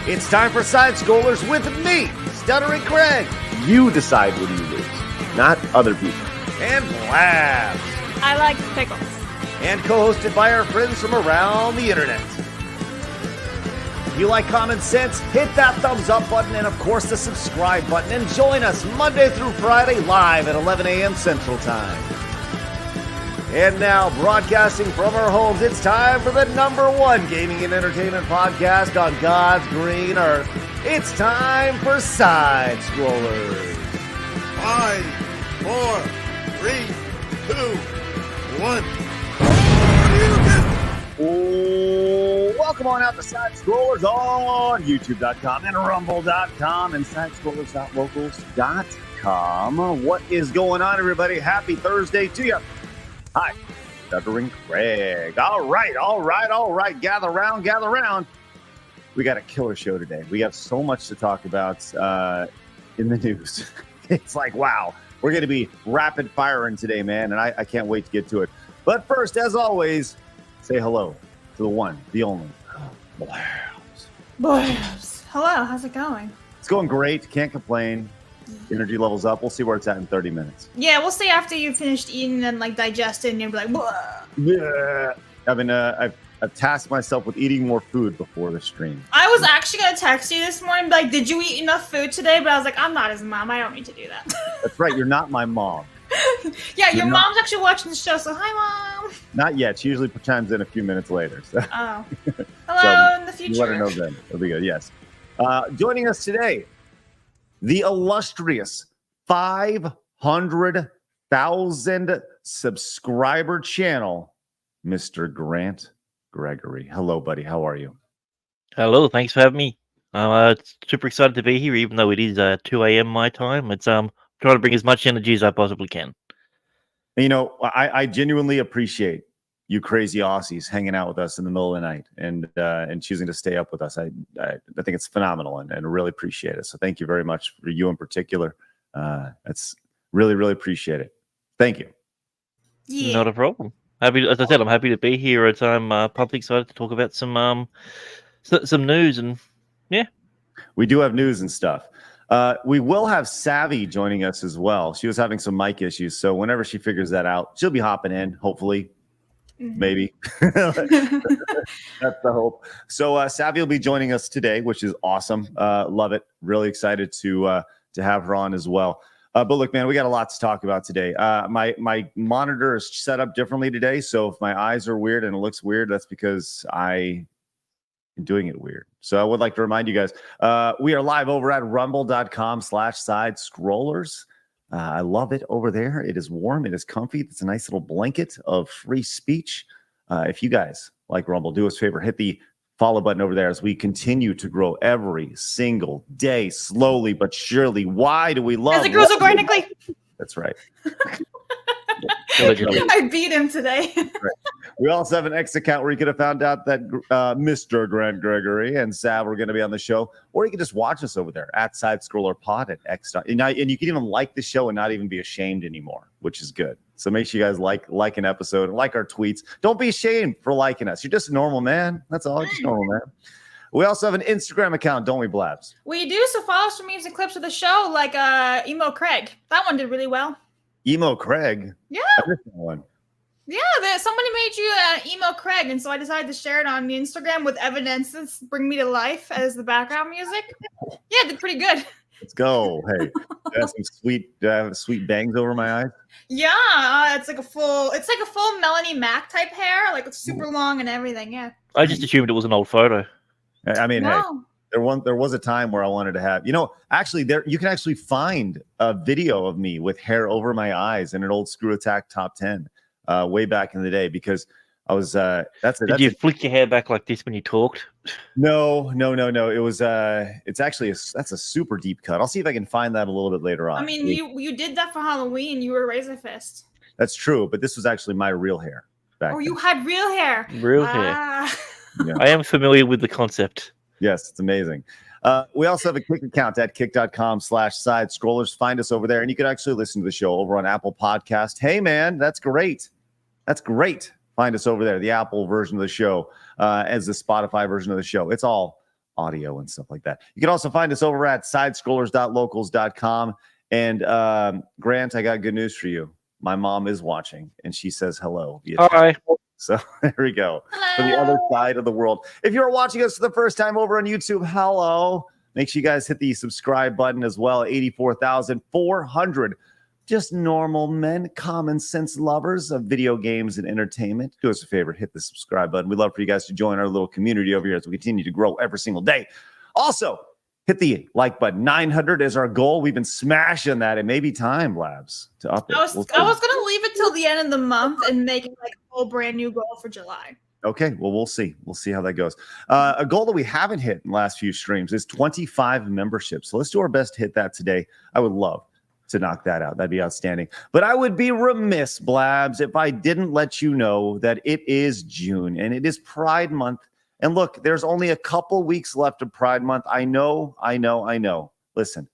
It's time for Side Scrollers with me, Stuttering Craig. You decide when you lose, not other people. And Blabs. I like pickles. And co-hosted by our friends from around the internet. If you like common sense, hit that thumbs up button and, of course, the subscribe button. And join us Monday through Friday live at 11 a.m. Central Time. And now, broadcasting from our homes, it's time for the #1 gaming and entertainment podcast on God's green earth. It's time for Side Scrollers. 5, 4, 3, 2, 1. Welcome on out to Side Scrollers on YouTube.com and Rumble.com and SideScrollers.locals.com. What is going on, everybody? Happy Thursday to you. Hi, Stuttering Craig. All right. Gather round. We got a killer show today. We have so much to talk about in the news. It's like, wow, we're going to be rapid firing today, man, and I can't wait to get to it. But first, as always, say hello to the one, the only, Blabs. Hello, how's it going? It's going great. Can't complain. Energy levels up. We'll see where it's at in 30 minutes. Yeah, we'll see after you finished eating and digested, and you'll be like, "Whoa." Yeah. I mean, I've tasked myself with eating more food before the stream. I was actually gonna text you this morning, like, did you eat enough food today? But I was like, I'm not his mom. I don't need to do that. That's right. You're not my mom. Yeah, your mom's actually watching the show, so hi, Mom. Not yet. She usually chimes in a few minutes later. So. Oh. Hello in the future. You let her know then. It'll be good. Yes. Joining us today, the illustrious 500,000 subscriber channel, Mr. Grant Gregory. Hello, buddy. How are you? Hello. Thanks for having me. I'm super excited to be here, even though it is 2 a.m. my time. It's trying to bring as much energy as I possibly can. You know, I genuinely appreciate you crazy Aussies hanging out with us in the middle of the night and choosing to stay up with us. I think it's phenomenal and really appreciate it. So thank you very much for you in particular. That's really appreciate it. Thank you. Yeah. Not a problem. As I said, I'm happy to be here. I'm pumped excited to talk about some news and yeah. We do have news and stuff. We will have Savvy joining us as well. She was having some mic issues, so whenever she figures that out, she'll be hopping in, hopefully. Maybe. That's the hope. So Savvy will be joining us today, which is awesome. Love it. Really excited to have her on as well. But look, man, we got a lot to talk about today. My monitor is set up differently today, so if my eyes are weird and it looks weird, that's because I am doing it weird. So I would like to remind you guys, we are live over at rumble.com/side-scrollers. I love it over there. It is warm. It is comfy. It's a nice little blanket of free speech. If you guys like Rumble, do us a favor, hit the follow button over there as we continue to grow every single day, slowly but surely. Why do we love? As it grows organically. That's right. I beat him today. Right. We also have an X account where you could have found out that Mr. Grant Gregory and Sav were going to be on the show, or you can just watch us over there at Side Scroller Pod at X. And you can even like the show and not even be ashamed anymore, which is good. So make sure you guys like an episode and like our tweets. Don't be ashamed for liking us. You're just a normal man. That's all. Just normal man. We also have an Instagram account, don't we, Blabs? We do, so follow some memes and clips of the show, like Emo Craig. That one did really well. Emo Craig? Yeah. I missed that one. Yeah, somebody made you Emo Craig, and so I decided to share it on Instagram with evidences Bring Me to Life as the background music. Yeah, it did pretty good. Let's go. Hey, do I have sweet bangs over my eyes? Yeah, it's like a full Melanie Mac type hair, like it's super long and everything. Yeah. I just assumed it was an old photo. I mean, No. hey, there was a time where I wanted to have, actually you can actually find a video of me with hair over my eyes in an old Screw Attack top 10 way back in the day, because I was Did you flick your hair back like this when you talked? No. It was it's actually that's a super deep cut. I'll see if I can find that a little bit later on. I mean, you did that for Halloween. You were Razor Fist. That's true, but this was actually my real hair back then. You had real hair. Real hair. Yeah. I am familiar with the concept. Yes, it's amazing. We also have a Kick account at kick.com/side scrollers. Find us over there, and you can actually listen to the show over on Apple Podcast. Hey, man, that's great. Find us over there, the Apple version of the show, as the Spotify version of the show. It's all audio and stuff like that. You can also find us over at sidescrollers.locals.com. And Grant, I got good news for you. My mom is watching, and she says hello. Hi. So there we go. From the other side of the world. If you're watching us for the first time over on YouTube, hello. Make sure you guys hit the subscribe button as well. 84,400 just normal men, common sense lovers of video games and entertainment. Do us a favor, hit the subscribe button. We'd love for you guys to join our little community over here as we continue to grow every single day. Also, hit the like button. 900 is our goal. We've been smashing that. It may be time, Labs, to up it. I was gonna leave it till the end of the month and make it like a whole brand new goal for July. Okay, well, we'll see. We'll see how that goes. A goal that we haven't hit in the last few streams is 25 memberships. So let's do our best to hit that today. I would love to knock that out. That'd be outstanding. But I would be remiss, Blabs, if I didn't let you know that it is June and it is Pride Month. And look, there's only a couple weeks left of Pride Month. I know. Listen,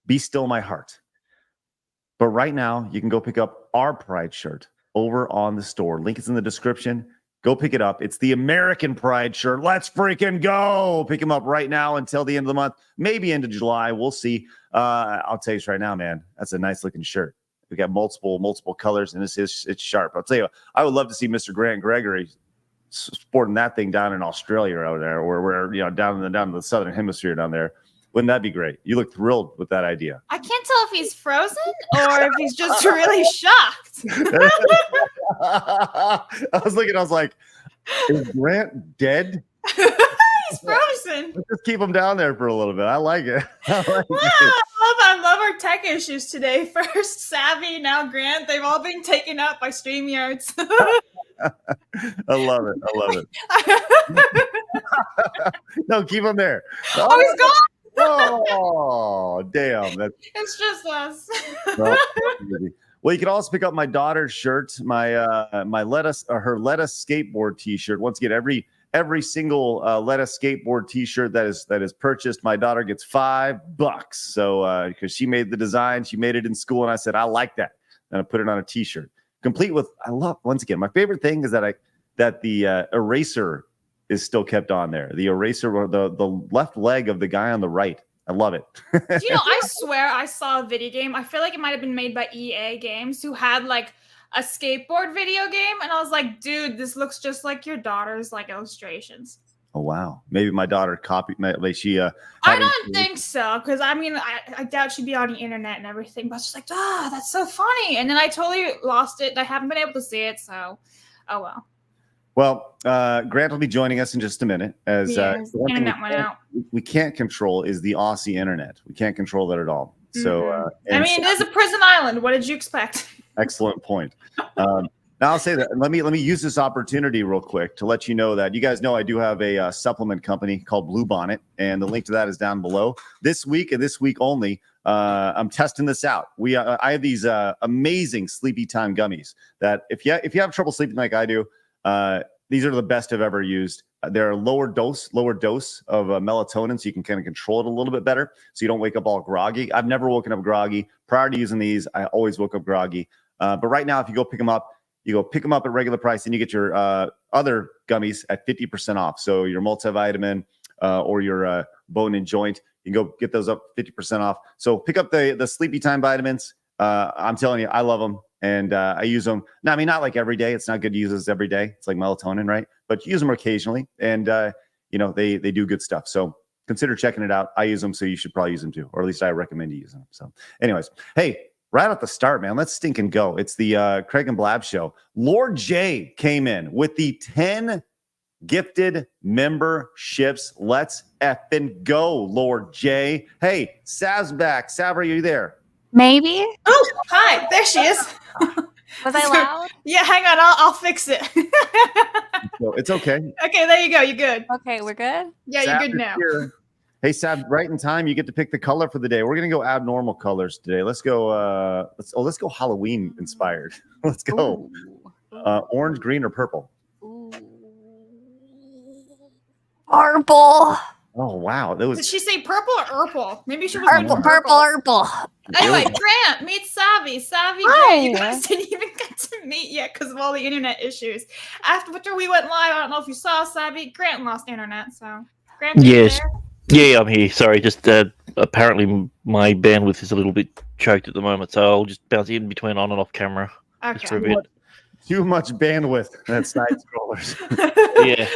be still my heart. But right now, you can go pick up our Pride shirt over on the store. Link is in the description. Go pick it up. It's the American Pride shirt. Let's freaking go. Pick them up right now until the end of the month, maybe into July. We'll see. I'll tell you right now, man, that's a nice looking shirt. We got multiple colors, and it's sharp. I'll tell you, I would love to see Mr. Grant Gregory sporting that thing down in Australia out there, or where down in the southern hemisphere down there. Wouldn't that be great? You look thrilled with that idea. I can't tell if he's frozen or if he's just really shocked. I was like, is Grant dead? He's frozen. Let's just keep him down there for a little bit. I like it. I love our tech issues today. First Savvy, now Grant. They've all been taken up by StreamYards. I love it. No, keep him there. Oh, he's gone. Oh, damn. It's just us. Well, you can also pick up my daughter's shirt, my lettuce skateboard T-shirt. Once again, every single lettuce skateboard T-shirt that is purchased, my daughter gets $5. So because she made the design, she made it in school, and I said I like that, and I put it on a T-shirt, complete with. I love, once again, my favorite thing is that the eraser is still kept on there. The eraser, or the left leg of the guy on the right. I love it. I swear I saw a video game. I feel like it might have been made by EA Games, who had like a skateboard video game, and I was like, dude, this looks just like your daughter's like illustrations. Oh wow, maybe my daughter copied. She. I don't think so, because I mean, I doubt she'd be on the internet and everything. But I was just like, that's so funny. And then I totally lost it. I haven't been able to see it, so oh well. Well, Grant will be joining us in just a minute. As internet went out. We can't control is the Aussie internet. We can't control that at all. So I mean, it is a prison island. What did you expect? Excellent point. Now I'll say that. Let me use this opportunity real quick to let you know that you guys know I do have a supplement company called Blue Bonnet, and the link to that is down below. This week and this week only, I'm testing this out. I have these amazing sleepy time gummies that if you have trouble sleeping like I do, these are the best I've ever used. They're a lower dose of melatonin, so you can kind of control it a little bit better, so you don't wake up all groggy. I've never woken up groggy. Prior to using these, I always woke up groggy. But right now, if you go pick them up, at regular price, and you get your other gummies at 50% off. So your multivitamin or your bone and joint, you can go get those up 50% off. So pick up the Sleepy Time vitamins. I'm telling you, I love them. And I use them. Now, I mean, not like every day. It's not good to use this every day. It's like melatonin, right? But you use them occasionally, and they do good stuff. So consider checking it out. I use them, so you should probably use them too, or at least I recommend you use them. So, anyways, hey, right at the start, man, let's stink and go. It's the Craig and Blab show. Lord J came in with the 10 gifted memberships. Let's effing go, Lord J. Hey, Sav's back. Sav, are you there? Maybe. Oh, hi. There she is. Was I loud? Yeah, hang on. I'll fix it. No, it's okay. Okay, there you go. You're good. Okay, we're good? Yeah, Sav you're good now. Here. Hey, Sav, right in time. You get to pick the color for the day. We're going to go abnormal colors today. Let's go. Let's go Halloween inspired. Let's go. Orange, green, or purple? Ooh. Purple. Oh, wow. That was Did she say purple or purple? Maybe she was Purple. Anyway, Grant, meet Savvy. Savvy, Hi. Grant. You guys didn't even get to meet yet because of all the internet issues. After we went live, I don't know if you saw Savvy. Grant lost internet, so. Grant, are you Yes. there? Yeah, I'm here. Sorry, just apparently my bandwidth is a little bit choked at the moment, so I'll just bounce in between on and off camera just for a Okay. bit. Too much bandwidth. That's side scrollers. Yeah.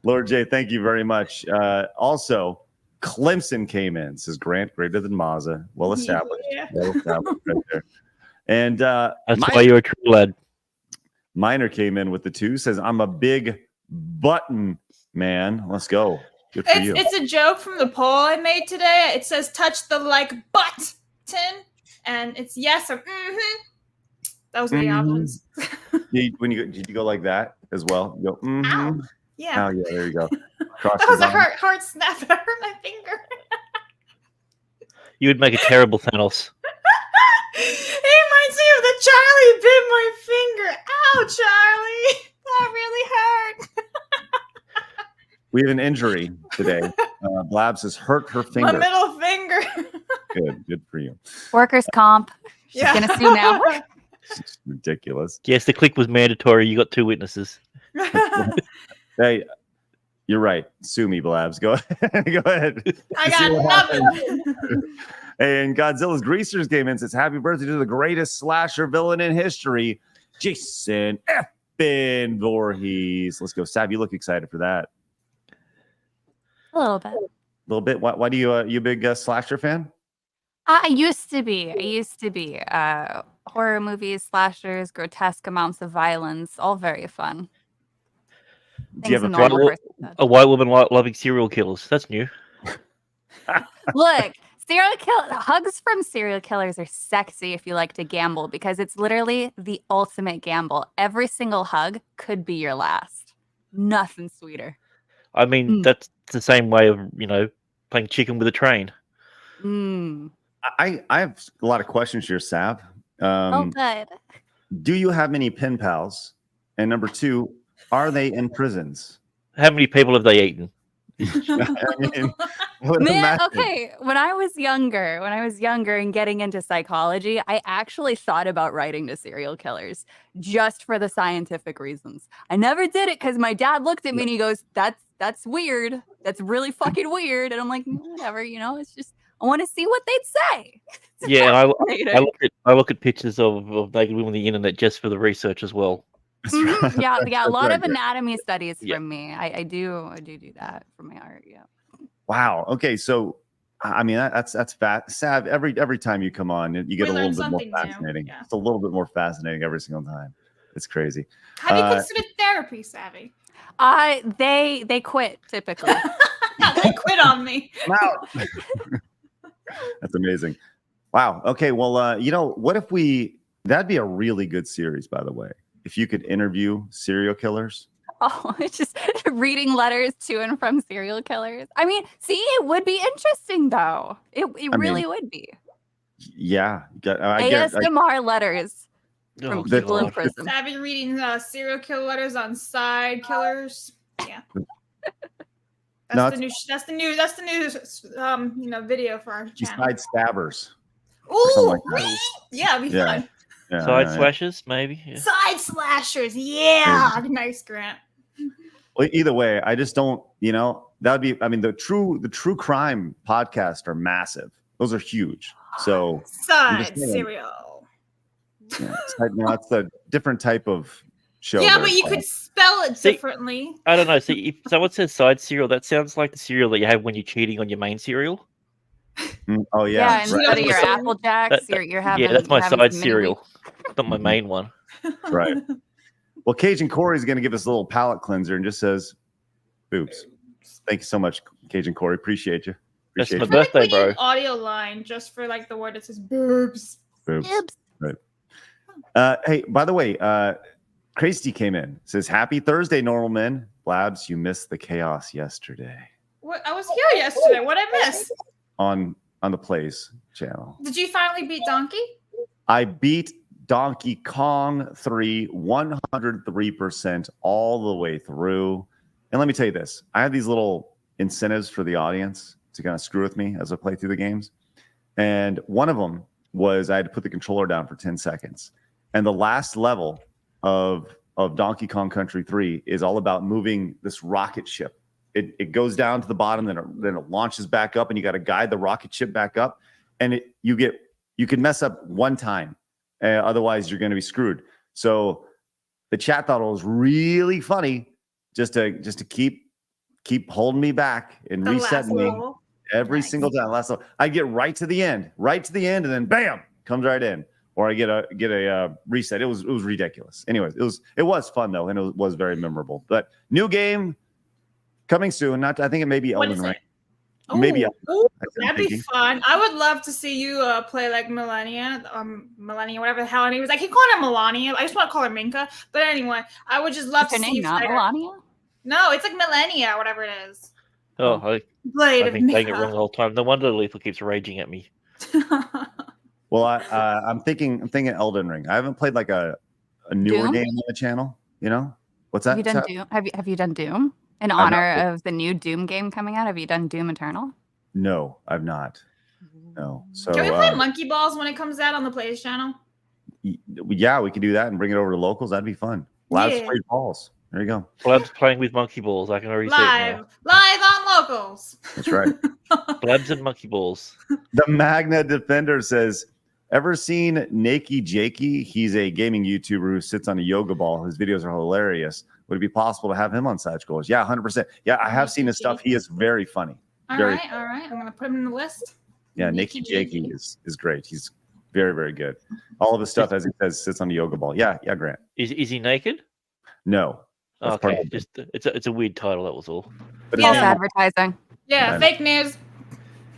Lord J, thank you very much. Also, Clemson came in. Says Grant greater than Mazza. Well established. Yeah. Well established right there. And That's why you're a true lad. Minor came in with the 2. Says I'm a big button man. Let's go. Good for you. It's a joke from the poll I made today. It says touch the like button, and it's yes or mm-hmm. Those are the options. Did you go like that as well? You go, Ow. Yeah. Oh, yeah, there you go. Cross That was your a arm. hard snap. It hurt my finger. You would make a terrible Thanos. It reminds me of the Charlie bit my finger. Ow, Charlie. That really hurt. We have an injury today. Blabs has hurt her My finger. middle finger. Good for you. Workers' comp. She's Yeah. gonna sue now. It's ridiculous. Yes, the click was mandatory. You got 2 witnesses. Hey, you're right. Sue me, Blabs. Go ahead. Go ahead. I See what got happens. nothing. And Godzilla's Greasers game in says, happy birthday to the greatest slasher villain in history, Jason F. Voorhees. Let's go. Sav, you look excited for that. A little bit. A little bit. Why do you a big slasher fan? I used to be. Horror movies, slashers, grotesque amounts of violence, all very fun. Do you have Things a a normal favorite- person does. A white woman loving serial killers. That's new. Look, hugs from serial killers are sexy if you like to gamble because it's literally the ultimate gamble. Every single hug could be your last. Nothing sweeter. I mean, that's the same way of, playing chicken with a train. Mm. I have a lot of questions here, Sav. Oh, good. Do you have many pen pals? And number 2, are they in prisons? How many people have they eaten? I mean, I would Man, imagine. okay. When I was younger and getting into psychology, I actually thought about writing to serial killers just for the scientific reasons. I never did it because my dad looked at me and he goes, that's weird. That's really fucking weird. And I'm like, whatever, it's just, I want to see what they'd say. Yeah, and Fascinating. I look at pictures of naked women on the internet just for the research as well. Mhm. Yeah, a That's lot right, of yeah. anatomy studies Yeah. from me. I do that for my art. Yeah. Wow. Okay. So, I mean, that's fat. Sav, every time you come on, you get We a learn little bit more something new, fascinating. yeah. It's a little bit more fascinating every single time. It's crazy. Have you considered therapy, Savvy? They quit typically. They quit on me. I'm out. That's amazing. Wow. Okay. Well, what if that'd be a really good series, by the way, if you could interview serial killers. Oh, it's just reading letters to and from serial killers. I mean, see, it would be interesting though. It really would be. Yeah. I get ASMR letters from Oh, people in God. prison. Savvy reading serial kill letters on side killers. Yeah. No, That's the new video for our channel. Besides stabbers. Ooh, something like that. yeah, it'd be Yeah. fun. Yeah, Side yeah. slashes, maybe. Yeah. Side slashers, yeah. Nice, Grant. Well, either way, I just don't, that would be, I mean, the true crime podcasts are massive. Those are huge. So Side saying. cereal. yeah, it's a different type of show. Yeah, there, but you so. could spell it See- differently. I don't know. See, if someone says side cereal, that sounds like the cereal that you have when you're cheating on your main cereal. Oh Yeah, yeah, instead right. of your Apple Jacks, That- you're having. Yeah, that's my you're having side some mini cereal, not my main one. Right. Well, Cajun Corey's going to give us a little palate cleanser and just says, "Boobs." Thank you so much, Cajun Corey. Appreciate you. That's Appreciate my you. birthday, We need an bro. audio line just for like the word that says boobs. Boobs. Oops. Hey, by the way, Crazy came in. Says, "Happy Thursday, normal men." Blabs, you missed the chaos yesterday What? I was here yesterday. What I miss? on the Plays channel. Did you finally beat Donkey? I beat Donkey Kong 3 103% all the way through. And let me tell you this. I have these little incentives for the audience to kind of screw with me as I play through the games. And one of them was I had to put the controller down for 10 seconds. And the last level of Donkey Kong Country 3 is all about moving this rocket ship it goes down to the bottom, then it launches back up, and you got to guide the rocket ship back up, and you can mess up one time, otherwise you're going to be screwed. So the chat thought it was really funny just to keep holding me back and resetting me every single time. Last level, I get right to the end, and then bam, comes right in, or I get a reset. It was ridiculous. Anyways, it was fun though, and it was very memorable. But new game coming soon. I think it may be Elden Ring. Maybe that'd be fun. I would love to see you play like Melania, whatever the hell her name is. I keep calling her Melania. I just want to call her Minka. But anyway, I would just love to see you not fight her. Melania? No, it's like Melania, whatever it is. Oh, I've Blade of been saying it Minka. wrong the whole time. No wonder Lethal keeps raging at me. Well, I'm thinking Elden Ring. I haven't played like a newer Doom? game on the channel. You know what's that? Have you done Doom? Have you done Doom in honor of the new Doom game coming out? Have you done Doom Eternal? No, I've not. No. So can we play Monkey Balls when it comes out on the Plays channel? Yeah, we could do that and bring it over to locals. That'd be fun. Labs played balls. There you go. Blab's playing with monkey balls. I can already see it Live on locals. That's right. now. Blabs and monkey balls. The Magna Defender says, ever seen Nakey Jakey? He's a gaming YouTuber who sits on a yoga ball. His videos are hilarious. Would it be possible to have him on Side Scrollers? Yeah, 100%. Yeah, I have seen his stuff. He is very funny. All right. I'm going to put him in the list. Yeah, Nakey Jakey is great. He's very, very good. All of his stuff, as he says, sits on the yoga ball. Yeah, Grant. Is he naked? No. That's part Okay, of it. it's a weird title. That was all. But False advertising. Yeah, fake news.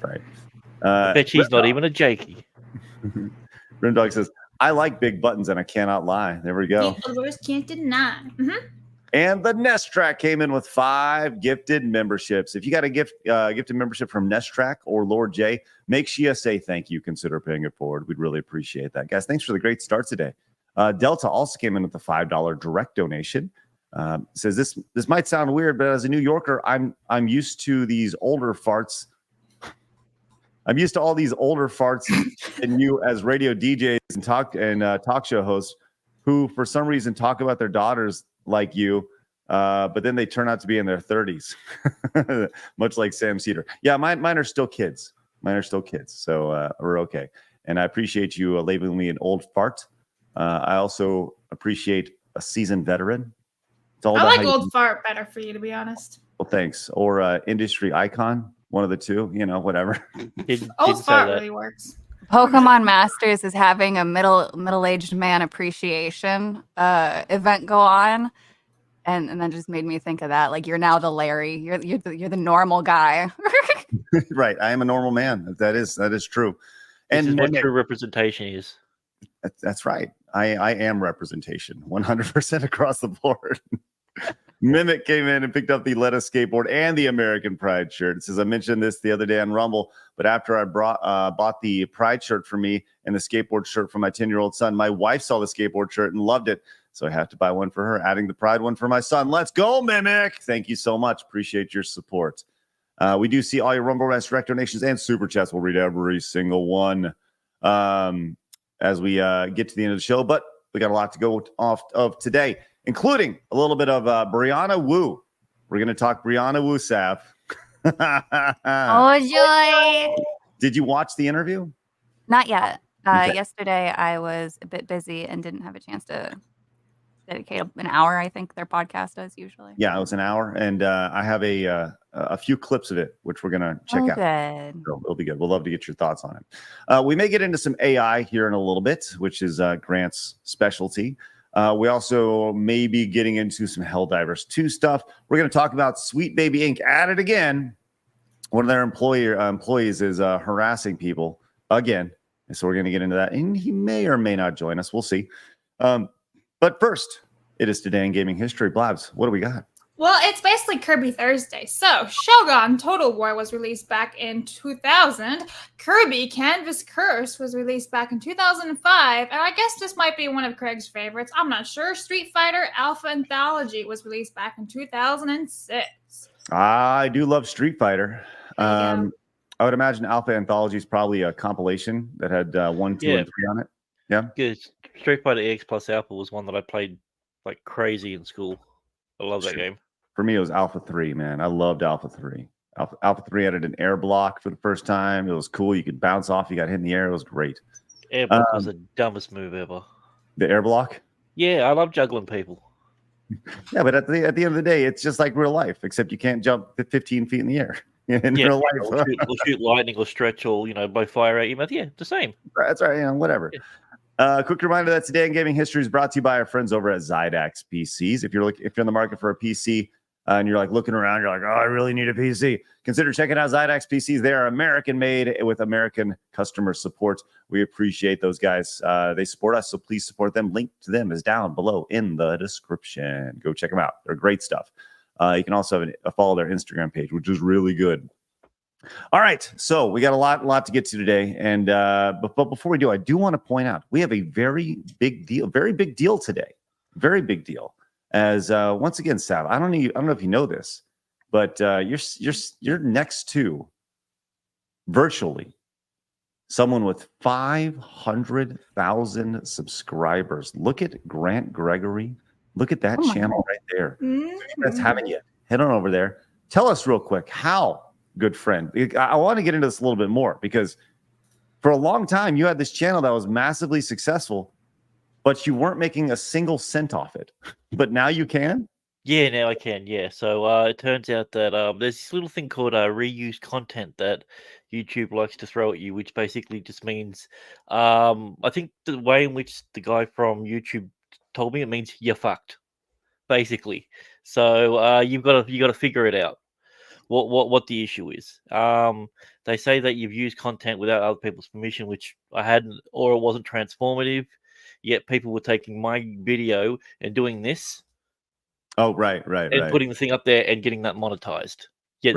Right. I bet she's not even a Jakey. Grimdog says, I like big buttons and I cannot lie. There we go. The others can't deny. And the Nest Track came in with 5 gifted memberships. If you got a gifted membership from Nest Track or Lord J, make sure you say thank you. Consider paying it forward. We'd really appreciate that. Guys, thanks for the great start today. Delta also came in with a $5 direct donation. Says this might sound weird, but as a New Yorker, I'm used to these older farts. I'm used to all these older farts and you as radio DJs and talk show hosts who for some reason talk about their daughters like you, but then they turn out to be in their 30s, much like Sam Cedar. Yeah, mine are still kids. So we're okay. And I appreciate you labeling me an old fart. I also appreciate a seasoned veteran. I like old fart better for you, to be honest. Well, thanks. Or industry icon, one of the two, whatever. Old fart really works. Pokemon Masters is having a middle-aged man appreciation event go on, and then just made me think of that. Like, you're now the Larry. You're the normal guy. Right. I am a normal man. That is true. And this is what true representation is. That's right. I am representation 100% across the board. Mimic came in and picked up the Let Us Skateboard and the American Pride shirt. It says, I mentioned this the other day on Rumble, but after I bought the Pride shirt for me and the skateboard shirt for my 10-year-old son, my wife saw the skateboard shirt and loved it. So I have to buy one for her, adding the Pride one for my son. Let's go, Mimic. Thank you so much. Appreciate your support. We do see all your Rumble Rest direct donations and super chats. We'll read every single one as we get to the end of the show, but we got a lot to go off of today, including a little bit of Brianna Wu. We're going to talk Brianna Wu, Sav. Oh, joy. Did you watch the interview? Not yet. Okay. Yesterday, I was a bit busy and didn't have a chance to dedicate an hour, I think their podcast does usually. Yeah, it was an hour, and I have a few clips of it, which we're going to check out. Good. So it'll be good. We'll love to get your thoughts on it. We may get into some AI here in a little bit, which is Grant's specialty. We also may be getting into some Helldivers 2 stuff. We're going to talk about Sweet Baby Inc. at it again. One of their employees is harassing people again. And so we're going to get into that. And he may or may not join us. We'll see. But first, it is Today in Gaming History. Blabs, what do we got? Well, it's basically Kirby Thursday. So, Shogun Total War was released back in 2000. Kirby Canvas Curse was released back in 2005. And I guess this might be one of Craig's favorites. I'm not sure. Street Fighter Alpha Anthology was released back in 2006. I do love Street Fighter. I would imagine Alpha Anthology is probably a compilation that had 1, 2, and 3 on it. Yeah. Good. Street Fighter EX plus Alpha was one that I played like crazy in school. I love that game. For me, it was Alpha 3, man. I loved Alpha 3. Alpha 3 added an air block for the first time. It was cool. You could bounce off. You got hit in the air. It was great. Air block was the dumbest move ever. The air block? Yeah, I love juggling people. Yeah, but at the end of the day, it's just like real life, except you can't jump 15 feet in the air in real life. Or shoot lightning or stretch or, blow fire at your mouth. Yeah, the same. That's right. Whatever. Yeah. Quick reminder that Today in Gaming History is brought to you by our friends over at Zydax PCs. If you're in the market for a PC and you're like looking around, you're like, oh, I really need a PC. Consider checking out Zydax PCs. They are American made with American customer support. We appreciate those guys. They support us, so please support them. Link to them is down below in the description. Go check them out. They're great stuff. You can also follow their Instagram page, which is really good. All right, so we got a lot to get to today, and but before we do, I do want to point out we have a very big deal today, very big deal. As once again, Sav, I don't know if you know this, but you're next to virtually someone with 500,000 subscribers. Look at Grant Gregory. Look at that channel right there. That's having you head on over there. Tell us real quick how. Good friend. I want to get into this a little bit more because for a long time you had this channel that was massively successful, but you weren't making a single cent off it. But now you can? Yeah, now I can. Yeah. So it turns out that there's this little thing called reused content that YouTube likes to throw at you, which basically just means I think the way in which the guy from YouTube told me, it means you're fucked, basically. So you got to figure it out. What the issue is. They say that you've used content without other people's permission, which I hadn't, or it wasn't transformative. Yet people were taking my video and doing this. Oh, right. And putting the thing up there and getting that monetized. Yet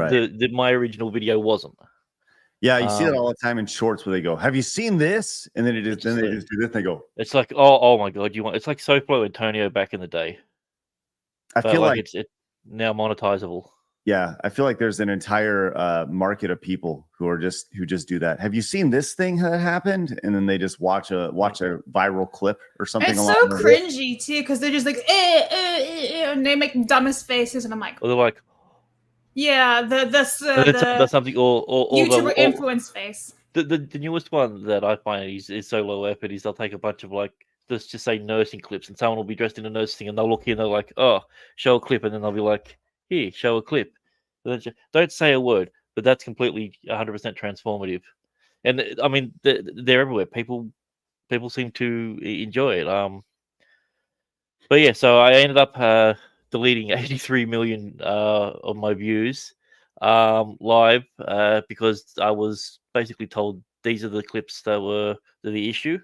my original video wasn't. Yeah, you see that all the time in shorts where they go, "Have you seen this?" And then they just do this. And they go, "It's like, oh my god, it's like Soflo Antonio back in the day." I feel like it's now monetizable. Yeah, I feel like there's an entire market of people who just do that. Have you seen this thing that happened? And then they just watch a viral clip or something. It's so cringy too, because they're just like, and they make dumbest faces, and I'm like, or they're like, yeah, that's something or YouTuber influence face. The newest one that I find is so low effort is they'll take a bunch of let's just say nursing clips, and someone will be dressed in a nurse thing, and they'll look here and they're like, oh, show a clip, and then they'll be like, here, show a clip. Don't say a word, but that's completely 100% transformative. And I mean, they're everywhere. People seem to enjoy it. But yeah, so I ended up deleting 83 million of my views live because I was basically told these are the clips that were the issue.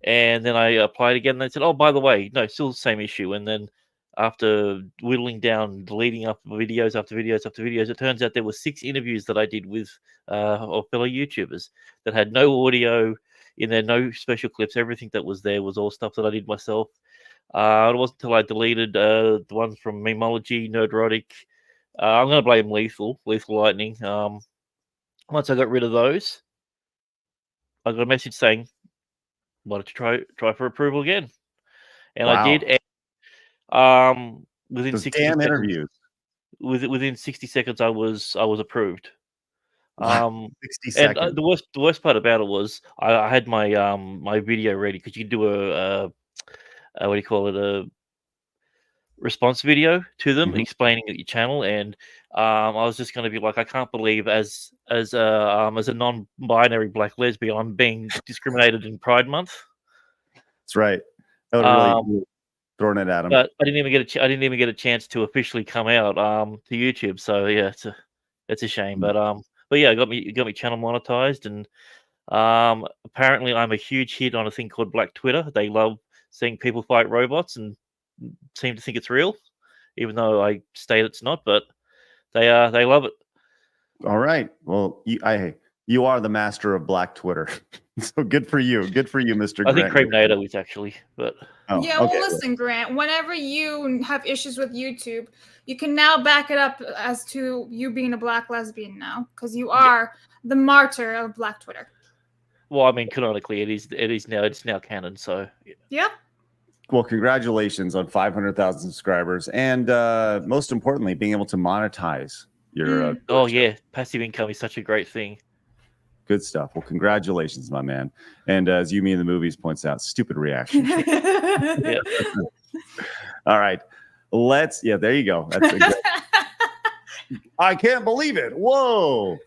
And then I applied again, and they said, oh, by the way, no, still the same issue. And then after whittling down, deleting up videos after videos after videos, it turns out there were 6 interviews that I did with fellow YouTubers that had no audio in there, no special clips. Everything that was there was all stuff that I did myself. It wasn't until I deleted the ones from Memology, Nerdrotic. I'm going to blame Lethal Lightning. Once I got rid of those, I got a message saying, why don't you try for approval again? And wow. I did. And, within 60 seconds, interviews. Within 60 seconds, I was approved. 60 seconds. And the worst part about it was I had my my video ready because you can do a what do you call it, a response video to them explaining your channel, and I was just going to be like, I can't believe as a non-binary black lesbian I'm being discriminated in Pride Month. That's right. That would really throwing it at him. But I didn't even get a chance to officially come out to YouTube. So yeah, it's a shame. But yeah, I got me channel monetized, and apparently I'm a huge hit on a thing called Black Twitter. They love seeing people fight robots and seem to think it's real, even though I state it's not. But they love it. All right. Well, you are the master of Black Twitter. So good for you. Good for you, Mr. I think Cream NATO is actually, but yeah. Well, listen, Grant. Whenever you have issues with YouTube, you can now back it up as to you being a black lesbian now, because you are the martyr of Black Twitter. Well, I mean, canonically, it is now. It's now canon. So yeah. Well, congratulations on 500,000 subscribers, and most importantly, being able to monetize your. Oh yeah, passive income is such a great thing. Good stuff. Well, congratulations, my man. And as You Me in the Movies points out, stupid reaction. Yeah. All right, let's. Yeah, there you go. That's a good, I can't believe it. Whoa,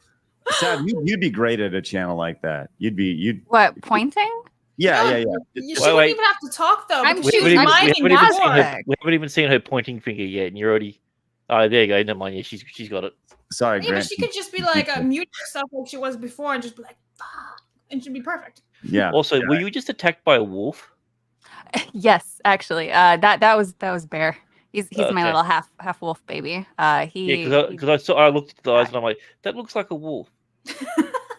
Sad. You'd be great at a channel like that. You'd. What, pointing? Yeah. You Wait, shouldn't wait. even have to talk though. I'm because shooting she's my minding we magic. haven't even seen her pointing finger yet, and you're already. Oh, there you go. Never mind. Yeah, she's got it. Sorry, Yeah, but Grant. she could just be like mute herself like she was before and just be like, "Ah," and she'd be perfect. Yeah. Also, were you just attacked by a wolf? Yes, actually. That was Bear. He's my Okay. little half wolf baby. He Because I looked at the eyes and I'm like, that looks like a wolf.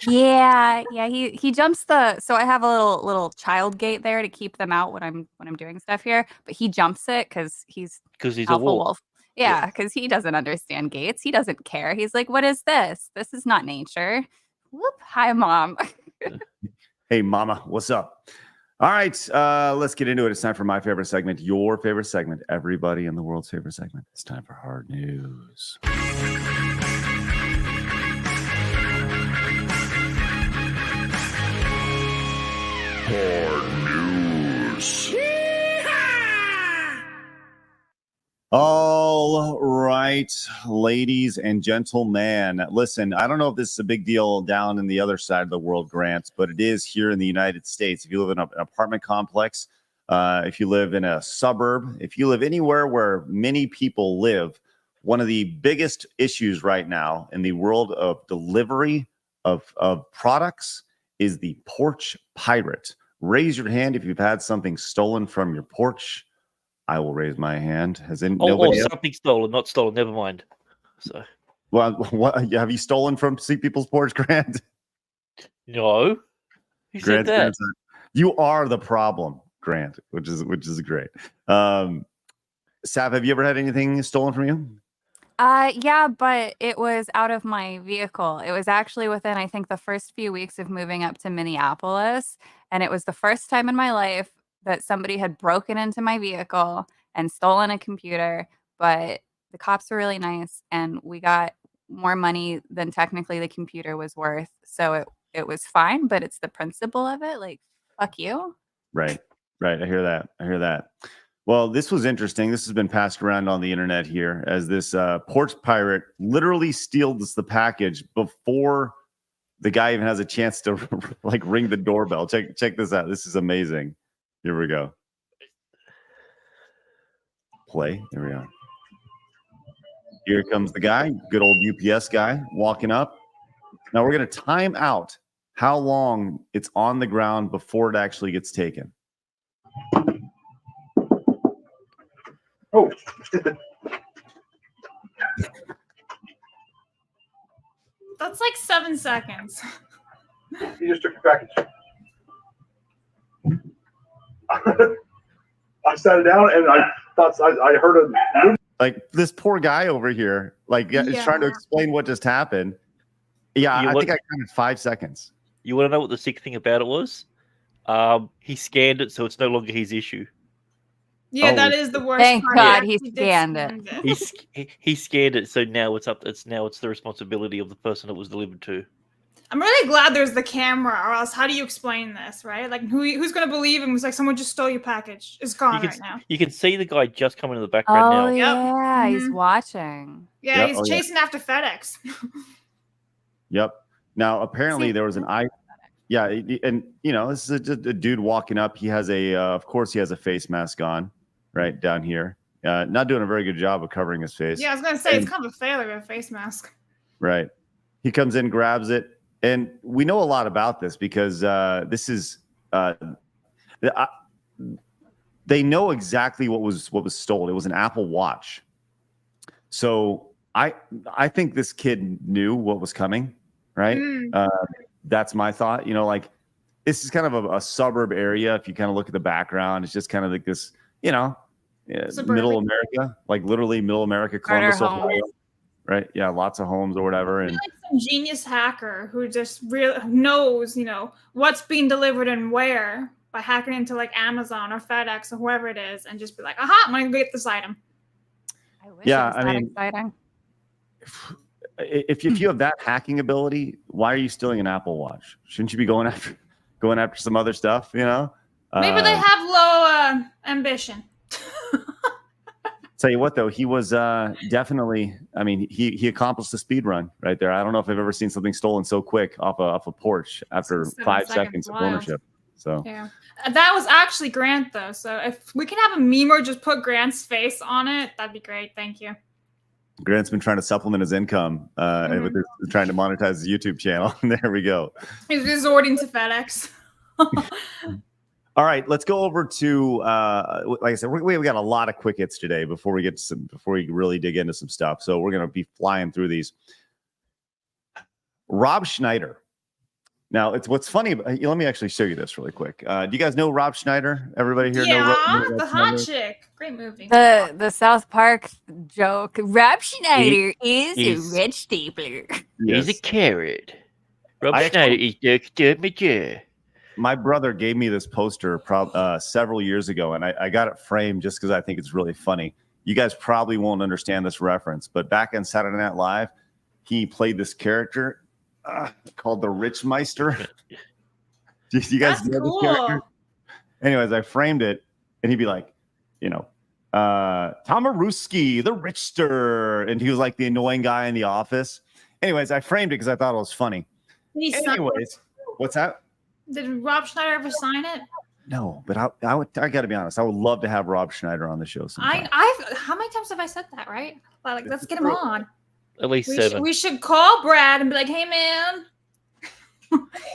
yeah, he jumps the, so I have a little child gate there to keep them out when I'm doing stuff here, but he jumps it because he's Because he's alpha a wolf. wolf. Yeah, because he doesn't understand gates. He doesn't care. He's like, what is this? This is not nature. Whoop. Hi, Mom. Hey, Mama, what's up? All right, let's get into it. It's time for my favorite segment, your favorite segment, everybody in the world's favorite segment. It's time for hard news. Hard news. All right, ladies and gentlemen. Listen, I don't know if this is a big deal down in the other side of the world, Grant, but it is here in the United States. If you live in an apartment complex, if you live in a suburb, if you live anywhere where many people live, one of the biggest issues right now in the world of delivery of products is the porch pirate. Raise your hand if you've had something stolen from your porch. I will raise my hand. Has nobody else? Something stolen, not stolen. Never mind. So, Well, what have you stolen from people's porch, Grant? no. Who said that? You are the problem, Grant, which is great. Sav, have you ever had anything stolen from you? Yeah, but it was out of my vehicle. It was actually within, I think, the first few weeks of moving up to Minneapolis. And it was the first time in my life that somebody had broken into my vehicle and stolen a computer. But the cops were really nice and we got more money than technically the computer was worth. So it was fine, but it's the principle of it. Like, fuck you. Right. I hear that. Well, this was interesting. This has been passed around on the internet here as this porch pirate literally steals the package before the guy even has a chance to like ring the doorbell. Check this out. This is amazing. Here we go. Play. Here we go. Here comes the guy, good old UPS guy walking up. Now we're going to time out how long it's on the ground before it actually gets taken. Oh. That's like 7 seconds. You just took your package. I sat it down and I thought I heard a like this poor guy over here, like is trying to explain what just happened. Yeah, I think I counted 5 seconds. You want to know what the sick thing about it was? He scanned it, so it's no longer his issue. Yeah, that is the worst Thank part. God he did scanned scan it. He scanned it, so now it's the responsibility of the person it was delivered to. I'm really glad there's the camera, or else how do you explain this, right? Like, who's going to believe him? It's like someone just stole your package. It's gone right now. You can see the guy just coming in the background now. Yeah, Yep. he's watching. Yeah, he's chasing after FedEx. Yep. Now, apparently there was an Yeah, and this is just a dude walking up. He has of course, he has a face mask on, right down here. Not doing a very good job of covering his face. Yeah, I was going to say, it's kind of a failure of a face mask. Right. He comes in, grabs it. And we know a lot about this because this is they know exactly what was stolen. It was an Apple Watch. So I think this kid knew what was coming, right? That's my thought. Like this is kind of a suburb area. If you kind of look at the background, it's just kind of like this, middle America, like literally middle America, Columbus, Ohio. Right. Yeah. Lots of homes or whatever. And like some genius hacker who just really knows, what's being delivered and where. by hacking into like Amazon or FedEx or whoever it is, and just be like, "Aha, I'm gonna go get this item." I wish Yeah, it was that exciting. If you have that hacking ability, why are you stealing an Apple Watch? Shouldn't you be going after some other stuff? You know. Maybe they have low ambition. Tell you what, though, he was definitely. I mean, he accomplished the speed run right there. I don't know if I've ever seen something stolen so quick off a porch after 5 seconds of ownership. So yeah, that was actually Grant though. So if we can have a meme or just put Grant's face on it, that'd be great. Thank you. Grant's been trying to supplement his income with trying to monetize his YouTube channel. There we go. He's resorting to FedEx. All right, let's go over to like I said, we got a lot of quick hits today before we really dig into some stuff. So we're going to be flying through these. Rob Schneider. Now, it's what's funny. Let me actually show you this really quick. Do you guys know Rob Schneider? Everybody here know the hot chick. Great movie. The South Park joke. Rob Schneider is a red stapler. He's a carrot. Rob Schneider is the my brother gave me this poster several years ago, and I got it framed just because I think it's really funny. You guys probably won't understand this reference, but back on Saturday Night Live, he played this character called the Rich Meister. Do you guys know this character? Anyways, I framed it, and he'd be like, Tomaruski, the Richster, and he was like the annoying guy in the office. Anyways, I framed it because I thought it was funny. Anyways, what's that? Did Rob Schneider ever sign it? No, but I got to be honest. I would love to have Rob Schneider on the show sometime. How many times have I said that? Right? Like, let's get him on. At least 7. We should call Brad and be like, "Hey, man,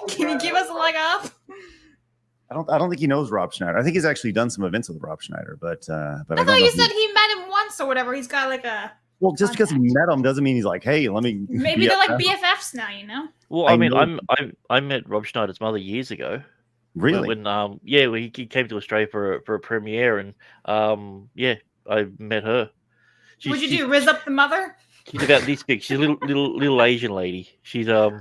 can you give us a leg up?" I don't think he knows Rob Schneider. I think he's actually done some events with Rob Schneider, but I thought you said he met him once or whatever. He's got like a just because he met him doesn't mean he's like, hey, let me. Maybe they're like BFFs now, you know. Well, I mean, I met Rob Schneider's mother years ago. Really? When he came to Australia for a premiere, and I met her. Would you do Riz Up the Mother? She's about this big. She's a little Asian lady. She's Bit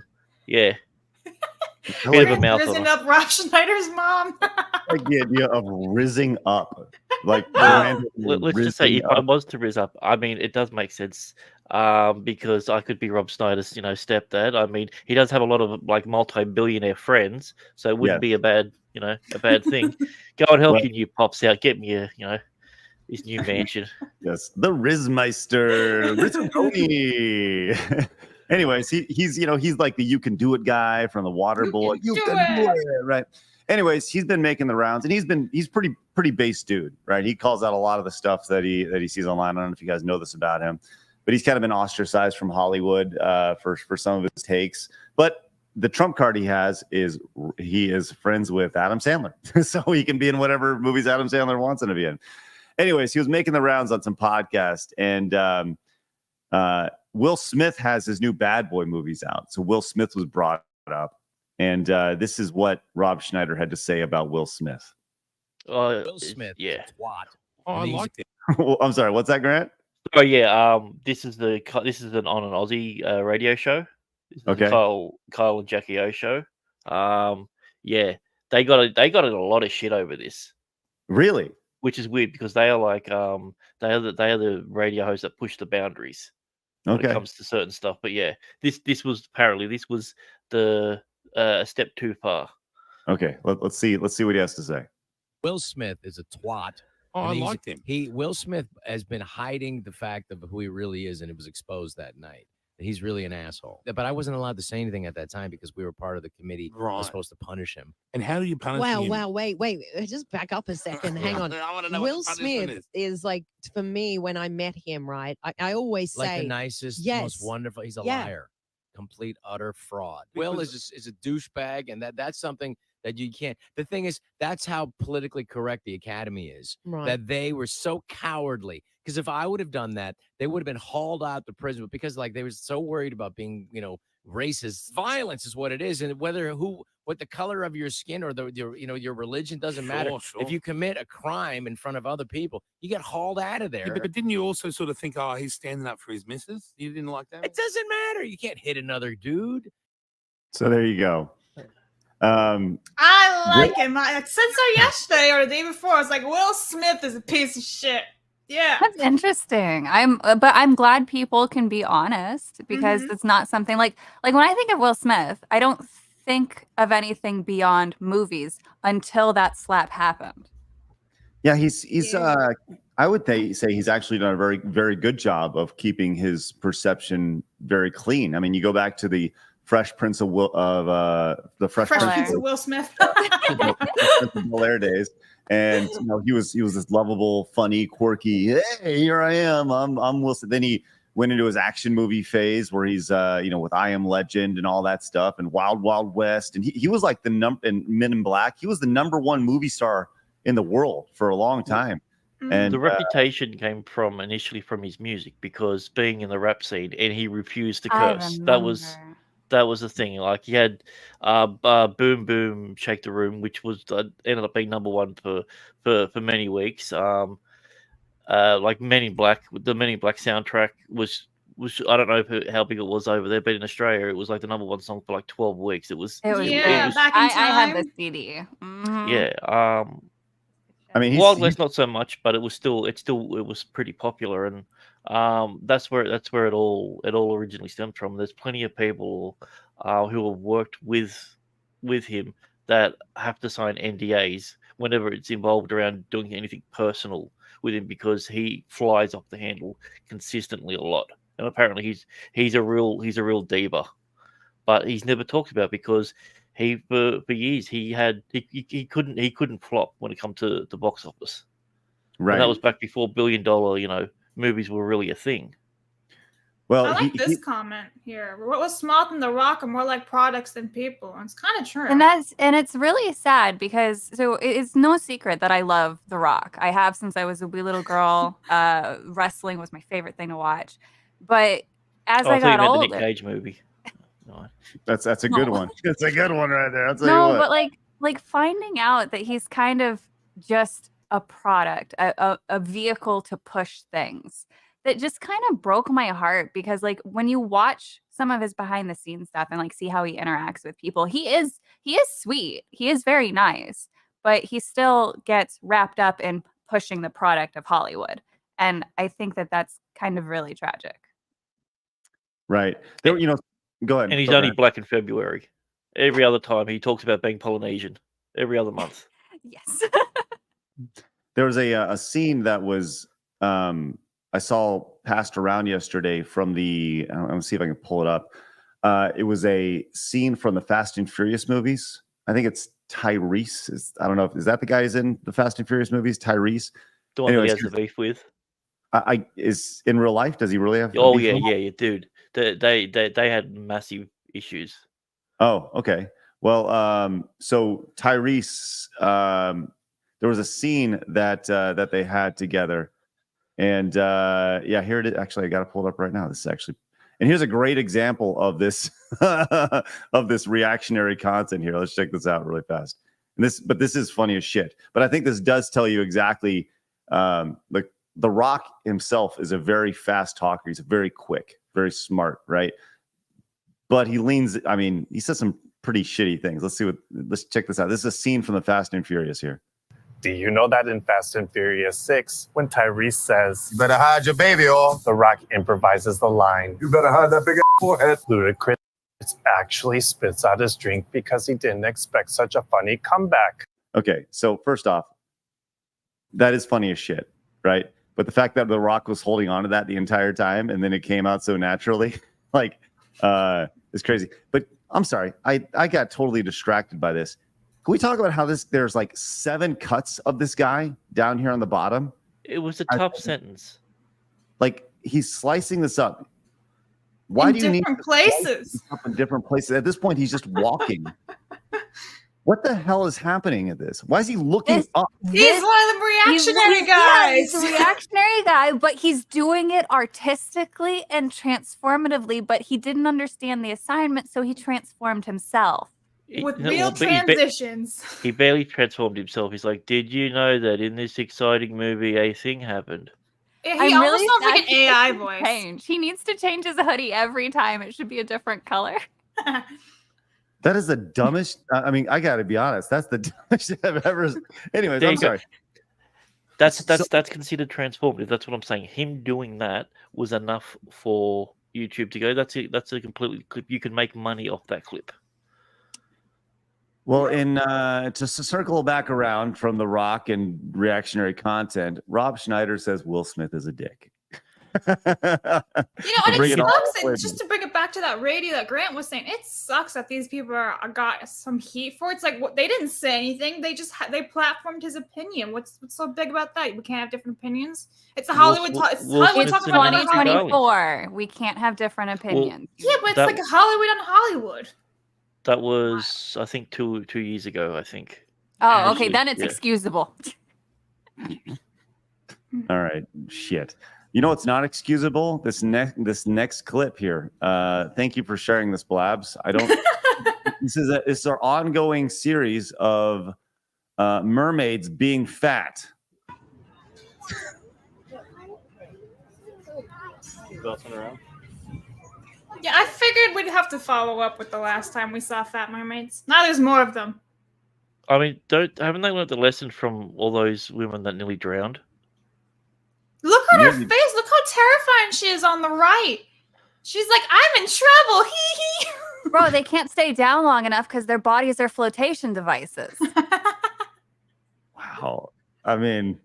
of a mouth. Rizzing up Rob Schneider's mom. Like the idea of rizzing up. Like let's just say if I was to rizz up, I mean it does make sense. Because I could be Rob Schneider's, stepdad. I mean, he does have a lot of like multi-billionaire friends, so it wouldn't be a bad thing. Go and help your new pops out. Get me his new mansion. Yes, the Rizmeister, Rizzoni. Anyways, he's like the you can do it guy from the Water Boy. You can do it, right? Anyways, he's been making the rounds, and he's pretty base dude, right? He calls out a lot of the stuff that he sees online. I don't know if you guys know this about him, but he's kind of been ostracized from Hollywood for some of his takes. But the trump card he has is he is friends with Adam Sandler, so he can be in whatever movies Adam Sandler wants him to be in. Anyways, he was making the rounds on some podcast, and Will Smith has his new Bad Boy movies out. So Will Smith was brought up, and this is what Rob Schneider had to say about Will Smith. Will Smith, twat. Oh, I liked it. I'm sorry, what's that, Grant? Oh yeah, this is on an Aussie radio show. This is the Kyle and Jackie O show. They got a lot of shit over this. Really? Which is weird because they are like they are the radio hosts that push the boundaries when it comes to certain stuff. But yeah, this was the step too far. Okay, let's see what he has to say. Will Smith is a twat. Oh, I liked him. Will Smith has been hiding the fact of who he really is, and it was exposed that night. He's really an asshole. But I wasn't allowed to say anything at that time because we were part of the committee that was supposed to punish him. And how do you punish him? Wow, wait. Just back up a second. Hang on. I want to know Will Smith is like, for me, when I met him, right, I always say. Like the nicest, most wonderful. He's a liar. Complete, utter fraud. Will is a douchebag, and that's something that you can't. The thing is, that's how politically correct the Academy is. Right. That they were so cowardly. Because if I would have done that, they would have been hauled out to prison. But because they were so worried about being, racist, violence is what it is, and what the color of your skin or your religion doesn't matter. Sure. If you commit a crime in front of other people, you get hauled out of there. Yeah, but didn't you also sort of think, he's standing up for his missus? You didn't like that? It doesn't matter. You can't hit another dude. So there you go. I like him. I said so yesterday or the day before. I was like, Will Smith is a piece of shit. Yeah. That's interesting. But I'm glad people can be honest because it's not something like when I think of Will Smith, I don't think of anything beyond movies until that slap happened. Yeah, he's I would say he's actually done a very, very good job of keeping his perception very clean. I mean, you go back to the Fresh Prince of Will Smith. Bel-Air days, and he was this lovable, funny, quirky. Hey, here I am. I'm Will Smith. Then he went into his action movie phase where he's with I Am Legend and all that stuff, and Wild Wild West, and he was like and Men in Black. He was the #1 movie star in the world for a long time. And the reputation came initially from his music, because being in the rap scene, and he refused to curse. That was the thing. Like, he had Boom Boom Shake the Room, which was ended up being #1 for many weeks. Like Men in Black, the Men in Black soundtrack was I don't know how big it was over there, but in Australia it was like the #1 song for like 12 weeks. It was back in time. I had the CD. Yeah. I mean, Wild West not so much, but it was pretty popular, and that's where it all originally stemmed from. There's plenty of people who have worked with him that have to sign NDAs whenever it's involved around doing anything personal with him, because he flies off the handle consistently a lot, and apparently he's a real diva, but he's never talked about, because for years he couldn't flop when it come to the box office. Right. And that was back before $1 billion movies were really a thing. Well, I like this comment here. What was Smart and The Rock are more like products than people. And it's kind of true. And it's really sad because it's no secret that I love The Rock. I have since I was a wee little girl. Wrestling was my favorite thing to watch. But as I got older, the Nick Cage movie. No. That's a good one. That's a good one right there. I'll tell you what. But like finding out that he's kind of just a product, a vehicle to push things, that just kind of broke my heart, because like when you watch some of his behind the scenes stuff and like see how he interacts with people, he is sweet. He is very nice, but he still gets wrapped up in pushing the product of Hollywood. And I think that that's kind of really tragic. Right. There, go ahead. And he's only black in February. Every other time he talks about being Polynesian. Every other month. Yes. There was a scene that was I saw passed around yesterday from the. I'm gonna see if I can pull it up. It was a scene from the Fast and Furious movies. I think it's Tyrese. I don't know is that the guy who's in the Fast and Furious movies? Tyrese. The one that he has the beef with. Is in real life. Does he really have? Oh yeah, dude. They had massive issues. Oh, okay. Well, so Tyrese, there was a scene that they had together, and here it is. Actually, I got to pull it up right now. This is actually, and here's a great example of this of this reactionary content here. Let's check this out really fast. And this is funny as shit. But I think this does tell you exactly. The Rock himself is a very fast talker. He's very quick, very smart, right? But he he says some pretty shitty things. Let's check this out. This is a scene from the Fast and Furious here. Do you know that in Fast and Furious 6, when Tyrese says, "You better hide your baby," or The Rock improvises the line, "You better hide that big forehead." Ludacris actually spits out his drink because he didn't expect such a funny comeback. Okay, so first off, that is funny as shit, right? But the fact that The Rock was holding on to that the entire time and then it came out so naturally, is crazy. But I'm sorry, I got totally distracted by this. Can we talk about how there's like 7 cuts of this guy down here on the bottom? It was a tough sentence. Like, he's slicing this up. Why do you need different places? Up in different places? At this point, he's just walking. What the hell is happening at this? Why is he looking up? He's one of the reactionary guys. He's a reactionary guy, but he's doing it artistically and transformatively, but he didn't understand the assignment, so he transformed himself. With real transitions. He barely transformed himself. He's like, did you know that in this exciting movie a thing happened? He almost sounds like an AI voice. He needs to change his hoodie every time. It should be a different color. That is the dumbest. I mean, I got to be honest. That's the dumbest shit I've ever. Anyways, There I'm you go. sorry. That's considered transformative. That's what I'm saying. Him doing that was enough for YouTube to go. That's a completely clip. You can make money off that clip. Well, just to circle back around from The Rock and reactionary content, Rob Schneider says Will Smith is a dick. And Bring it it all sucks. the way Just to bring it back to that radio that Grant was saying, it sucks that these people got some heat for it. It's like they didn't say anything. They just they platformed his opinion. What's so big about that? We can't have different opinions. It's a Hollywood. It's Hollywood It's talking about another Hollywood. 2024. We can't have different opinions. Yeah, but it's like a Hollywood on Hollywood. That was, I think, two years ago. I think. Oh, okay. Then it's excusable. All right, shit. You know what's not excusable? This next clip here. Thank you for sharing this, Blabs. I don't. It's our ongoing series of mermaids being fat. Around. Yeah, I figured we'd have to follow up with the last time we saw fat mermaids. Now there's more of them. I mean, haven't they learned the lesson from all those women that nearly drowned? Look at her face. Look how terrifying she is on the right. She's like, I'm in trouble. Hee hee. Bro, they can't stay down long enough because their bodies are flotation devices. Wow. I mean,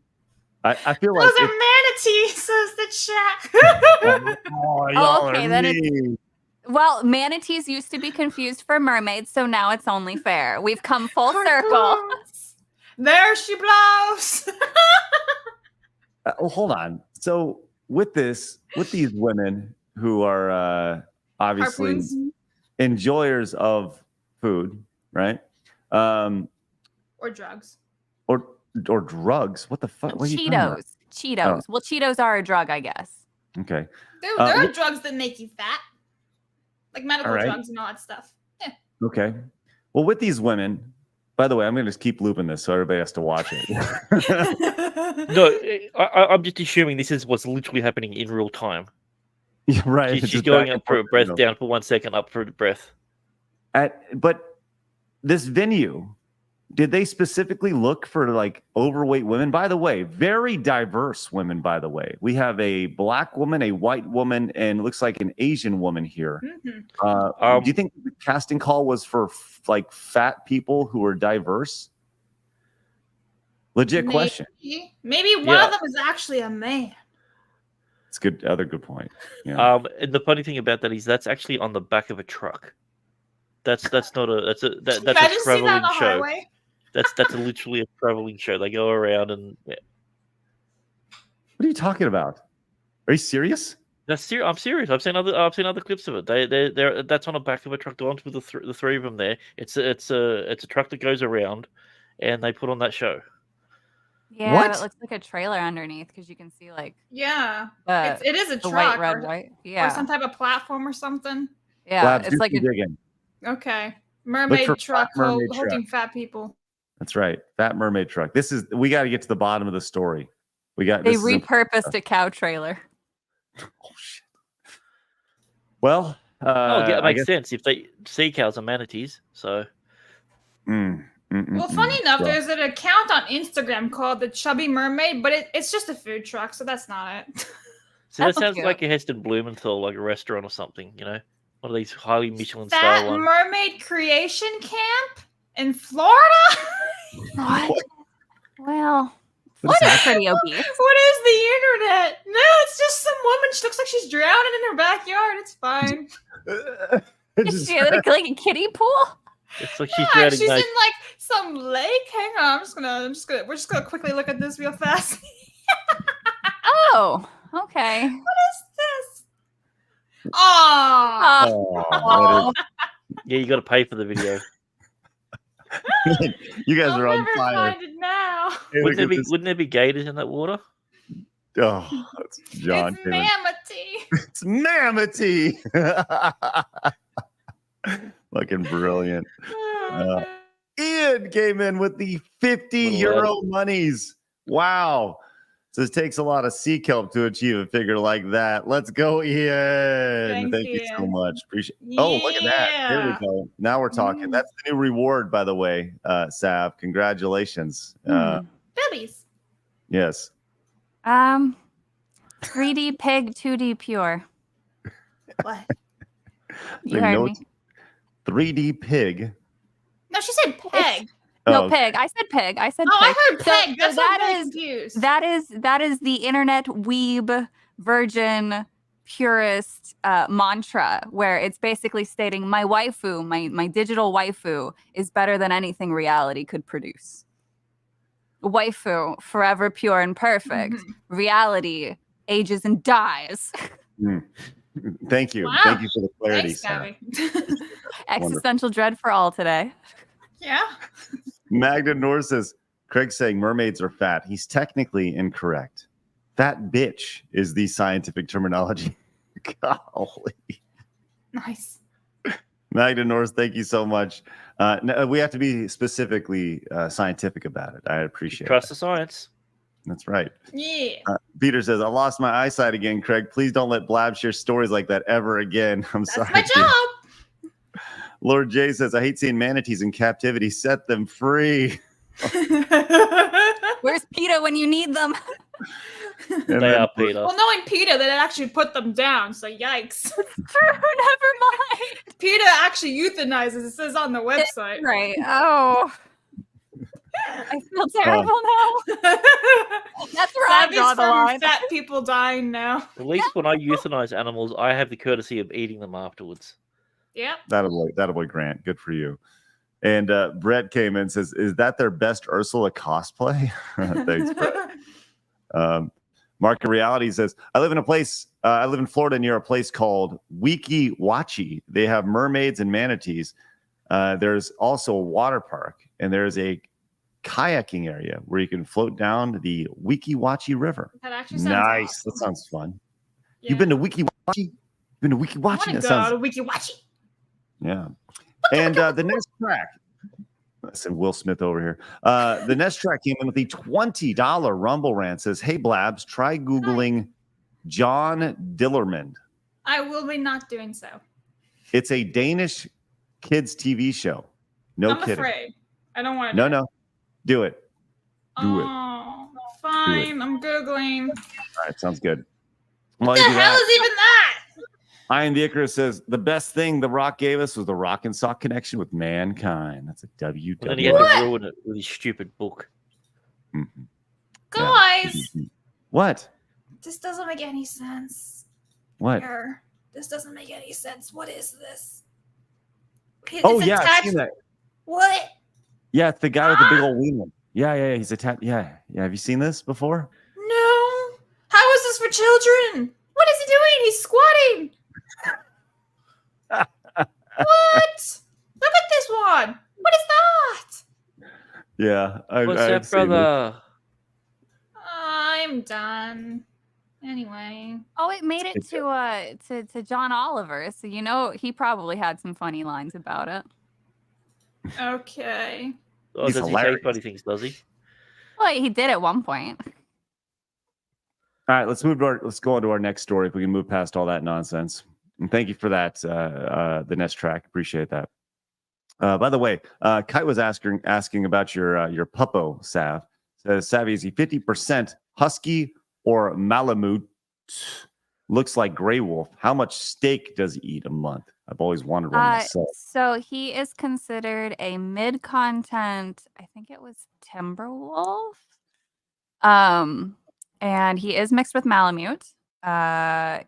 I feel those like are manatees, says the chat. Oh, okay, then well, manatees used to be confused for mermaids, so now it's only fair. We've come full circle. There she blows. well, hold on. So with these women who are obviously enjoyers of food, right? Or drugs. Or drugs. What the fuck? What are you talking about? Cheetos. Oh. Well, Cheetos are a drug, I guess. Okay. There are drugs that make you fat. Like medical drugs and all that stuff. Yeah. Okay. Well, with these women, by the way, I'm going to just keep looping this so everybody has to watch it. No, I'm just assuming this is what's literally happening in real time. Yeah, right. She's going up for a breath, down for 1 second, up for a breath. But this venue, did they specifically look for like overweight women? By the way, very diverse women, by the way. We have a black woman, a white woman, and it looks like an Asian woman here. Mm-hmm. Do you think the casting call was for like fat people who are diverse? Legit question. Maybe one of them is actually a man. It's good. Other good point. Yeah. And the funny thing about that is that's actually on the back of a truck. That's not a that's a traveling show. Highway? That's literally a traveling show. They go around and. Yeah. What are you talking about? Are you serious? I'm serious. I've seen other clips of it. They're that's on the back of a truck. Onto the three of them there. It's a truck that goes around, and they put on that show. Yeah, what? It looks like a trailer underneath because you can see like it is a truck, white, red, white, or some type of platform or something. Yeah, Labs, it's like okay, mermaid truck holding fat people. That's right, fat mermaid truck. We got to get to the bottom of the story. They repurposed a cow trailer. Oh shit. Well, it makes sense if they sea cows are manatees. So. Well, funny enough, there's an account on Instagram called the Chubby Mermaid, but it's just a food truck, so that's not it. So that sounds like a Heston Blumenthal, like a restaurant or something, you know? One of these highly Michelin-style ones. Mermaid Creation Camp in Florida? What? Well, Florida's pretty obese. What is the internet? No, it's just some woman. She looks like she's drowning in her backyard. It's fine. Is she like a kiddie pool? It's like she's drowning. She's in like some lake. Hang on, we're just gonna quickly look at this real fast. Oh, okay. What is this? Oh. Yeah, you got to pay for the video. You guys are on never fire. Find it now. Hey, wouldn't there be gators in that water? Oh, that's John. It's Mammothie. It's Mammothie. Fucking brilliant. Ian came in with the €50 monies. Wow. Says takes a lot of sea kelp to achieve a figure like that. Let's go, Ian. Thanks, Thank you so Ian. much. Appreciate. Oh, look at that. There we Yeah. go. Now we're talking. That's the new reward, by the way, Sav. Congratulations. Babies. Yes. 3D pig, 2D pure. What? You heard me. 3D pig. No, she said peg. No, Oh, pig. I said pig. I said Oh, pig. I heard peg. That's that what I'm is confused. that is the internet weeb virgin purist mantra, where it's basically stating my waifu, my digital waifu, is better than anything reality could produce. Waifu, forever pure and perfect. Reality ages and dies. Thank you. Wow. Thank you for the clarity, Thanks, Sav. Gabby. Existential dread for all today. Yeah. Magda North says, Craig's saying mermaids are fat. He's technically incorrect. Fat bitch is the scientific terminology. Golly. Nice. Magda North, thank you so much. No, we have to be specifically scientific about it. I appreciate Trust it. the science. That's right. Yeah. Peter says, I lost my eyesight again, Craig. Please don't let Blab share stories like that ever again. I'm That's sorry. my Peter. job. Lord J says, I hate seeing manatees in captivity. Set them free. Where's PETA when you need them? And They then- are Peter. Well, knowing PETA, they actually put them down. So yikes. Never mind. PETA actually euthanizes. It says on the website. Right. Oh. I feel terrible now. That's where I Savvy's draw the from line. fat people dying now. At least when I euthanize animals, I have the courtesy of eating them afterwards. Yep. That'll be Grant. Good for you. And Brett came in and says, is that their best Ursula cosplay? Thanks, Brett. Market Reality says, I live in Florida near a place called Weeki Wachi. They have mermaids and manatees. There's also a water park, and there's a kayaking area where you can float down the Weeki Wachi River. That actually sounds Nice. awesome. That sounds fun. Yeah. You've been to Weeki Wachi? You've been to Weeki I Wachi? want to That go sounds to Wiki Watchy. yeah. And the next track, I said Will Smith over here. The next track came in with the $20 Rumble Rant. Says, hey, Blabs, try Googling John Dillermand. I will be not doing so. It's a Danish kids TV show. No I'm kidding. afraid. I don't want to. No. Do it. Do it. Oh, fine. I'm Googling. All right. Sounds good. What While the you do hell that, is even that? Ian the Icarus says, the best thing The Rock gave us was the Rock and Sock connection with mankind. That's a WW. And then he had to ruin it with his stupid book. Mhm. Guys, What? this doesn't make any sense. What? Here. This doesn't make any sense. What is this? Oh, It's yeah. I've attached- seen that. What? Yeah, it's the guy with the big old wiener. Yeah. He's attached. Yeah. Have you seen this before? No. How is this for children? What is he doing? He's squatting. What? Look at this one. What is that? Yeah. What's I've that, seen it. brother? I'm done. Anyway. Oh, it made it to John Oliver, so you know he probably had some funny lines about it. Okay. Oh, He's does he hilarious. say funny things, does he? Well, he did at one point. All right, let's go on to our next story if we can move past all that nonsense. And thank you for that, the next track. Appreciate that. By the way, Kite was asking about your puppo, Sav. Says, Savvy, is he 50% husky or Malamute? Looks like gray wolf. How much steak does he eat a month? I've always wondered one myself. So he is considered a mid-content, I think it was timber wolf. And he is mixed with Malamute.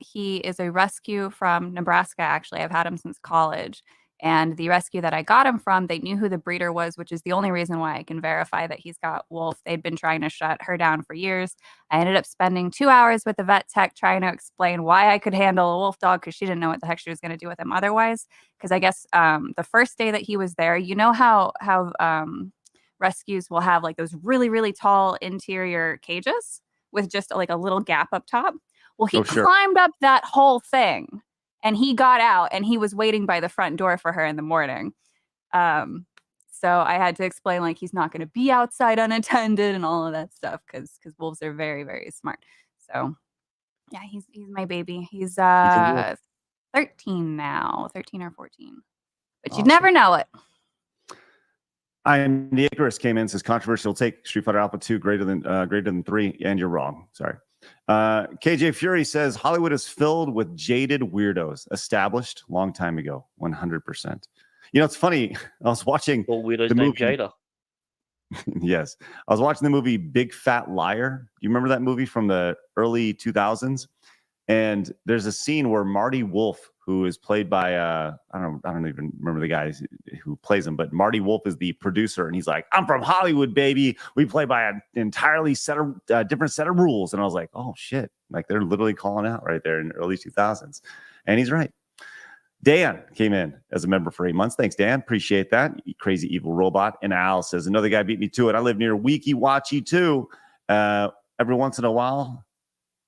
He is a rescue from Nebraska, actually. I've had him since college. And the rescue that I got him from, they knew who the breeder was, which is the only reason why I can verify that he's got wolf. They'd been trying to shut her down for years. I ended up spending 2 hours with the vet tech trying to explain why I could handle a wolf dog, because she didn't know what the heck she was going to do with him otherwise. Because I guess the first day that he was there, you know how rescues will have like those really, really tall interior cages with just like a little gap up top? Well, he climbed up that whole thing. And he got out and he was waiting by the front door for her in the morning. So I had to explain like he's not going to be outside unattended and all of that stuff because wolves are very, very smart. So yeah, he's my baby. He's 13 now, 13 or 14. But you'd never know it. And the Icarus came in, says controversial take Street Fighter Alpha 2 greater than 3, and you're wrong. Sorry. KJ Fury says Hollywood is filled with jaded weirdos, established long time ago, 100%. You know, it's funny. I was watching weirdos the named movie. Jada. Yes, I was watching the movie Big Fat Liar. Do you remember that movie from the early 2000s? And there's a scene where Marty Wolf, who is played by I don't even remember the guy who plays him, but Marty Wolf is the producer, and he's like, "I'm from Hollywood, baby. We play by an entirely different set of rules." And I was like, "Oh shit!" Like they're literally calling out right there in the early 2000s, and he's right. Dan came in as a member for 8 months. Thanks, Dan. Appreciate that. You crazy evil robot. And Al says another guy beat me to it. I live near Weeki Wachi too. Every once in a while,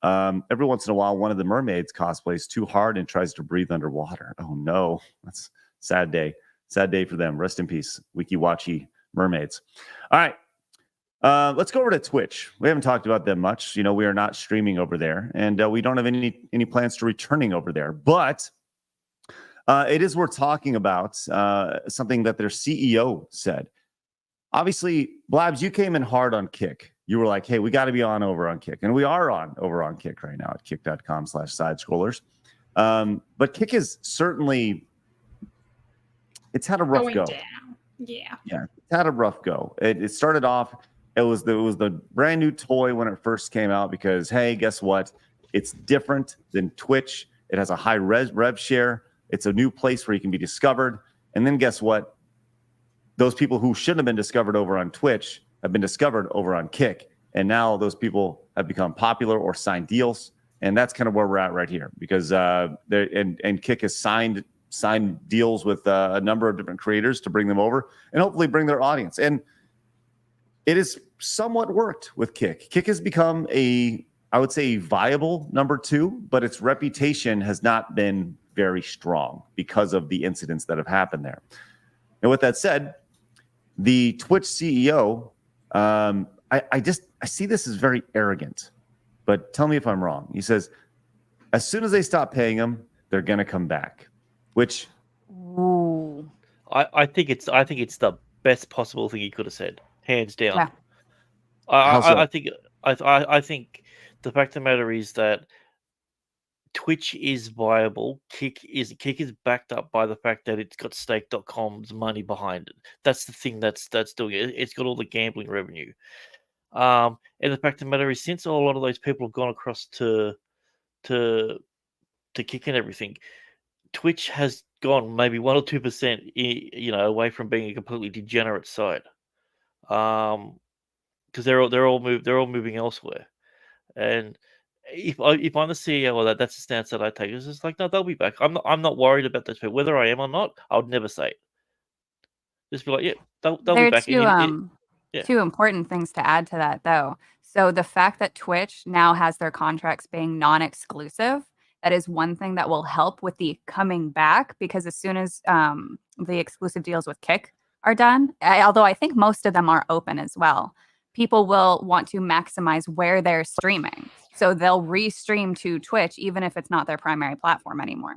one of the mermaids cosplays too hard and tries to breathe underwater. Oh no, that's sad day. Sad day for them. Rest in peace, Weeki Wachi mermaids. All right, let's go over to Twitch. We haven't talked about them much. You know, we are not streaming over there, and we don't have any plans to returning over there. But it is worth talking about something that their CEO said. Obviously, Blabs, you came in hard on Kick. You were like, hey, we got to be over on Kick. And we are over on Kick right now at kick.com/sidescrollers. But Kick is certainly, it's had a rough go. Down. Yeah. Yeah, it's had a rough go. It started off, it was the brand new toy when it first came out because, hey, guess what? It's different than Twitch. It has a high rev share. It's a new place where you can be discovered. And then guess what? Those people who shouldn't have been discovered over on Twitch have been discovered over on Kick. And now those people have become popular or signed deals. And that's kind of where we're at right here because Kick has signed deals with a number of different creators to bring them over and hopefully bring their audience. And it has somewhat worked with Kick. Kick has become I would say, viable number 2, but its reputation has not been very strong because of the incidents that have happened there. And with that said, the Twitch CEO, I see this as very arrogant, but tell me if I'm wrong. He says, as soon as they stop paying them, they're going to come back, which I think it's the best possible thing he could have said, hands down. Yeah. I think the fact of the matter is that Twitch is viable. Kick is backed up by the fact that it's got stake.com's money behind it. That's the thing that's doing it. It's got all the gambling revenue. And the fact of the matter is, since a lot of those people have gone across to Kick and everything, Twitch has gone maybe 1 or 2%, away from being a completely degenerate site. Because they're all moving elsewhere. And if I'm the CEO of that's the stance that I take. It's just like, no, they'll be back. I'm not worried about those people. Whether I am or not, I would never say it. Just be like, yeah, they'll be back. Two important things to add to that, though. So the fact that Twitch now has their contracts being non-exclusive, that is one thing that will help with the coming back, because as soon as the exclusive deals with Kick are done, although I think most of them are open as well, people will want to maximize where they're streaming. So they'll re-stream to Twitch, even if it's not their primary platform anymore.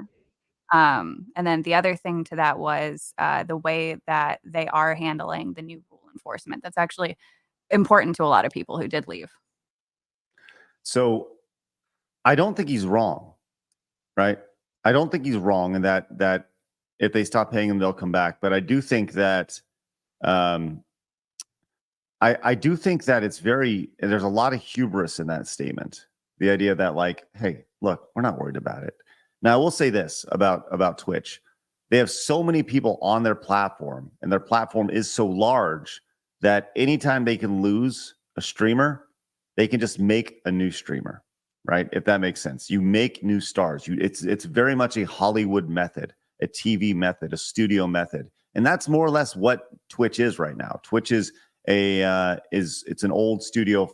And then the other thing to that was the way that they are handling the new rule enforcement. That's actually important to a lot of people who did leave. So I don't think he's wrong, right? I don't think he's wrong in that if they stop paying them, they'll come back. But I do think that I do think that there's a lot of hubris in that statement. The idea that, like, hey, look, we're not worried about it. Now, I will say this about Twitch. They have so many people on their platform, and their platform is so large that anytime they can lose a streamer, they can just make a new streamer, right? If that makes sense. You make new stars. It's very much a Hollywood method, a TV method, a studio method. And that's more or less what Twitch is right now. Twitch is it's an old studio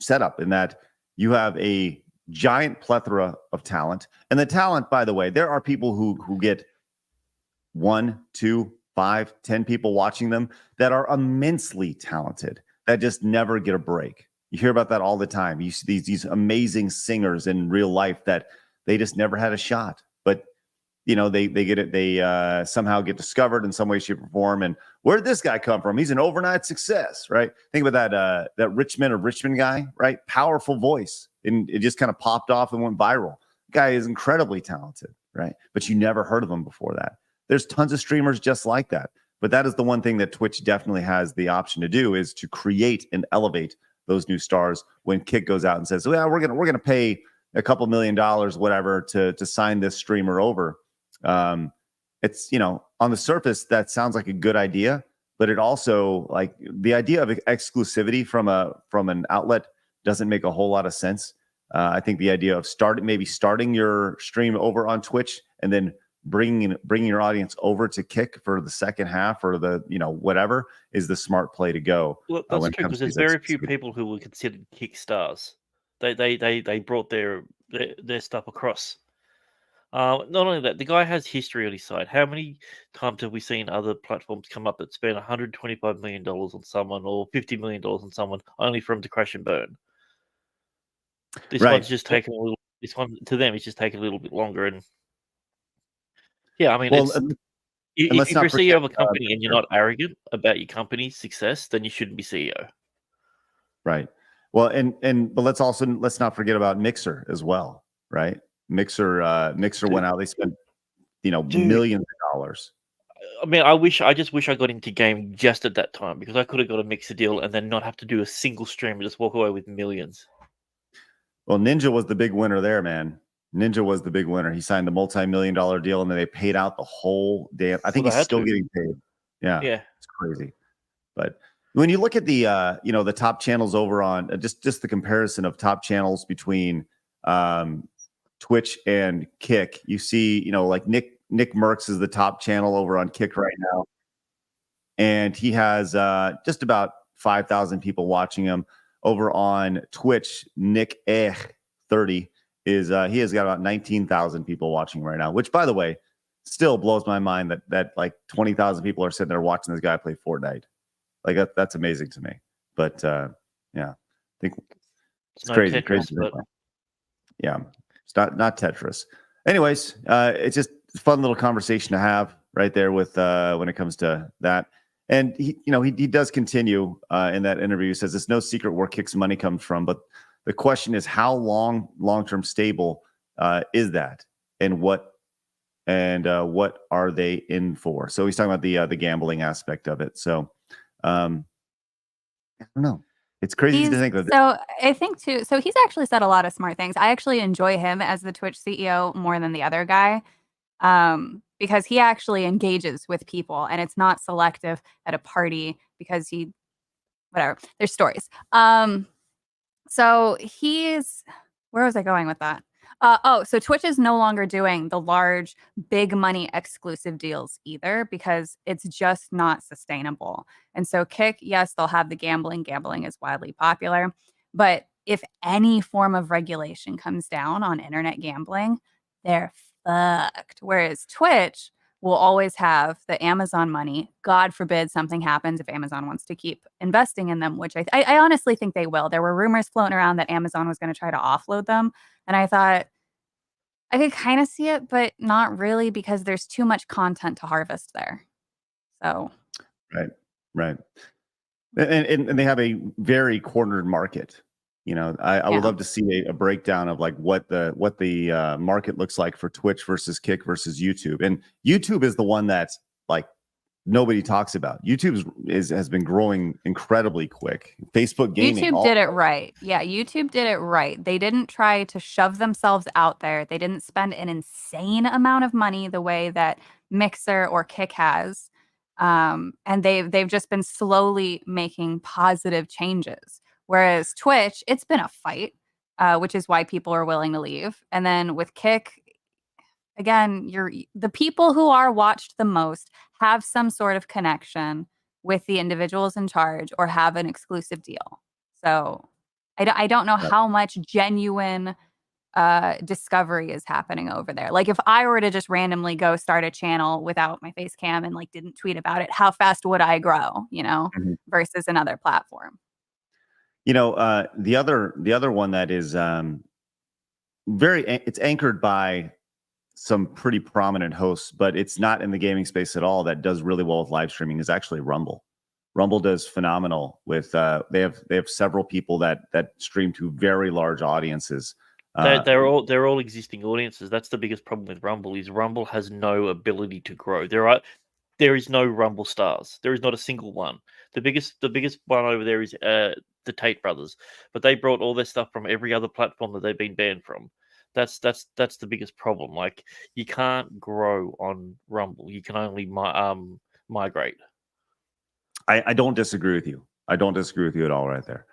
setup in that you have a giant plethora of talent. And the talent, by the way, there are people who get 1, 2, 5, 10 people watching them that are immensely talented that just never get a break. You hear about that all the time. You see these amazing singers in real life that they just never had a shot, but they get it. They somehow get discovered in some way, shape, or form. And where did this guy come from? He's an overnight success, right? Think about that Richmond guy, right? Powerful voice, and it just kind of popped off and went viral. Guy is incredibly talented, right? But you never heard of him before that. There's tons of streamers just like that. But that is the one thing that Twitch definitely has the option to do, is to create and elevate those new stars. When Kick goes out and says, "Yeah, we're gonna pay a couple $1 million, whatever, to sign this streamer over." It's, on the surface that sounds like a good idea, but it also, like, the idea of exclusivity from an outlet doesn't make a whole lot of sense. I think the idea of starting your stream over on Twitch and then bringing your audience over to Kick for the second half or the whatever is the smart play to go. Well, that's true, because there's very few people who were considered Kick stars. They brought their stuff across. Not only that, the guy has history on his side. How many times have we seen other platforms come up that spend $125 million on someone or $50 million on someone only for him to crash and burn? This one's just taking a little. This one, to them, it's just taking a little bit longer. And yeah, I mean, if you're a CEO of a company and you're not arrogant about your company's success, then you shouldn't be CEO. Right. Well, but let's not forget about Mixer as well, right? Mixer went out. They spent millions of dollars. I mean, I just wish I got into gaming just at that time, because I could have got a Mixer deal and then not have to do a single stream and just walk away with millions. Well, Ninja was the big winner there, man. Ninja was the big winner. He signed the multi-million-dollar deal, and then they paid out the whole damn. I think he's still getting paid. Yeah, it's crazy. But when you look at the the top channels over on just the comparison of top channels between Twitch and Kick, you see, like Nick Merckx is the top channel over on Kick right now, and he has just about 5,000 people watching him. Over on Twitch, Nick 30 is he has got about 19,000 people watching right now, which, by the way, still blows my mind that like 20,000 people are sitting there watching this guy play Fortnite. Like that's amazing to me. But yeah, I think it's crazy. But... Yeah, it's not Tetris. Anyways, it's just a fun little conversation to have right there with when it comes to that. And he does continue in that interview. He says it's no secret where Kick's money comes from, but the question is how long-term stable is that, and what are they in for? So he's talking about the gambling aspect of it. So I don't know. It's crazy to think of. So I think too. So he's actually said a lot of smart things. I actually enjoy him as the Twitch CEO more than the other guy. Because he actually engages with people, and it's not selective at a party because whatever. There's stories. So where was I going with that? So Twitch is no longer doing the large, big money exclusive deals either, because it's just not sustainable. And so Kick, yes, they'll have the gambling. Gambling is widely popular, but if any form of regulation comes down on internet gambling, they're fucked. Whereas Twitch will always have the Amazon money. God forbid something happens if Amazon wants to keep investing in them, which I honestly think they will. There were rumors floating around that Amazon was going to try to offload them. And I thought I could kind of see it, but not really, because there's too much content to harvest there. So. Right. And they have a very cornered market. I would love to see a breakdown of like what the market looks like for Twitch versus Kick versus YouTube. And YouTube is the one that's like nobody talks about. YouTube has been growing incredibly quick. Facebook gaming. YouTube did it right. Yeah, YouTube did it right. They didn't try to shove themselves out there. They didn't spend an insane amount of money the way that Mixer or Kick has. And they've just been slowly making positive changes. Whereas Twitch, it's been a fight, which is why people are willing to leave. And then with Kick, again, the people who are watched the most have some sort of connection with the individuals in charge or have an exclusive deal. So I don't know how much genuine discovery is happening over there. Like if I were to just randomly go start a channel without my face cam and like didn't tweet about it, how fast would I grow, versus another platform? The other one that is it's anchored by some pretty prominent hosts, but it's not in the gaming space at all, that does really well with live streaming, is actually Rumble. Rumble does phenomenal with they have several people that stream to very large audiences. They're all existing audiences. That's the biggest problem with Rumble, is Rumble has no ability to grow. There is no Rumble stars. There is not a single one. The biggest one over there is the Tate brothers, but they brought all their stuff from every other platform that they've been banned from. That's the biggest problem. Like, you can't grow on Rumble. You can only migrate. I don't disagree with you. I don't disagree with you at all right there.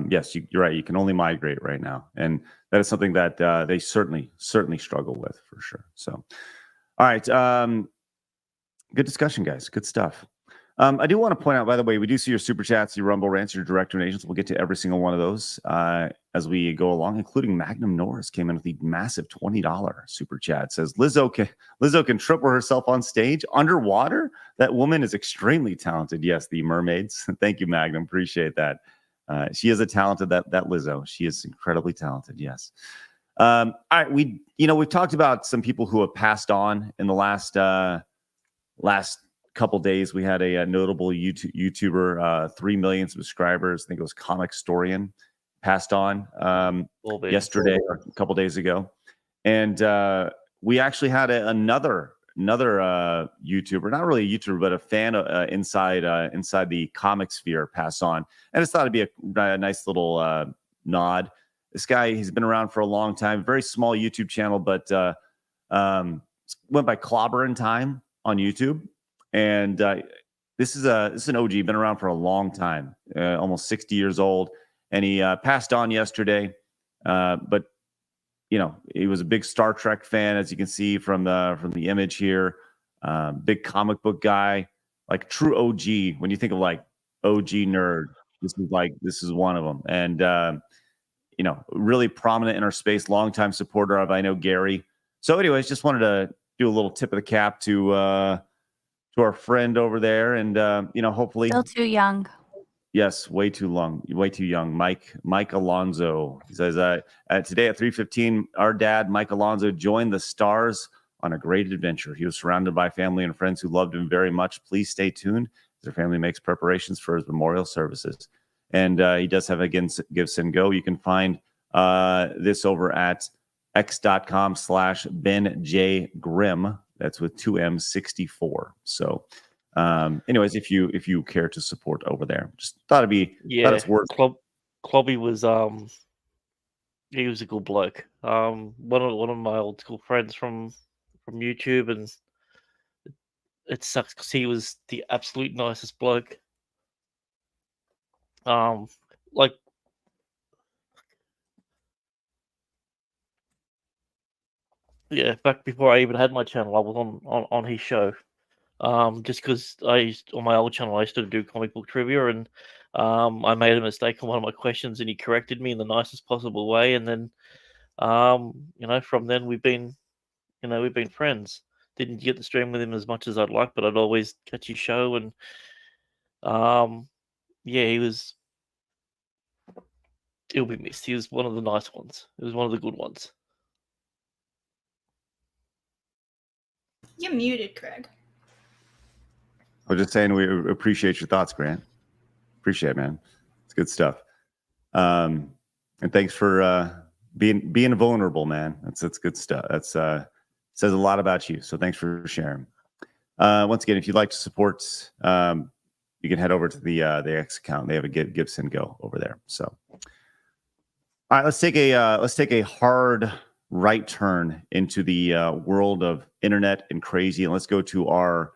Yes, you're right. You can only migrate right now. And that is something that they certainly struggle with, for sure. So, all right. Good discussion, guys. Good stuff. I do want to point out, by the way, we do see your super chats, your Rumble rants, your direct donations. We'll get to every single one of those as we go along, including Magnum Norris came in with the massive $20 super chat. Says Lizzo can triple herself on stage underwater. That woman is extremely talented. Yes, the mermaids. Thank you, Magnum. Appreciate that. She is a talented that Lizzo. She is incredibly talented. Yes. All right. We've talked about some people who have passed on in the last couple days. We had a notable YouTuber, 3 million subscribers. I think it was Comic Storian, passed on yesterday or a couple days ago. And we actually had another YouTuber, not really a YouTuber, but a fan inside the comic sphere, pass on. And I just thought it'd be a nice little nod. This guy, he's been around for a long time, very small YouTube channel, but went by Clobber in Time on YouTube. And this is an OG, been around for a long time, almost 60 years old. And he passed on yesterday. But he was a big Star Trek fan, as you can see from the image here. Big comic book guy, like true OG. When you think of like OG nerd, this is one of them. And really prominent in our space, longtime supporter of I Know Gary. So, anyways, just wanted to do a little tip of the cap to our friend over there, and hopefully Still too young. Yes, way too young. Mike Alonzo. He says, today at 3:15, our dad, Mike Alonzo, joined the stars on a great adventure. He was surrounded by family and friends who loved him very much. Please stay tuned as their family makes preparations for his memorial services. And he does have a Give Send Go. You can find this over at x.com/BenJGrim. That's with 2M64. So, anyways, if you care to support over there, just thought thought it's worth. Clobby was he was a good bloke. One of my old school friends from YouTube, and it sucks because he was the absolute nicest bloke. Back before I even had my channel, I was on his show. Just because on my old channel, I used to do comic book trivia, and I made a mistake on one of my questions, and he corrected me in the nicest possible way. And then, from then we've been friends. Didn't get to stream with him as much as I'd like, but I'd always catch his show, and he'll be missed. He was one of the nice ones. He was one of the good ones. You're muted, Craig. I was just saying we appreciate your thoughts, Grant. Appreciate it, man. It's good stuff. And thanks for being vulnerable, man. That's good stuff. That's says a lot about you. So thanks for sharing. Once again, if you'd like to support, you can head over to the X account. They have a Give Send Go over there. So, all right, let's take a hard right turn into the world of internet and crazy, and let's go to our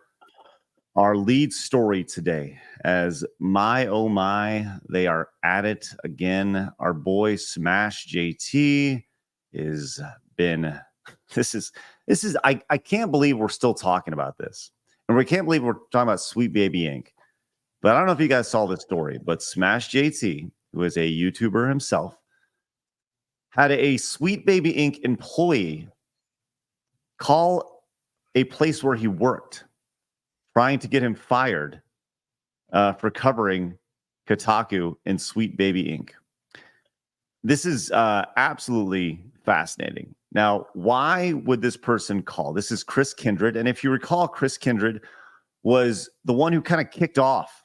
lead story today. As my oh my, they are at it again. Our boy Smash JT is been. This is I can't believe we're still talking about this, and we can't believe we're talking about Sweet Baby Inc. But I don't know if you guys saw this story, but Smash JT, who is a YouTuber himself, had a Sweet Baby Inc. employee call a place where he worked, trying to get him fired for covering Kotaku and Sweet Baby Inc. This is absolutely fascinating. Now, why would this person call? This is Chris Kindred. And if you recall, Chris Kindred was the one who kind of kicked off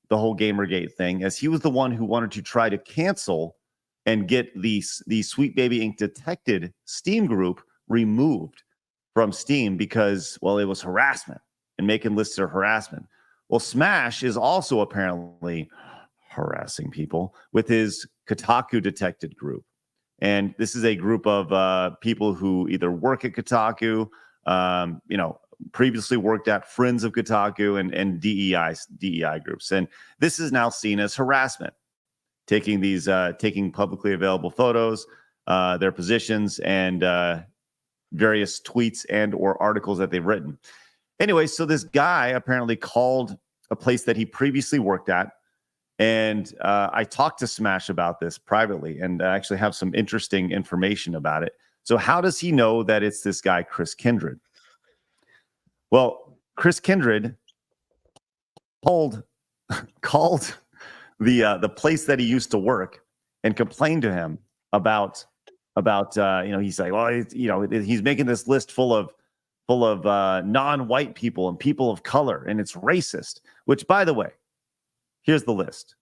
the whole Gamergate thing, as he was the one who wanted to try to cancel and get the Sweet Baby Inc. detected Steam group removed from Steam because, well, it was harassment and making lists of harassment. Well, Smash is also apparently harassing people with his Kotaku detected group. And this is a group of people who either work at Kotaku, previously worked at Friends of Kotaku and DEI groups. And this is now seen as harassment, taking publicly available photos, their positions, and various tweets and or articles that they've written. Anyway, so this guy apparently called a place that he previously worked at. And I talked to Smash about this privately, and I actually have some interesting information about it. So how does he know that it's this guy, Chris Kindred? Well, Chris Kindred called the place that he used to work and complained to him about he's like, well, he's making this list full of non-white people and people of color, and it's racist. Which, by the way, here's the list.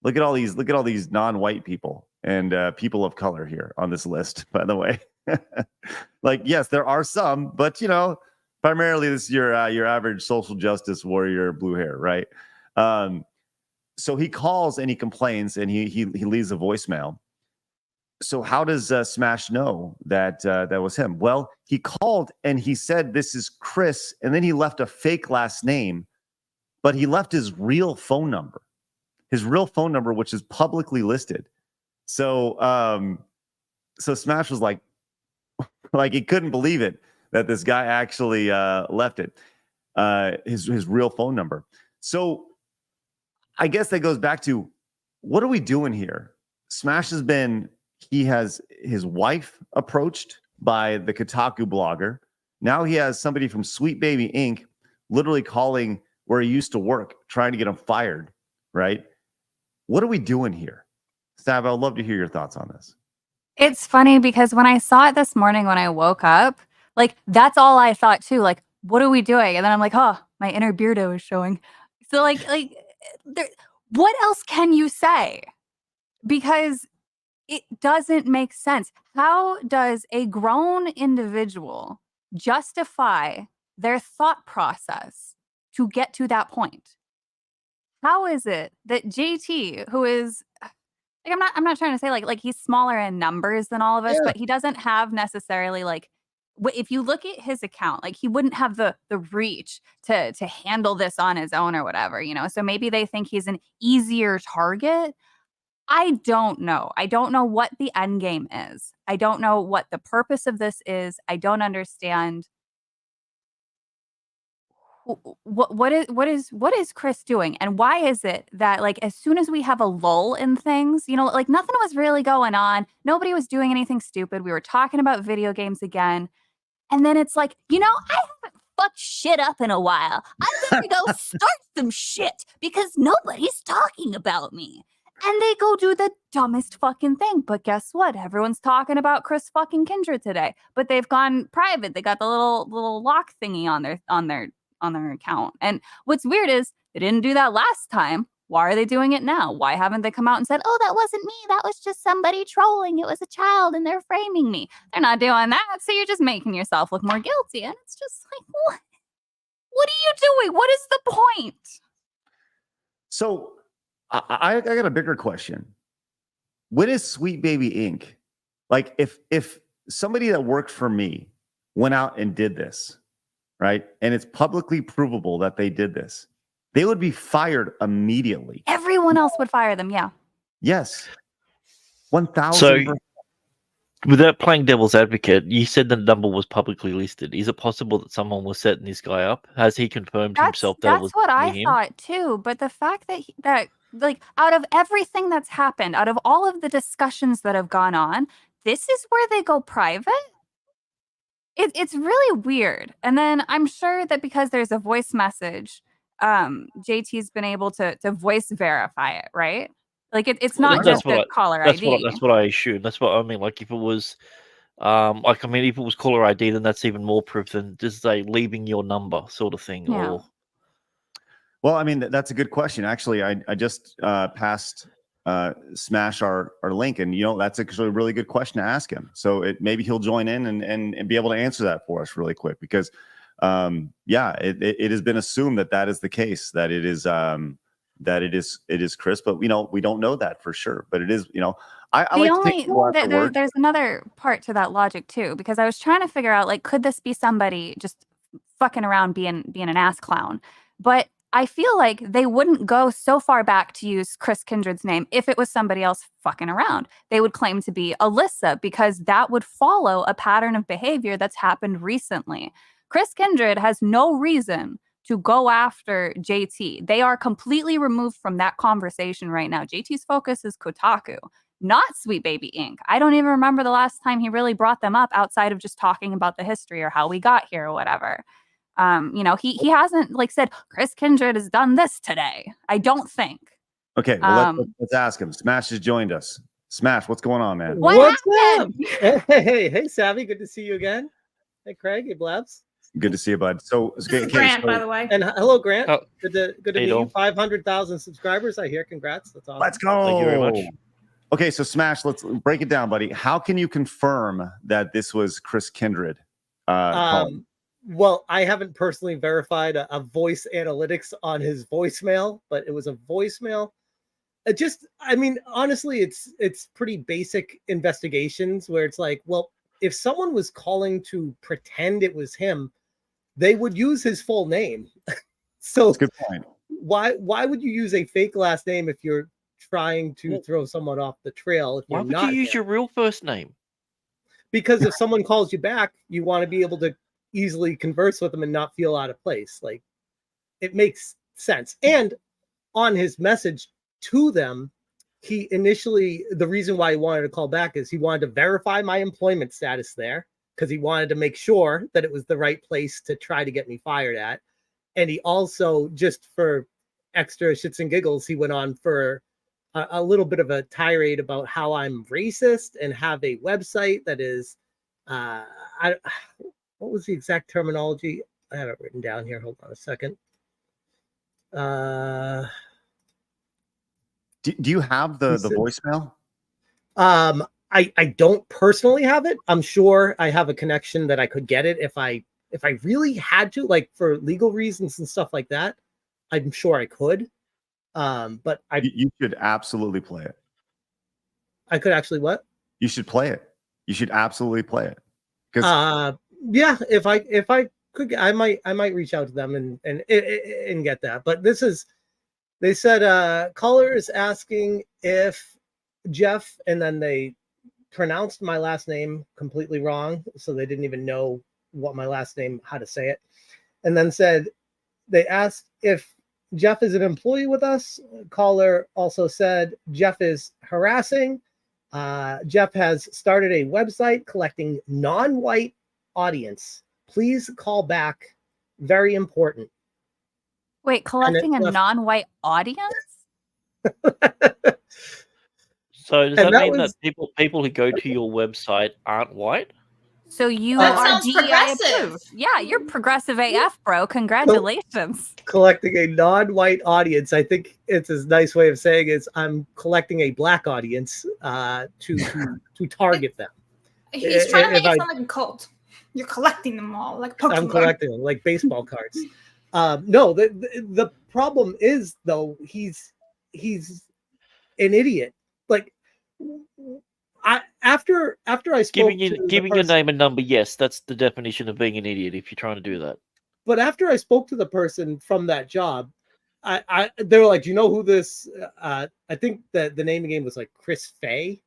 Look at all these non-white people and people of color here on this list, by the way. Like, yes, there are some, but primarily this is your average social justice warrior, blue hair, right? So he calls and he complains and he leaves a voicemail. So how does Smash know that that was him? Well, he called and he said, "This is Chris," and then he left a fake last name, but he left his real phone number. His real phone number, which is publicly listed. So so Smash was like he couldn't believe it that this guy actually left it, his real phone number. So I guess that goes back to, what are we doing here? Smash he has his wife approached by the Kotaku blogger. Now he has somebody from Sweet Baby Inc. literally calling where he used to work, trying to get him fired, right? What are we doing here? Sav, I'd love to hear your thoughts on this. It's funny because when I saw it this morning when I woke up, like, that's all I thought too. Like, what are we doing? And then I'm like, oh, my inner beardo is showing. So what else can you say? Because it doesn't make sense. How does a grown individual justify their thought process to get to that point? How is it that JT, who is, like, I'm not trying to say like he's smaller in numbers than all of us, but he doesn't have necessarily, like, if you look at his account, like, he wouldn't have the reach to handle this on his own or whatever, so maybe they think he's an easier target. I don't know. I don't know what the end game is. I don't know what the purpose of this is. I don't understand what is Chris doing, and why is it that, like, as soon as we have a lull in things, like, nothing was really going on, nobody was doing anything stupid, we were talking about video games again, and then it's like, I haven't fucked shit up in a while, I'm gonna go start some shit because nobody's talking about me. And they go do the dumbest fucking thing. But guess what? Everyone's talking about Chris fucking Kindred today. But they've gone private. They got the little lock thingy on their account. And what's weird is they didn't do that last time. Why are they doing it now? Why haven't they come out and said, "Oh, that wasn't me. That was just somebody trolling. It was a child and they're framing me"? They're not doing that. So you're just making yourself look more guilty. And it's just like, what? What are you doing? What is the point? So I got a bigger question. When is Sweet Baby Inc.? Like, if somebody that worked for me went out and did this, right, and it's publicly provable that they did this, they would be fired immediately. Everyone else would fire them, yeah. Yes. 1,000%. So, without playing devil's advocate, you said the number was publicly listed. Is it possible that someone was setting this guy up? Has he confirmed himself that it was what I him? thought too. But the fact that like, out of everything that's happened, out of all of the discussions that have gone on, this is where they go private? It's really weird. And then I'm sure that because there's a voice message, JT's been able to voice verify it, right? Like it's not just a caller ID. That's what I assume. That's what I mean. Like if it was, if it was caller ID, then that's even more proof than just leaving your number sort of thing. Yeah. Or Well, I mean, that's a good question. Actually, I just passed Smash our link, and that's actually a really good question to ask him. So maybe he'll join in and be able to answer that for us really quick, because it has been assumed that is the case, that it is Chris, but we don't know that for sure. But it is, there's another part to that logic too, because I was trying to figure out, like, could this be somebody just fucking around being an ass clown? But I feel like they wouldn't go so far back to use Chris Kindred's name if it was somebody else fucking around. They would claim to be Alyssa, because that would follow a pattern of behavior that's happened recently. Chris Kindred has no reason to go after JT. They are completely removed from that conversation right now. JT's focus is Kotaku, not Sweet Baby Inc. I don't even remember the last time he really brought them up outside of just talking about the history or how we got here or whatever. He hasn't said Chris Kindred has done this today. I don't think. Okay, well, let's ask him. Smash has joined us. Smash, what's going on, man? What's up? Hey, Savvy, good to see you again. Hey, Craig. Hey, Blabs. Good to see you, bud. So, Grant, by the way. And hello, Grant. Oh, good to meet you. 500,000 subscribers, I hear. Congrats. That's awesome. Let's go. Thank you very much. Okay, so Smash, let's break it down, buddy. How can you confirm that this was Chris Kindred? Well, I haven't personally verified a voice analytics on his voicemail, but it was a voicemail. Honestly, it's pretty basic investigations where it's like, well, if someone was calling to pretend it was him, they would use his full name. So that's a good point. Why would you use a fake last name if you're trying to throw someone off the trail? If why would you use your real first name? Because if someone calls you back, you want to be able to easily converse with them and not feel out of place. Like, it makes sense. And on his message to them, the reason why he wanted to call back is he wanted to verify my employment status there, because he wanted to make sure that it was the right place to try to get me fired at. And he also, just for extra shits and giggles, he went on for a little bit of a tirade about how I'm racist and have a website that is what was the exact terminology? I have it written down here. Hold on a second. Do you have the voicemail? I don't personally have it. I'm sure I have a connection that I could get it if I really had to, like for legal reasons and stuff like that. I'm sure I could. But you should absolutely play it. I could actually what? You should play it. You should absolutely play it. Because yeah, if I could, I might reach out to them and get that. But they said caller is asking if Jeff, and then they pronounced my last name completely wrong, so they didn't even know what my last name, how to say it. And then they asked if Jeff is an employee with us. Caller also said Jeff is harassing. Jeff has started a website collecting non-white audience. Please call back. Very important. Wait, collecting a non-white audience? So does that mean that people who go to your website aren't white? So you That are sounds DEI progressive. approved. Yeah, you're progressive AF, bro. Congratulations. Collecting a non-white audience. I think it's a nice way of saying is I'm collecting a black audience to target them. He's trying to make it sound like a cult. You're collecting them all, like Pokemon. I'm collecting them like baseball cards. No, the problem is though he's an idiot. Like after I spoke giving your name and number, yes, that's the definition of being an idiot if you're trying to do that. But after I spoke to the person from that job, they were like, "Do you know who this?" I think that the name of the game was like Chris Fay,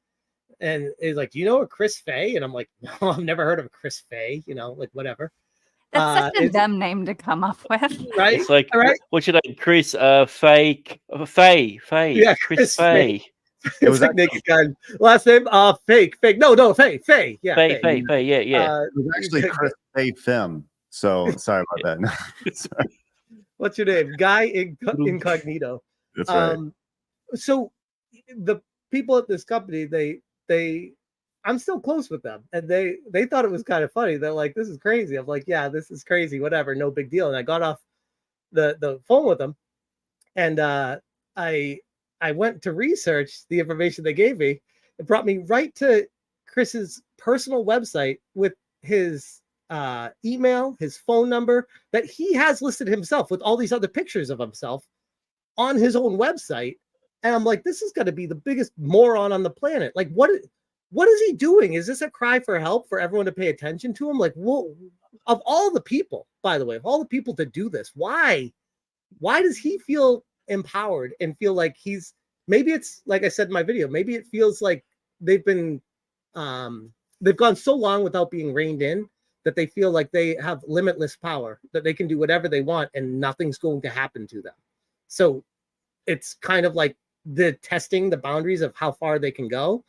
and it's like, "Do you know a Chris Fay?" And I'm like, "No, I've never heard of a Chris Fay." You know, like whatever. That's such a dumb name to come up with, right? It's like, right? What's your name? Chris Fay. Yeah, Chris Fay. It was like naked gun. Last name, fake. No, Faye. Yeah, Faye, yeah. It was actually Chris Faye Fem. So sorry about that. Sorry. What's your name? Guy Incognito. That's right. So the people at this company, I'm still close with them, and they thought it was kind of funny. They're like, "This is crazy." I'm like, "Yeah, this is crazy. Whatever, no big deal." And I got off the phone with them, and I went to research the information they gave me. It brought me right to Chris's personal website with his email, his phone number that he has listed himself with all these other pictures of himself on his own website. And I'm like, this is going to be the biggest moron on the planet. Like, what is he doing? Is this a cry for help for everyone to pay attention to him? Like, whoa, of all the people, by the way, of all the people to do this, why does he feel empowered and feel like maybe it's like I said in my video, maybe it feels like they've gone so long without being reined in that they feel like they have limitless power, that they can do whatever they want and nothing's going to happen to them. So it's kind of like the testing the boundaries of how far they can go.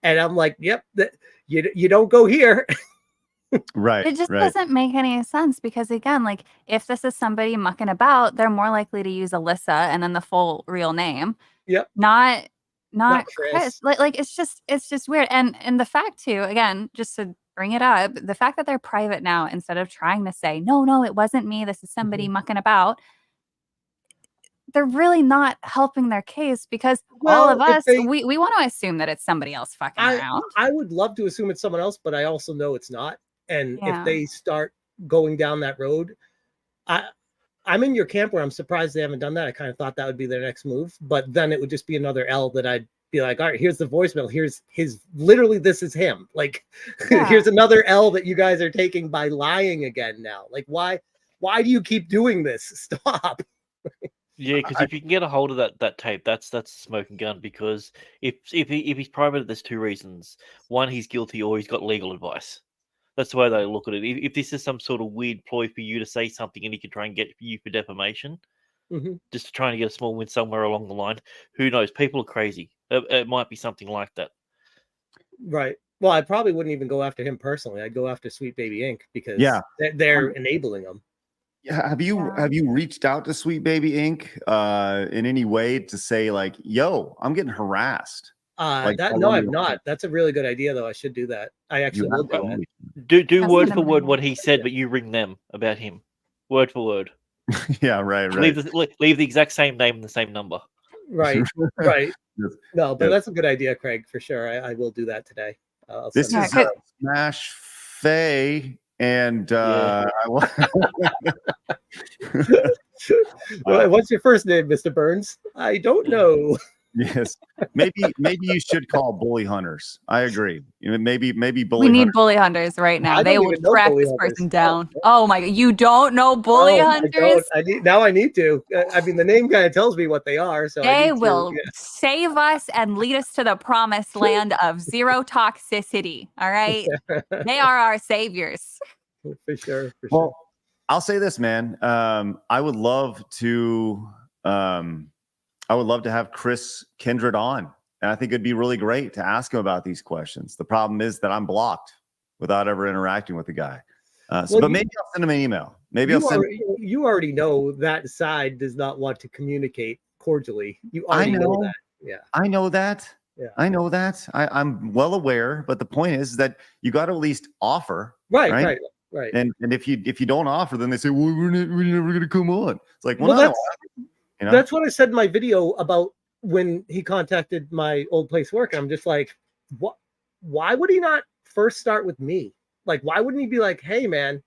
And I'm like, yep, you don't go here. Right. It just doesn't make any sense because, again, like if this is somebody mucking about, they're more likely to use Alyssa and then the full real name. Yep. Not Chris. Chris. Like it's just weird. And the fact too, again, just to bring it up, the fact that they're private now instead of trying to say, no, it wasn't me. This is somebody mucking about. They're really not helping their case because all of us, we want to assume that it's somebody else fucking around. I would love to assume it's someone else, but I also know it's not. And if they start going down that road, I'm in your camp where I'm surprised they haven't done that. I kind of thought that would be their next move, but then it would just be another L that I'd be like, all right, here's the voicemail. Here's literally, this is him. Like, here's another L that you guys are taking by lying again now. Like, why do you keep doing this? Stop. Yeah, because if you can get a hold of that tape, that's a smoking gun. Because if he's private, there's two reasons: one, he's guilty, or he's got legal advice. That's the way they look at it. If this is some sort of weird ploy for you to say something and he can try and get you for defamation, just to try and get a small win somewhere along the line, who knows? People are crazy. It might be something like that. Right. Well, I probably wouldn't even go after him personally. I'd go after Sweet Baby Inc. because they're enabling him. Yeah, have you reached out to Sweet Baby Inc. In any way to say like, yo, I'm getting harassed? No, I've not. That's a really good idea, though. I should do that. I actually will do that. Do word for word what he said, but you ring them about him, word for word. Yeah, right. Leave the exact same name and the same number. Right. No, but that's a good idea, Craig, for sure. I will do that today. This is Smash Faye, and what's your first name, Mr. Burns? I don't know. Yes, maybe you should call bully hunters. I agree. Maybe bully. We need bully hunters right now. They will track this person down. Oh my god, you don't know bully hunters? I need to. I mean, the name kind of tells me what they are. So they will save us and lead us to the promised land of zero toxicity. All right, they are our saviors. For sure. Well, I'll say this, man. I would love to have Chris Kindred on, and I think it'd be really great to ask him about these questions. The problem is that I'm blocked without ever interacting with the guy. But maybe I'll send him an email. You already know that side does not want to communicate cordially. You already know that. Yeah, I know that. Yeah, I know that. I'm well aware. But the point is that you got to at least offer. Right. And if you don't offer, then they say, well, we're never going to come on. It's like, that's what I said in my video about when he contacted my old place of work. I'm just like, what? Why would he not first start with me? Like, why wouldn't he be like, hey, man,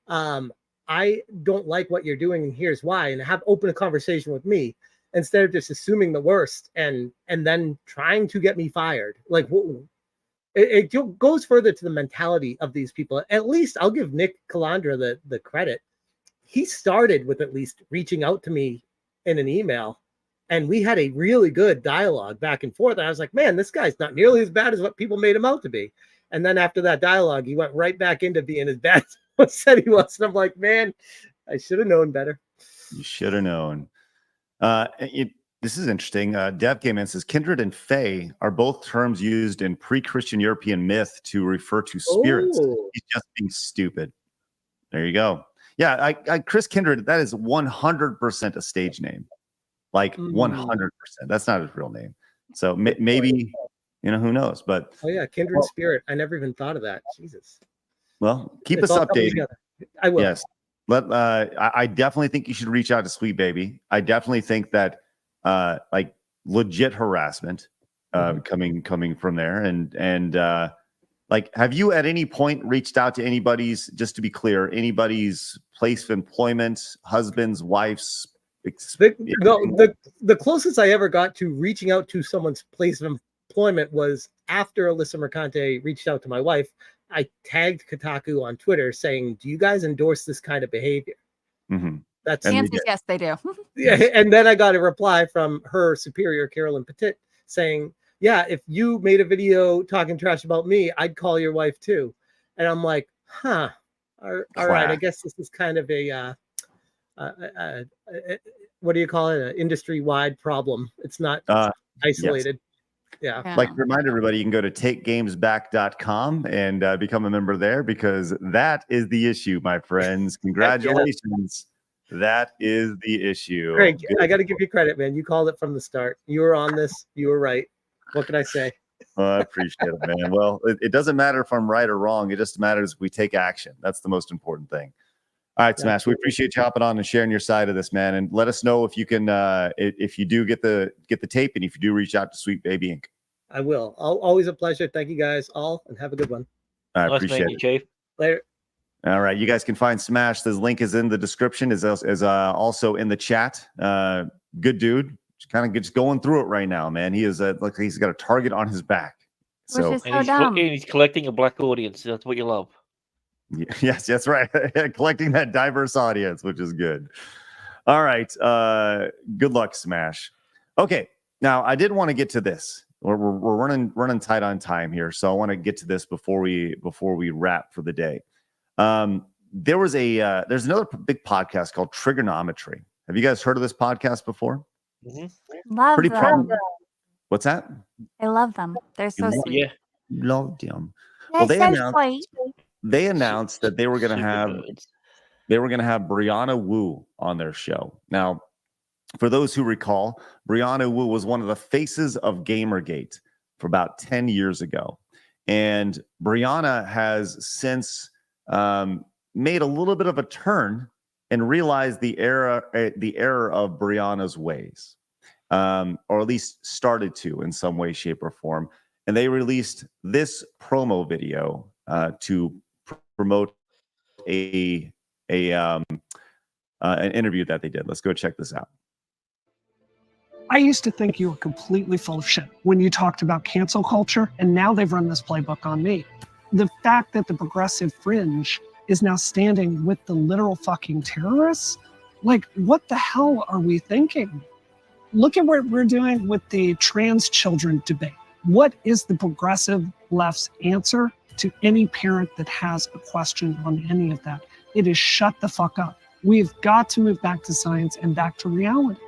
I don't like what you're doing, and here's why, and open a conversation with me instead of just assuming the worst and then trying to get me fired. Like, it goes further to the mentality of these people. At least I'll give Nick Calandra the credit. He started with at least reaching out to me in an email, and we had a really good dialogue back and forth. And I was like, man, this guy's not nearly as bad as what people made him out to be. And then after that dialogue, he went right back into being as bad as what said he was. And I'm like, man, I should have known better. You should have known. This is interesting. Dev came in and says kindred and fae are both terms used in pre-Christian European myth to refer to spirits. Oh. He's just being stupid. There you go. Yeah, Chris Kindred, that is 100% a stage name. Like 100%. That's not his real name. So maybe, who knows? But Oh yeah, kindred spirit. I never even thought of that. Jesus. well, keep It's us all coming updated. together. I will. Yes. I definitely think you should reach out to Sweet Baby. I definitely think that like legit harassment coming from there. And like, have you at any point reached out to anybody's, just to be clear, anybody's place of employment, husband's, wife's? The closest I ever got to reaching out to someone's place of employment was after Alyssa Mercante reached out to my wife. I tagged Kotaku on Twitter saying, "Do you guys endorse this kind of behavior?" That's the answer is yes, they do. Yeah, and then I got a reply from her superior, Carolyn Petit, saying, "Yeah, if you made a video talking trash about me, I'd call your wife too." And I'm like, "Huh, all right. I guess this is kind of a what do you call it? An industry-wide problem. It's not isolated." Yes. Yeah. Like, remind everybody, you can go to takegamesback.com and become a member there, because that is the issue, my friends. Congratulations. That is the issue. Craig, I got to give you credit, man. You called it from the start. You were on this. You were right. What can I say? I appreciate it, man. Well, it doesn't matter if I'm right or wrong. It just matters if we take action. That's the most important thing. All right, Smash. We appreciate you hopping on and sharing your side of this, man. And let us know if you can, if you do get the tape, and if you do reach out to Sweet Baby Inc. I will. Always a pleasure. Thank you guys all, and have a good one. I appreciate it. Chief. Later. All right, you guys can find Smash. The link is in the description. Is also in the chat. Good dude. Just going through it right now, man. He is like he's got a target on his back. So, and he's collecting a black audience. That's what you love. Yes, that's right. Collecting that diverse audience, which is good. All right. Good luck, Smash. Okay. Now, I did want to get to this. We're running tight on time here, so I want to get to this before we wrap for the day. There's another big podcast called Trigonometry. Have you guys heard of this podcast before? Love Pretty them. What's that? I love them. They're so sweet. Yeah, love them. They're Well, so sweet. they announced that they were going to have Brianna Wu on their show. Now, for those who recall, Brianna Wu was one of the faces of Gamergate for about 10 years ago. And Brianna has since made a little bit of a turn and realized the error of Brianna's ways, or at least started to in some way, shape, or form. And they released this promo video to promote an interview that they did. Let's go check this out. I used to think you were completely full of shit when you talked about cancel culture, and now they've run this playbook on me. The fact that the progressive fringe is now standing with the literal fucking terrorists, like, what the hell are we thinking? Look at what we're doing with the trans children debate. What is the progressive left's answer to any parent that has a question on any of that? It is shut the fuck up. We've got to move back to science and back to reality.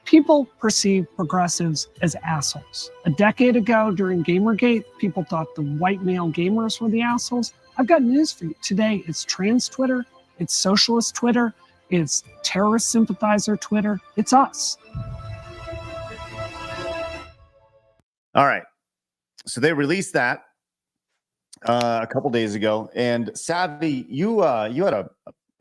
People perceive progressives as assholes. A decade ago during Gamergate, people thought the white male gamers were the assholes. I've got news for you. Today, it's trans Twitter, it's socialist Twitter, it's terrorist sympathizer Twitter. It's us. All right. So they released that a couple days ago. And Savvy, you had a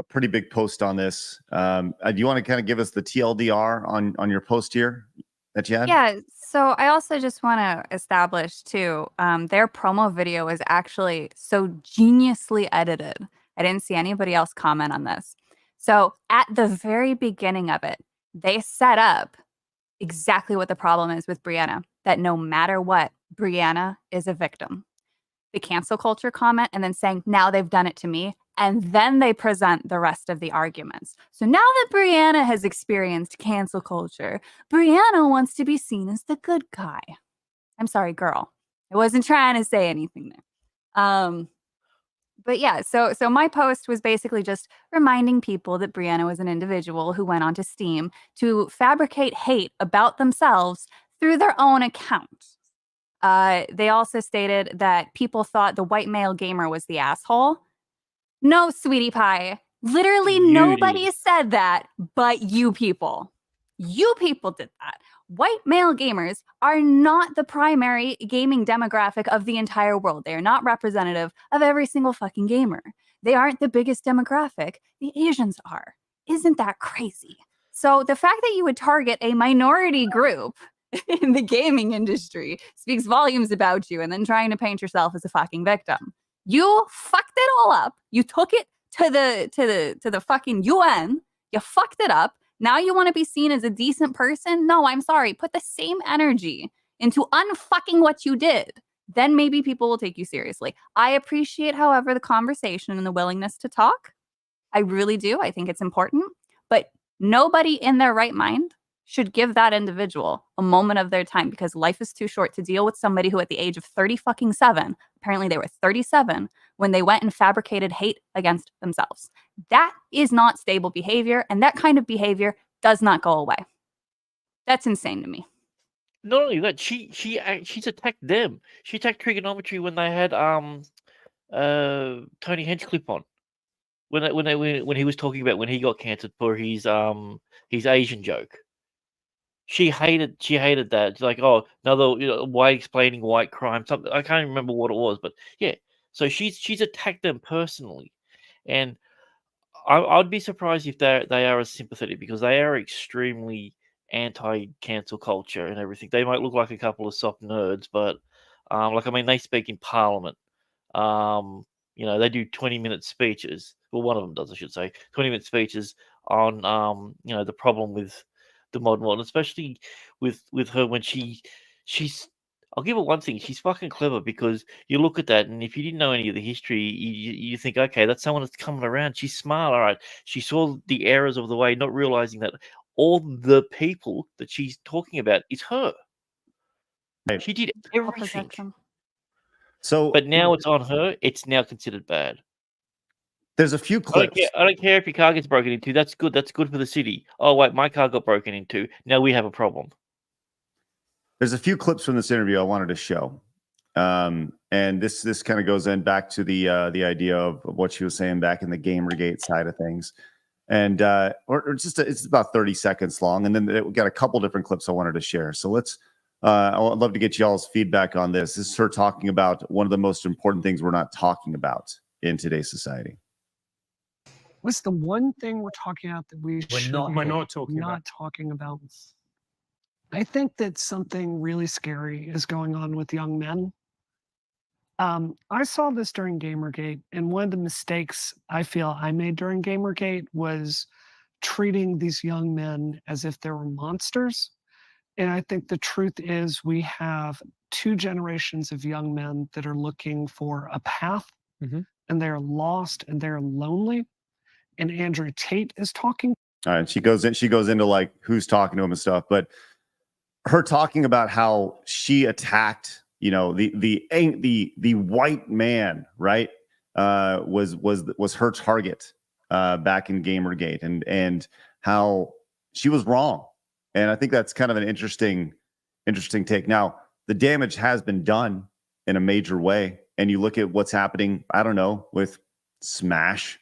pretty big post on this. Do you want to kind of give us the TLDR on your post here that you had? Yeah. So I also just want to establish too, their promo video is actually so geniusly edited. I didn't see anybody else comment on this. So at the very beginning of it, they set up exactly what the problem is with Brianna, that no matter what, Brianna is a victim. The cancel culture comment, and then saying, now they've done it to me. And then they present the rest of the arguments. So now that Brianna has experienced cancel culture, Brianna wants to be seen as the good guy. I'm sorry, girl. I wasn't trying to say anything there. But yeah, so my post was basically just reminding people that Brianna was an individual who went onto Steam to fabricate hate about themselves through their own account. They also stated that people thought the white male gamer was the asshole. No, sweetie pie. Literally You nobody did. said that but you people. You people did that. White male gamers are not the primary gaming demographic of the entire world. They are not representative of every single fucking gamer. They aren't the biggest demographic. The Asians are. Isn't that crazy? So the fact that you would target a minority group in the gaming industry speaks volumes about you, and then trying to paint yourself as a fucking victim. You fucked it all up. You took it to the fucking UN. You fucked it up. Now you want to be seen as a decent person? No, I'm sorry. Put the same energy into unfucking what you did. Then maybe people will take you seriously. I appreciate, however, the conversation and the willingness to talk. I really do. I think it's important. But nobody in their right mind should give that individual a moment of their time, because life is too short to deal with somebody who at the age of 30-fucking-7, apparently they were 37, when they went and fabricated hate against themselves. That is not stable behavior, and that kind of behavior does not go away. That's insane to me. Not only that, she's attacked them. She attacked Trigonometry when they had Tony Hinchcliffe on. When he was talking about when he got cancelled for his Asian joke. She hated that. It's like, oh, another white explaining white crime. Something I can't remember what it was, but yeah. So she's attacked them personally, and I'd be surprised if they are as sympathetic, because they are extremely anti-cancel culture and everything. They might look like a couple of soft nerds, but they speak in Parliament. They do 20-minute speeches. Well, one of them does, I should say, 20-minute speeches on the problem with the modern world, especially with her when she's. I'll give her one thing. She's fucking clever, because you look at that, and if you didn't know any of the history, you think, okay, that's someone that's coming around. She's smart, all right. She saw the errors of the way, not realizing that all the people that she's talking about is her. Right. She did everything. So, but now it's on her. It's now considered bad. There's a few clips. I don't care if your car gets broken into. That's good. That's good for the city. Oh wait, my car got broken into. Now we have a problem. There's a few clips from this interview I wanted to show, and this kind of goes in back to the idea of what she was saying back in the Gamergate side of things, and it's about 30 seconds long, and then we got a couple different clips I wanted to share. So I'd love to get y'all's feedback on this. This is her talking about one of the most important things we're not talking about in today's society. What's the one thing we're talking about that we're not talking about? I think that something really scary is going on with young men. I saw this during Gamergate, and one of the mistakes I feel I made during Gamergate was treating these young men as if they were monsters. And I think the truth is we have two generations of young men that are looking for a path, and they're lost and they're lonely. And Andrew Tate is talking. All right, she goes into like who's talking to him and stuff, but her talking about how she attacked, the white man, right? Was her target back in Gamergate, and how she was wrong. And I think that's kind of an interesting take. Now, the damage has been done in a major way, and you look at what's happening, I don't know, with Smash,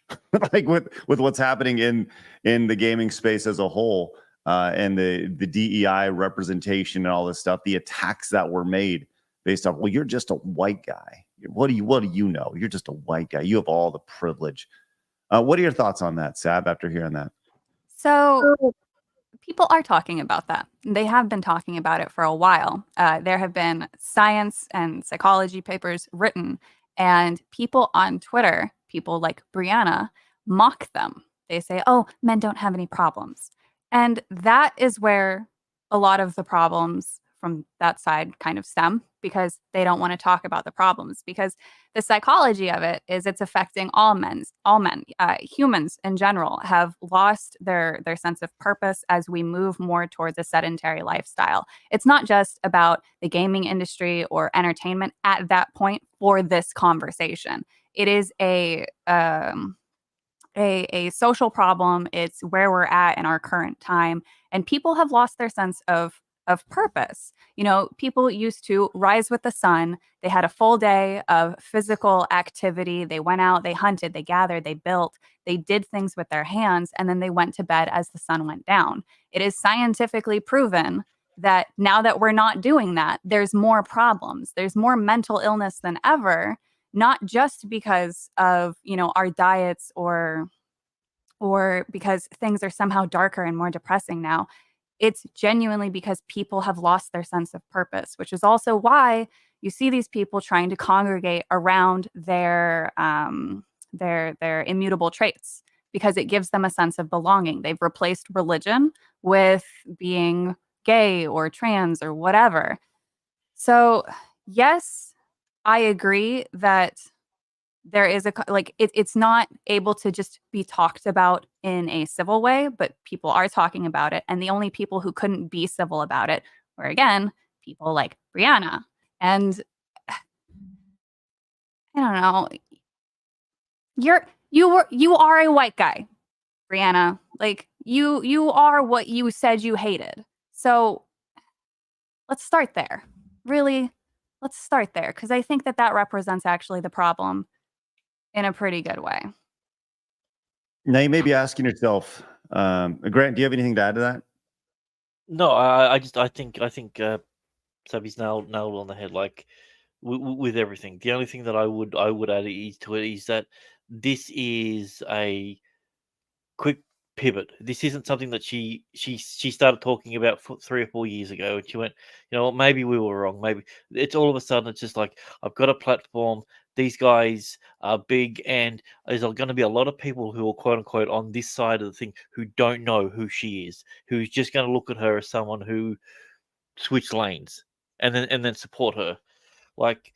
like with what's happening in the gaming space as a whole, and the DEI representation and all this stuff, the attacks that were made based off, well, you're just a white guy. What do you know? You're just a white guy. You have all the privilege. What are your thoughts on that, Sab, after hearing that? So people are talking about that. They have been talking about it for a while. There have been science and psychology papers written, and people on Twitter, people like Brianna, mock them. They say, oh, men don't have any problems. And that is where a lot of the problems from that side kind of stem, because they don't want to talk about the problems, because the psychology of it is it's affecting all men. Humans in general have lost their sense of purpose as we move more towards a sedentary lifestyle. It's not just about the gaming industry or entertainment at that point for this conversation. It is a social problem. It's where we're at in our current time, and people have lost their sense of purpose. You know, people used to rise with the sun. They had a full day of physical activity. They went out, they hunted, they gathered, they built, they did things with their hands, and then they went to bed as the sun went down. It is scientifically proven that now that we're not doing that, there's more problems. There's more mental illness than ever, not just because of, you know, our diets or because things are somehow darker and more depressing now. It's genuinely because people have lost their sense of purpose, which is also why you see these people trying to congregate around their immutable traits, because it gives them a sense of belonging. They've replaced religion with being gay or trans or whatever. So, yes, I agree that there is it's not able to just be talked about in a civil way, but people are talking about it. And the only people who couldn't be civil about it were, again, people like Brianna. And I don't know. You are a white guy, Brianna. Like you are what you said you hated. So let's start there. Really, let's start there, because I think that represents actually the problem in a pretty good way. Now you may be asking yourself, Grant, do you have anything to add to that? No, I think Sabby's nailed on the head. Like with everything, the only thing that I would add to it is that this is a quick pivot. This isn't something that she started talking about 3 or 4 years ago, and she went, you know what, maybe we were wrong. Maybe it's all of a sudden it's just like, I've got a platform. These guys are big, and there's going to be a lot of people who are quote unquote on this side of the thing who don't know who she is, who's just going to look at her as someone who switched lanes and then support her. Like,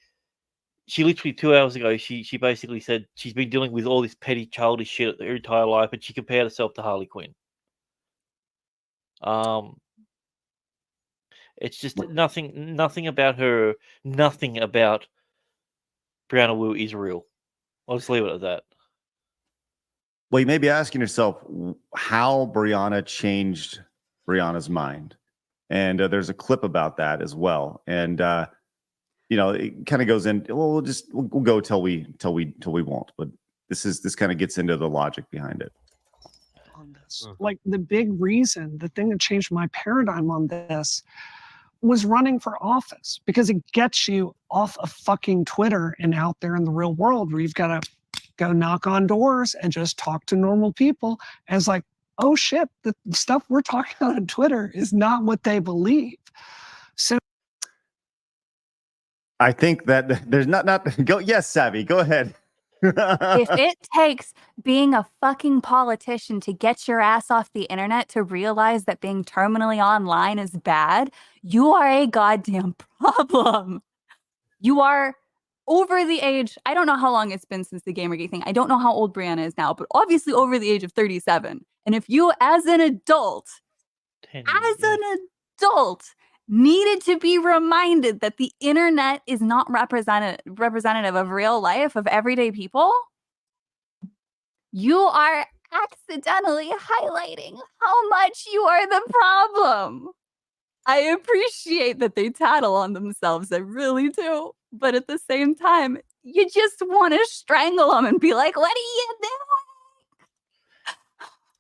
she literally 2 hours ago, she basically said she's been dealing with all this petty childish shit her entire life, and she compared herself to Harley Quinn. It's just nothing about her, nothing about Brianna Wu is real. I'll just leave it at that. Well, you may be asking yourself how Brianna changed Brianna's mind. And there's a clip about that as well. And, you know, it kind of goes in, well, we'll go till we won't. But this kind of gets into the logic behind it. On this. Like the big reason, the thing that changed my paradigm on this was running for office, because it gets you off of fucking Twitter and out there in the real world, where you've got to go knock on doors and just talk to normal people. And it's like, oh shit, the stuff we're talking about on Twitter is not what they believe. So I think that there's not go. Yes, Savvy, go ahead. If it takes being a fucking politician to get your ass off the internet to realize that being terminally online is bad, you are a goddamn problem. You are over the age, I don't know how long it's been since the Gamergate thing. I don't know how old Brianna is now, but obviously over the age of 37. And if you, as an adult, needed to be reminded that the internet is not representative of real life, of everyday people, you are accidentally highlighting how much you are the problem. I appreciate that they tattle on themselves. I really do. But at the same time, you just want to strangle them and be like, what are you doing?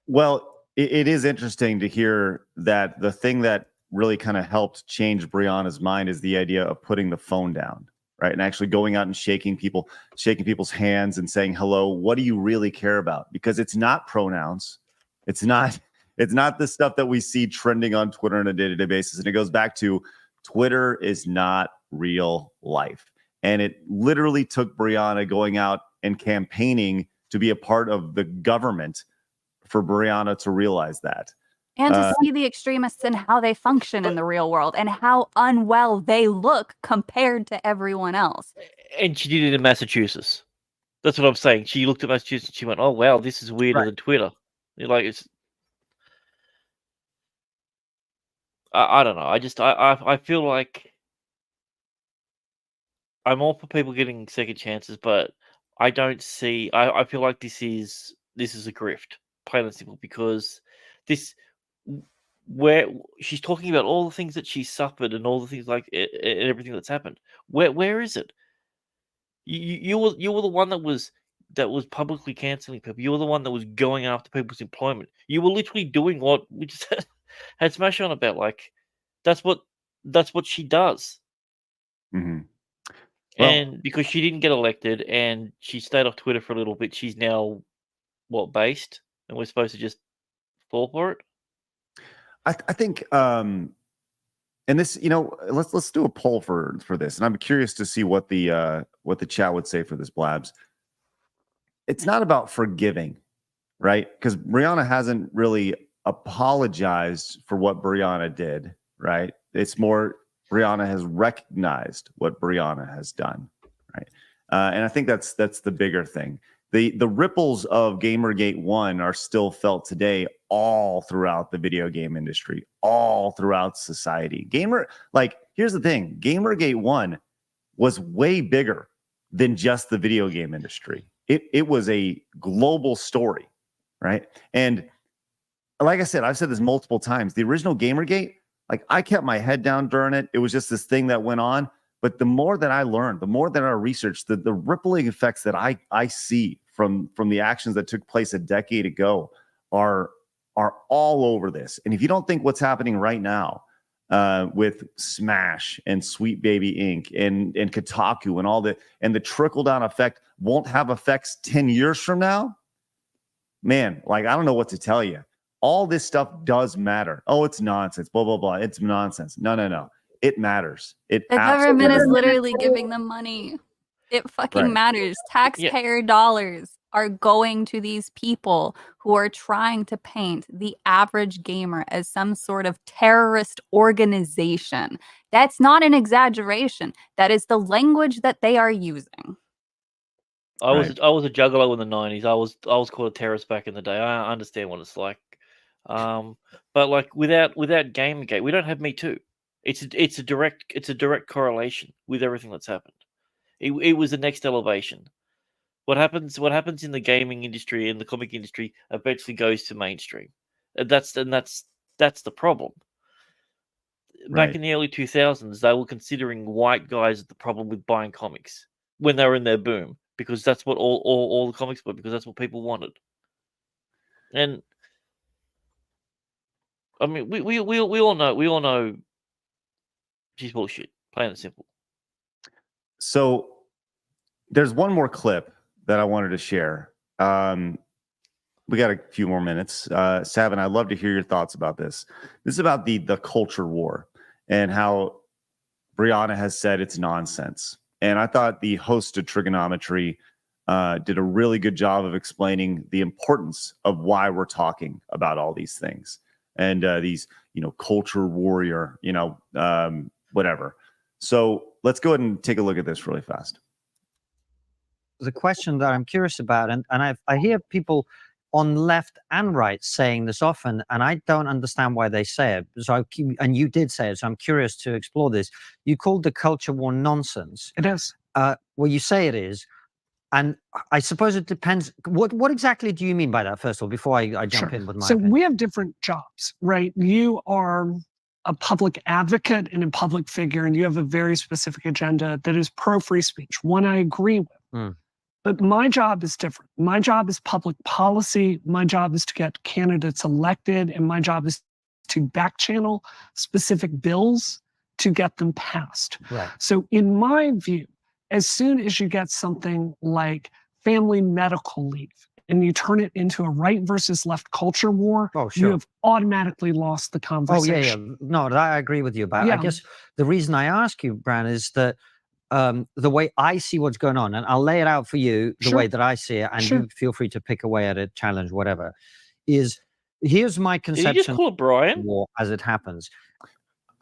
Well, it is interesting to hear that the thing that really kind of helped change Brianna's mind is the idea of putting the phone down, right? And actually going out and shaking people's hands and saying, hello, what do you really care about? Because it's not pronouns. It's not the stuff that we see trending on Twitter on a day-to-day basis. And it goes back to Twitter is not real life. And it literally took Brianna going out and campaigning to be a part of the government for Brianna to realize that. And to see the extremists and how they function in the real world and how unwell they look compared to everyone else. And she did it in Massachusetts. That's what I'm saying. She looked at Massachusetts and she went, oh, wow, this is weirder than Twitter. Like, it's... I don't know. I feel like I'm all for people getting second chances, but I don't see. I feel like this is a grift, plain and simple, because this where she's talking about all the things that she's suffered and all the things like and everything that's happened. Where is it? You were the one that was publicly canceling people. You were the one that was going after people's employment. You were literally doing what we just had Smash on about. Like that's what she does. Mm-hmm. Well, And because she didn't get elected and she stayed off Twitter for a little bit, she's now based, and we're supposed to just fall for it. I think, and this, let's do a poll for this, and I'm curious to see what the chat would say for this, Blabs. It's not about forgiving, right? Because Brianna hasn't really apologized for what Brianna did, right? It's more Brianna has recognized what Brianna has done, right? And I think that's the bigger thing. The ripples of Gamergate 1 are still felt today all throughout the video game industry, all throughout society. Here's the thing. Gamergate 1 was way bigger than just the video game industry. It was a global story, right? And like I said, I've said this multiple times. The original Gamergate, like I kept my head down during it. It was just this thing that went on. But the more that I learned, the more that I researched, the rippling effects that I see from the actions that took place a decade ago are all over this. And if you don't think what's happening right now with Smash and Sweet Baby Inc. and Kotaku and all the trickle down effect won't have effects 10 years from now, man, like I don't know what to tell you. All this stuff does matter. Oh, it's nonsense. Blah blah blah. It's nonsense. No. It matters. The government is literally giving them money. It fucking matters. Taxpayer dollars are going to these people who are trying to paint the average gamer as some sort of terrorist organization. That's not an exaggeration. That is the language that they are using. I was a juggalo in the 90s. I was called a terrorist back in the day. I understand what it's like. But like without Gamergate, we don't have Me Too. It's a direct correlation with everything that's happened. It was the next elevation. What happens in the gaming industry and the comic industry eventually goes to mainstream. That's the problem. Back in the early 2000s, they were considering white guys the problem with buying comics when they were in their boom, because that's what all the comics were, because that's what people wanted. And I mean, we all know she's bullshit, plain and simple. So there's one more clip that I wanted to share. We got a few more minutes. Savin, I'd love to hear your thoughts about this. This is about the culture war and how Brianna has said it's nonsense. And I thought the host of Trigonometry did a really good job of explaining the importance of why we're talking about all these things and these, culture warrior, whatever. So let's go ahead and take a look at this really fast. The question that I'm curious about, and I hear people on left and right saying this often, and I don't understand why they say it. So and you did say it, so I'm curious to explore this. You called the culture war nonsense. It is. Well, you say it is. And I suppose it depends. What exactly do you mean by that, first of all, before I jump in with my opinion? We have different jobs, right? You are a public advocate and a public figure, and you have a very specific agenda that is pro-free speech, one I agree with. But my job is different. My job is public policy. My job is to get candidates elected, and my job is to back channel specific bills to get them passed. Right. So in my view, as soon as you get something like family medical leave and you turn it into a right versus left culture war, you have automatically lost the conversation. No, I agree with you about it. I guess the reason I ask you, Bran, is that the way I see what's going on, and I'll lay it out for you the way that I see it, and you feel free to pick away at it, challenge, whatever, is here's my conception. Did you just call it Brian? War as it happens.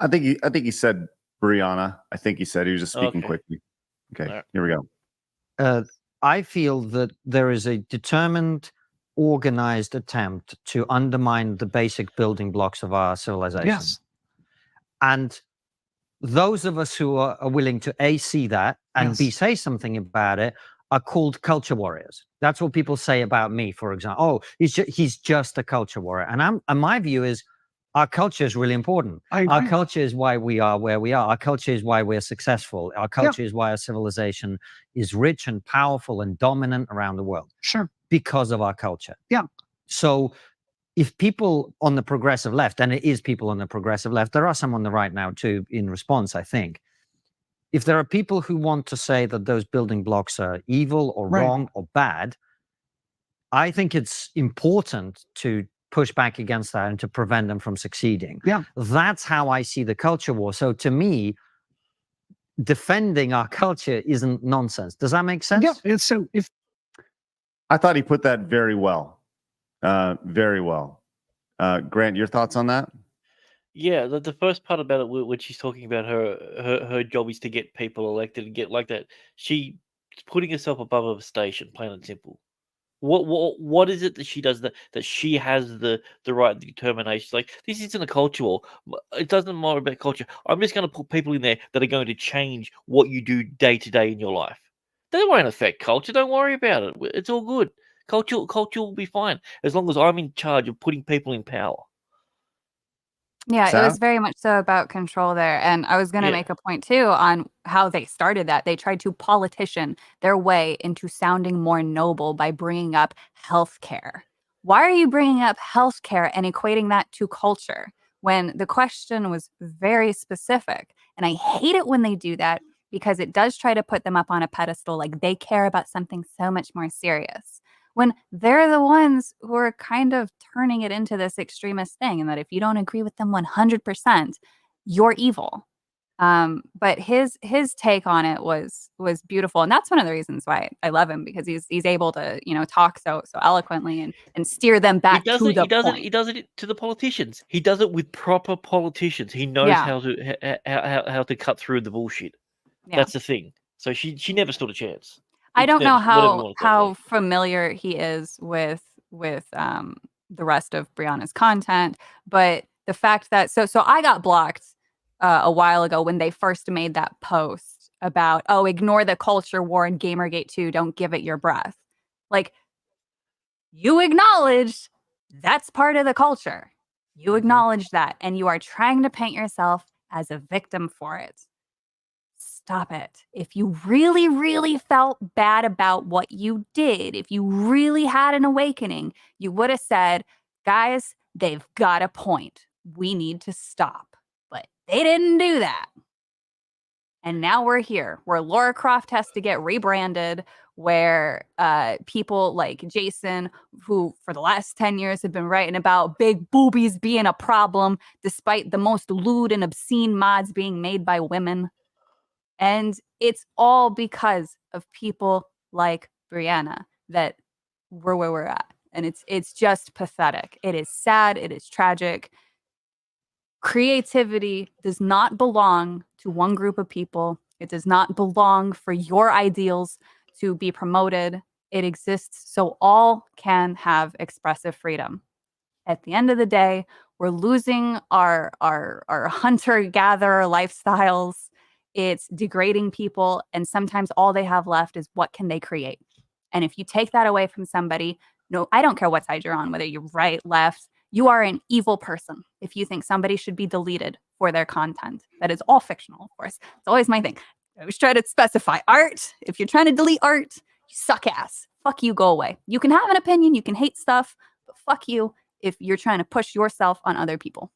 I think he said Brianna. I think he said he was just speaking quickly. Okay, here we go. I feel that there is a determined, organized attempt to undermine the basic building blocks of our civilization. Yes. And those of us who are willing to A, see that, and B, say something about it, are called culture warriors. That's what people say about me, for example. Oh, he's just a culture warrior. And my view is our culture is really important. Our culture is why we are where we are. Our culture is why we're successful. Our culture is why our civilization is rich and powerful and dominant around the world. Sure. Because of our culture. Yeah. So if people on the progressive left, and it is people on the progressive left, there are some on the right now too, in response, I think. If there are people who want to say that those building blocks are evil or wrong or bad, I think it's important to push back against that and to prevent them from succeeding. Yeah. That's how I see the culture war. So to me, defending our culture isn't nonsense. Does that make sense? Yeah. And so if I thought he put that very well. Very well. Grant, your thoughts on that? Yeah, the first part about it, when she's talking about her job is to get people elected and get like that, she's putting herself above a station, plain and simple. What is it that she does that she has the right determination? Like, this isn't a culture war. It doesn't matter about culture. I'm just going to put people in there that are going to change what you do day to day in your life. They won't affect culture. Don't worry about it. It's all good. Culture will be fine as long as I'm in charge of putting people in power. Yeah, it Sam? was very much so about control there. And I was going to make a point too on how they started that. They tried to politician their way into sounding more noble by bringing up healthcare. Why are you bringing up healthcare and equating that to culture when the question was very specific? And I hate it when they do that because it does try to put them up on a pedestal like they care about something so much more serious, when they're the ones who are kind of turning it into this extremist thing, and that if you don't agree with them 100%, you're evil. But his take on it was beautiful, and that's one of the reasons why I love him, because he's able to talk so eloquently and steer them back to the point. He does it to the politicians. He does it with proper politicians. He knows how to cut through the bullshit. Yeah. That's the thing. So she never stood a chance. I don't know Whatever you wanna how familiar he is with the rest of Brianna's content, but the fact that so I got blocked a while ago when they first made that post about, oh, ignore the culture war and Gamergate 2, don't give it your breath. Like, you acknowledged that's part of the culture. You acknowledge that, and you are trying to paint yourself as a victim for it. Stop it. If you really, really felt bad about what you did, if you really had an awakening, you would have said, guys, they've got a point. We need to stop. But they didn't do that. And now we're here, where Lara Croft has to get rebranded, where people like Jason, who for the last 10 years have been writing about big boobies being a problem, despite the most lewd and obscene mods being made by women. And it's all because of people like Brianna that we're where we're at. And it's just pathetic. It is sad. It is tragic. Creativity does not belong to one group of people. It does not belong for your ideals to be promoted. It exists so all can have expressive freedom. At the end of the day, we're losing our hunter-gatherer lifestyles. It's degrading people, and sometimes all they have left is what can they create. And if you take that away from somebody, no, I don't care what side you're on, whether you're right, left, you are an evil person if you think somebody should be deleted for their content. That is all fictional, of course. It's always my thing. I always try to specify art. If you're trying to delete art, you suck ass. Fuck you, go away. You can have an opinion, you can hate stuff, but fuck you if you're trying to push yourself on other people.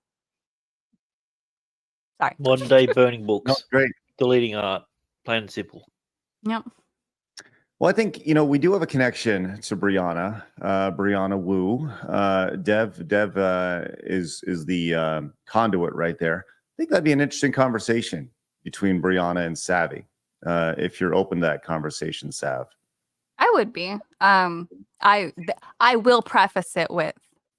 Sorry. Modern day burning books. No, great. Deleting art. Plain and simple. Yep. Well, I think, we do have a connection to Brianna Wu. Dev is the conduit right there. I think that'd be an interesting conversation between Brianna and Savvy. If you're open to that conversation, Sav. I would be. I will preface it with,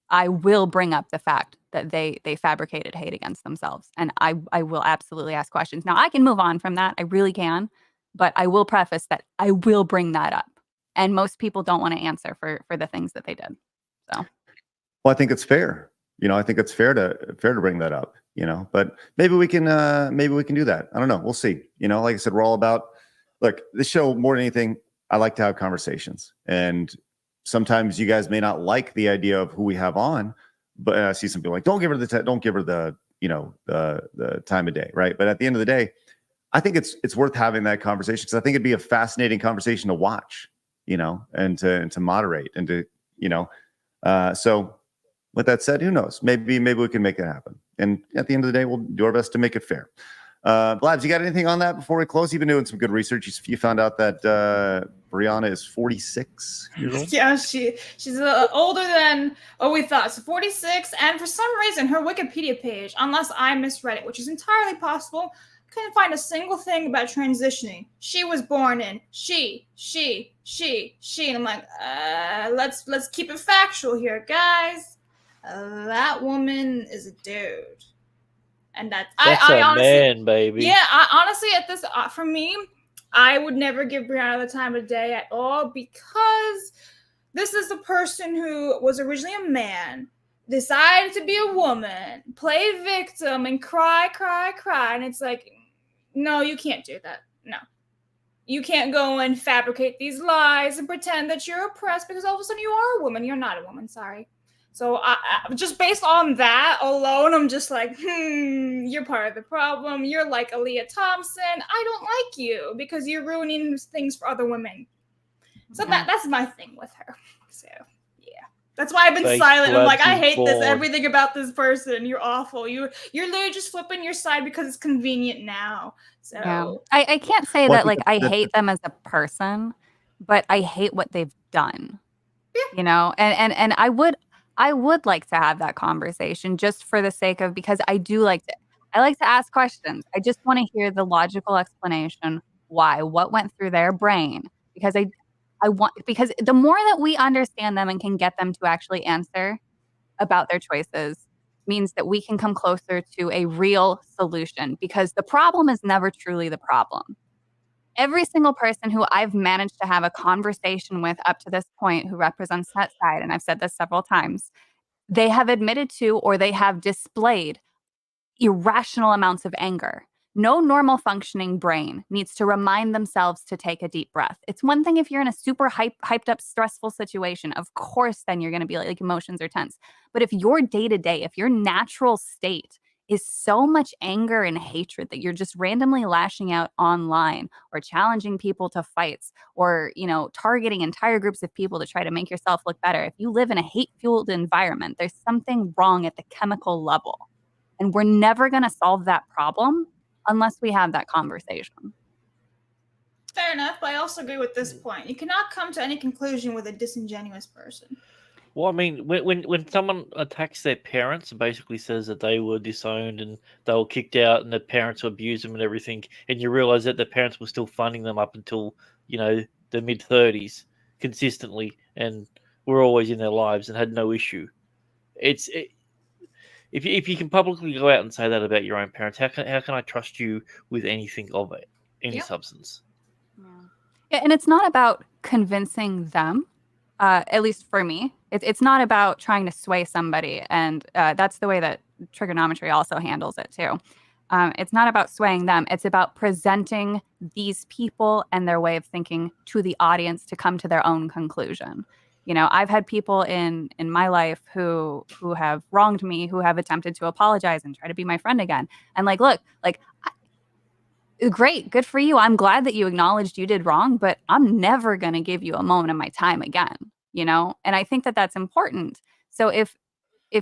I will bring up the fact that they fabricated hate against themselves. And I will absolutely ask questions. Now, I can move on from that. I really can. But I will preface that I will bring that up. And most people don't want to answer for the things that they did. So, well, I think it's fair. I think it's fair to bring that up, but maybe we can do that. I don't know. We'll see. Like I said, we're all about, look, this show more than anything, I like to have conversations, and sometimes you guys may not like the idea of who we have on, but I see some people like, don't give her the the time of day, right? But at the end of the day, I think it's worth having that conversation, because I think it'd be a fascinating conversation to watch, and to moderate and to, so with that said, who knows? Maybe we can make it happen. And at the end of the day, we'll do our best to make it fair. Blabs, you got anything on that before we close? You've been doing some good research. You found out that Brianna is 46 years old. Yeah, she's older than we thought. So 46, and for some reason, her Wikipedia page, unless I misread it, which is entirely possible, couldn't find a single thing about transitioning. She was born in she, and I'm like, let's keep it factual here, guys. That woman is a dude. And that's I a honestly, man, baby. Yeah, I honestly, at this, for me, I would never give Brianna the time of day at all, because this is a person who was originally a man, decided to be a woman, play victim, and cry, and it's like, no, you can't do that. No. You can't go and fabricate these lies and pretend that you're oppressed because all of a sudden you are a woman. You're not a woman, sorry. So I just based on that alone, I'm just like, you're part of the problem. You're like Aaliyah Thompson. I don't like you because you're ruining things for other women. So that's my thing with her. So yeah, that's why I've been silent. I'm like, I hate this. Everything about this person. You're awful. You're literally just flipping your side because it's convenient now. So yeah. I can't say that like I hate them as a person, but I hate what they've done. Yeah. And I would like to have that conversation just for the sake of, because I like to ask questions. I just want to hear the logical explanation why, what went through their brain, because because the more that we understand them and can get them to actually answer about their choices means that we can come closer to a real solution, because the problem is never truly the problem. Every single person who I've managed to have a conversation with up to this point who represents that side, and I've said this several times, they have admitted to or they have displayed irrational amounts of anger. No normal functioning brain needs to remind themselves to take a deep breath. It's one thing if you're in a super hyped up, stressful situation. Of course, then you're going to be like emotions are tense. But if your day-to-day, if your natural state is so much anger and hatred that you're just randomly lashing out online or challenging people to fights or, targeting entire groups of people to try to make yourself look better. If you live in a hate-fueled environment, there's something wrong at the chemical level. And we're never going to solve that problem unless we have that conversation. Fair enough, but I also agree with this point. You cannot come to any conclusion with a disingenuous person. Well, I mean, when someone attacks their parents and basically says that they were disowned and they were kicked out and the parents abused them and everything, and you realize that the parents were still funding them up until, the mid-30s consistently and were always in their lives and had no issue. If you can publicly go out and say that about your own parents, how can I trust you with anything of it, any substance? Yeah, and it's not about convincing them. At least for me, it's not about trying to sway somebody, and that's the way that trigonometry also handles it too. It's not about swaying them. It's about presenting these people and their way of thinking to the audience to come to their own conclusion. I've had people in my life who have wronged me, who have attempted to apologize and try to be my friend again. And look, great, good for you. I'm glad that you acknowledged you did wrong, but I'm never going to give you a moment of my time again, And I think that that's important. So if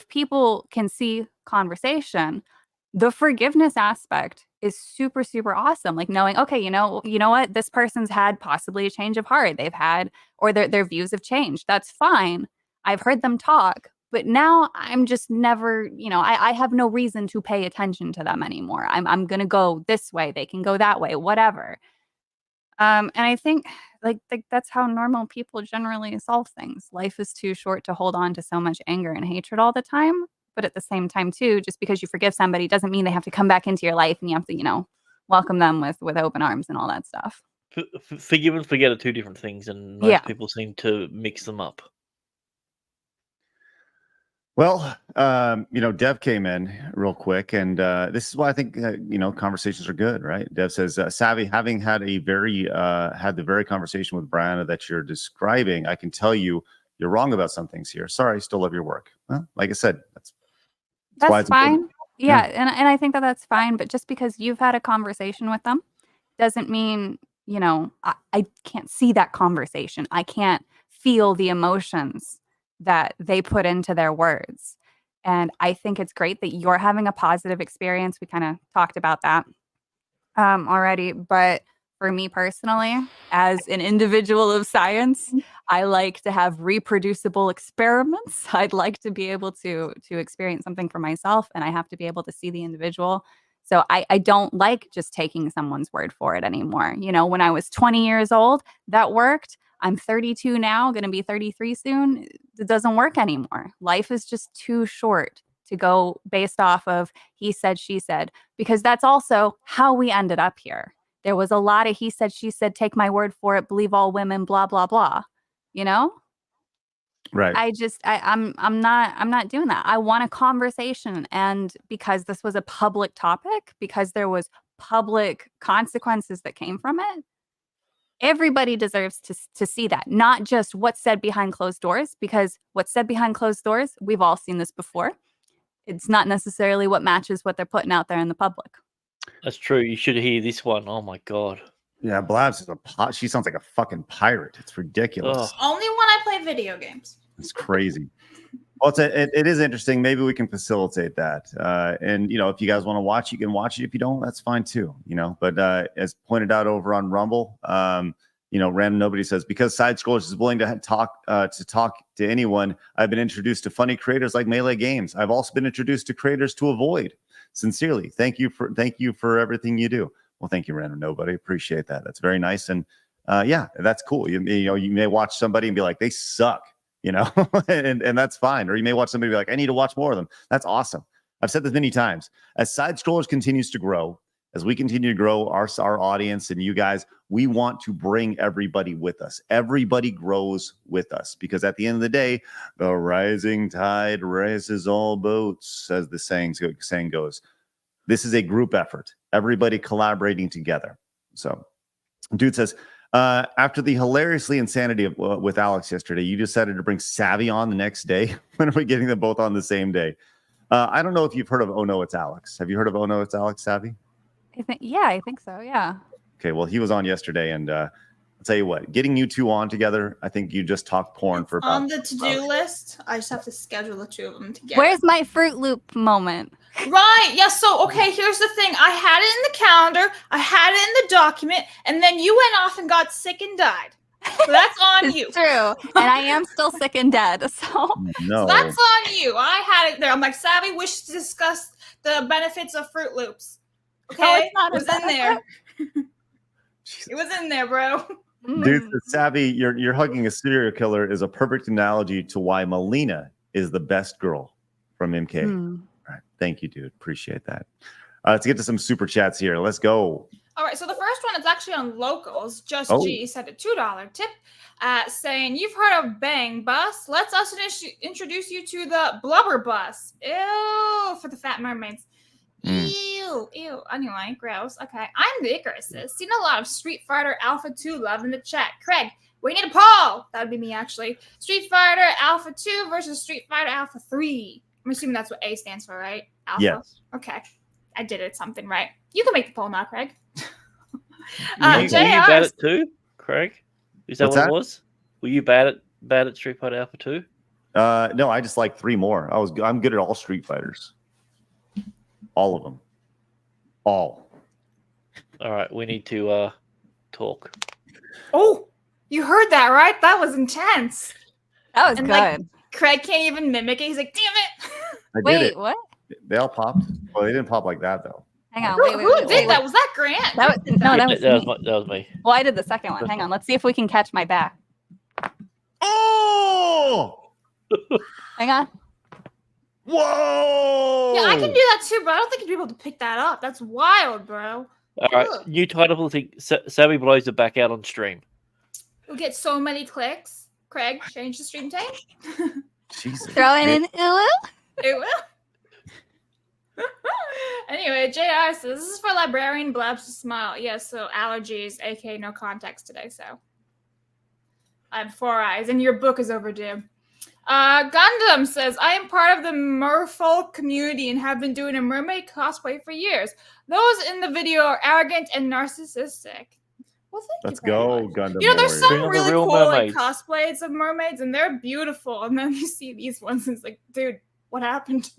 people can see conversation, the forgiveness aspect is super, super awesome. Like knowing, okay, you know what? This person's had possibly a change of heart. They've had, or their views have changed. That's fine. I've heard them talk, but now I'm just never, I have no reason to pay attention to them anymore. I'm going to go this way. They can go that way, whatever. And I think like that's how normal people generally solve things. Life is too short to hold on to so much anger and hatred all the time. But at the same time, too, just because you forgive somebody doesn't mean they have to come back into your life and you have to, welcome them with open arms and all that stuff. Forgive and forget are two different things, and most people seem to mix them up. Well, Dev came in real quick, and this is why I think conversations are good, right? Dev says, "Savvy, having had the very conversation with Brianna that you're describing, I can tell you you're wrong about some things here. Sorry, I still love your work." Well, like I said, that's why That's it's fine. important. Yeah, and I think that that's fine. But just because you've had a conversation with them doesn't mean, I can't see that conversation. I can't feel the emotions that they put into their words. And I think it's great that you're having a positive experience. We kind of talked about that already. But for me personally, as an individual of science, I like to have reproducible experiments. I'd like to be able to experience something for myself, and I have to be able to see the individual. So I don't like just taking someone's word for it anymore. When I was 20 years old, that worked. I'm 32 now, going to be 33 soon. It doesn't work anymore. Life is just too short to go based off of he said, she said, because that's also how we ended up here. There was a lot of he said, she said, take my word for it, believe all women, blah, blah, blah. Right. I'm not doing that. I want a conversation. And because this was a public topic, because there was public consequences that came from it, everybody deserves to see that, not just what's said behind closed doors, because what's said behind closed doors, we've all seen this before. It's not necessarily what matches what they're putting out there in the public. That's true. You should hear this one. Oh my god. Yeah, Blabs is she sounds like a fucking pirate. It's ridiculous. Only when I play video games. It's crazy. Well, it is interesting. Maybe we can facilitate that. And if you guys want to watch, you can watch it. If you don't, that's fine too. But as pointed out over on Rumble, Random Nobody says, because Side Scrollers is willing to talk to anyone, I've been introduced to funny creators like Melee Games. I've also been introduced to creators to avoid. Sincerely, thank you for everything you do. Well, thank you, Random Nobody. Appreciate that. That's very nice. And yeah, that's cool. You may watch somebody and be like, they suck. and that's fine. Or you may watch somebody be like, I need to watch more of them. That's awesome. I've said this many times. As Side Scrollers continues to grow, as we continue to grow our audience and you guys, we want to bring everybody with us. Everybody grows with us because at the end of the day, the rising tide raises all boats, as the saying goes. This is a group effort. Everybody collaborating together. So, dude says, after the hilariously insanity with Alex yesterday, you decided to bring Savvy on the next day. When are we getting them both on the same day? I don't know if you've heard of Oh No, It's Alex. Have you heard of Oh No, It's Alex, Savvy? I think so. Yeah. Okay, well, he was on yesterday, and I'll tell you what, getting you two on together, I think you just talked porn for about on the to-do list. I just have to schedule the two of them together. Where's my Fruit Loop moment? Right. Yeah. So, okay, here's the thing. I had it in the calendar. I had it in the document. And then you went off and got sick and died. So that's on you. True. And I am still sick and dead. So no. So that's on you. I had it there. I'm like, Savvy wishes to discuss the benefits of Fruit Loops. Okay. It was in there. It was in there, bro. Dude, Savvy, you're hugging a serial killer is a perfect analogy to why Melina is the best girl from MK. All right. Thank you, dude. Appreciate that. Let's get to some super chats here. Let's go. All right. So the first one is actually on Locals. Just G said a $2 tip saying, you've heard of Bang Bus. Let's us introduce you to the Blubber Bus. Ew, for the fat mermaids. Ew. Anyway, gross. Okay. I'm the Icarus. Seen a lot of Street Fighter Alpha 2 love in the chat. Craig, we need a poll. That would be me, actually. Street Fighter Alpha 2 versus Street Fighter Alpha 3. I'm assuming that's what A stands for, right? Alpha? Yes. Okay. I did it something right. You can make the poll now, Craig. Were you bad at 2, Craig? Is that What's what that? it was? Were you bad at Street Fighter Alpha 2? No, I just like 3 more. I'm good at all Street Fighters. All of them. All right, we need to talk. Oh, you heard that, right? That was intense. That was and good. Like, Craig can't even mimic it. He's like, damn it. Wait, what? They all popped. Well, they didn't pop like that, though. Hang on. Who did that? Was that Grant? That was me. me. Well, I did the second one. Hang on. Let's see if we can catch my back. Oh! Hang on. Whoa! Yeah, I can do that too, but I don't think you'd be able to pick that up. That's wild, bro. All right, new title for the thing. Savvy blows it back out on stream. We'll get so many clicks. Craig, change the stream time. Jesus. Throwing in ooh. It will. Anyway, JR says, this is for librarian blabs to smile. Yes, so allergies, aka no context today, so. I have 4 eyes, and your book is overdue. Gundam says, I am part of the merfolk community and have been doing a mermaid cosplay for years. Those in the video are arrogant and narcissistic. Well, thank Let's you very go, much. Gundam You know, there's Warrior. some really cool like cosplays of mermaids, and they're beautiful. And then you see these ones, and it's like, dude, what happened?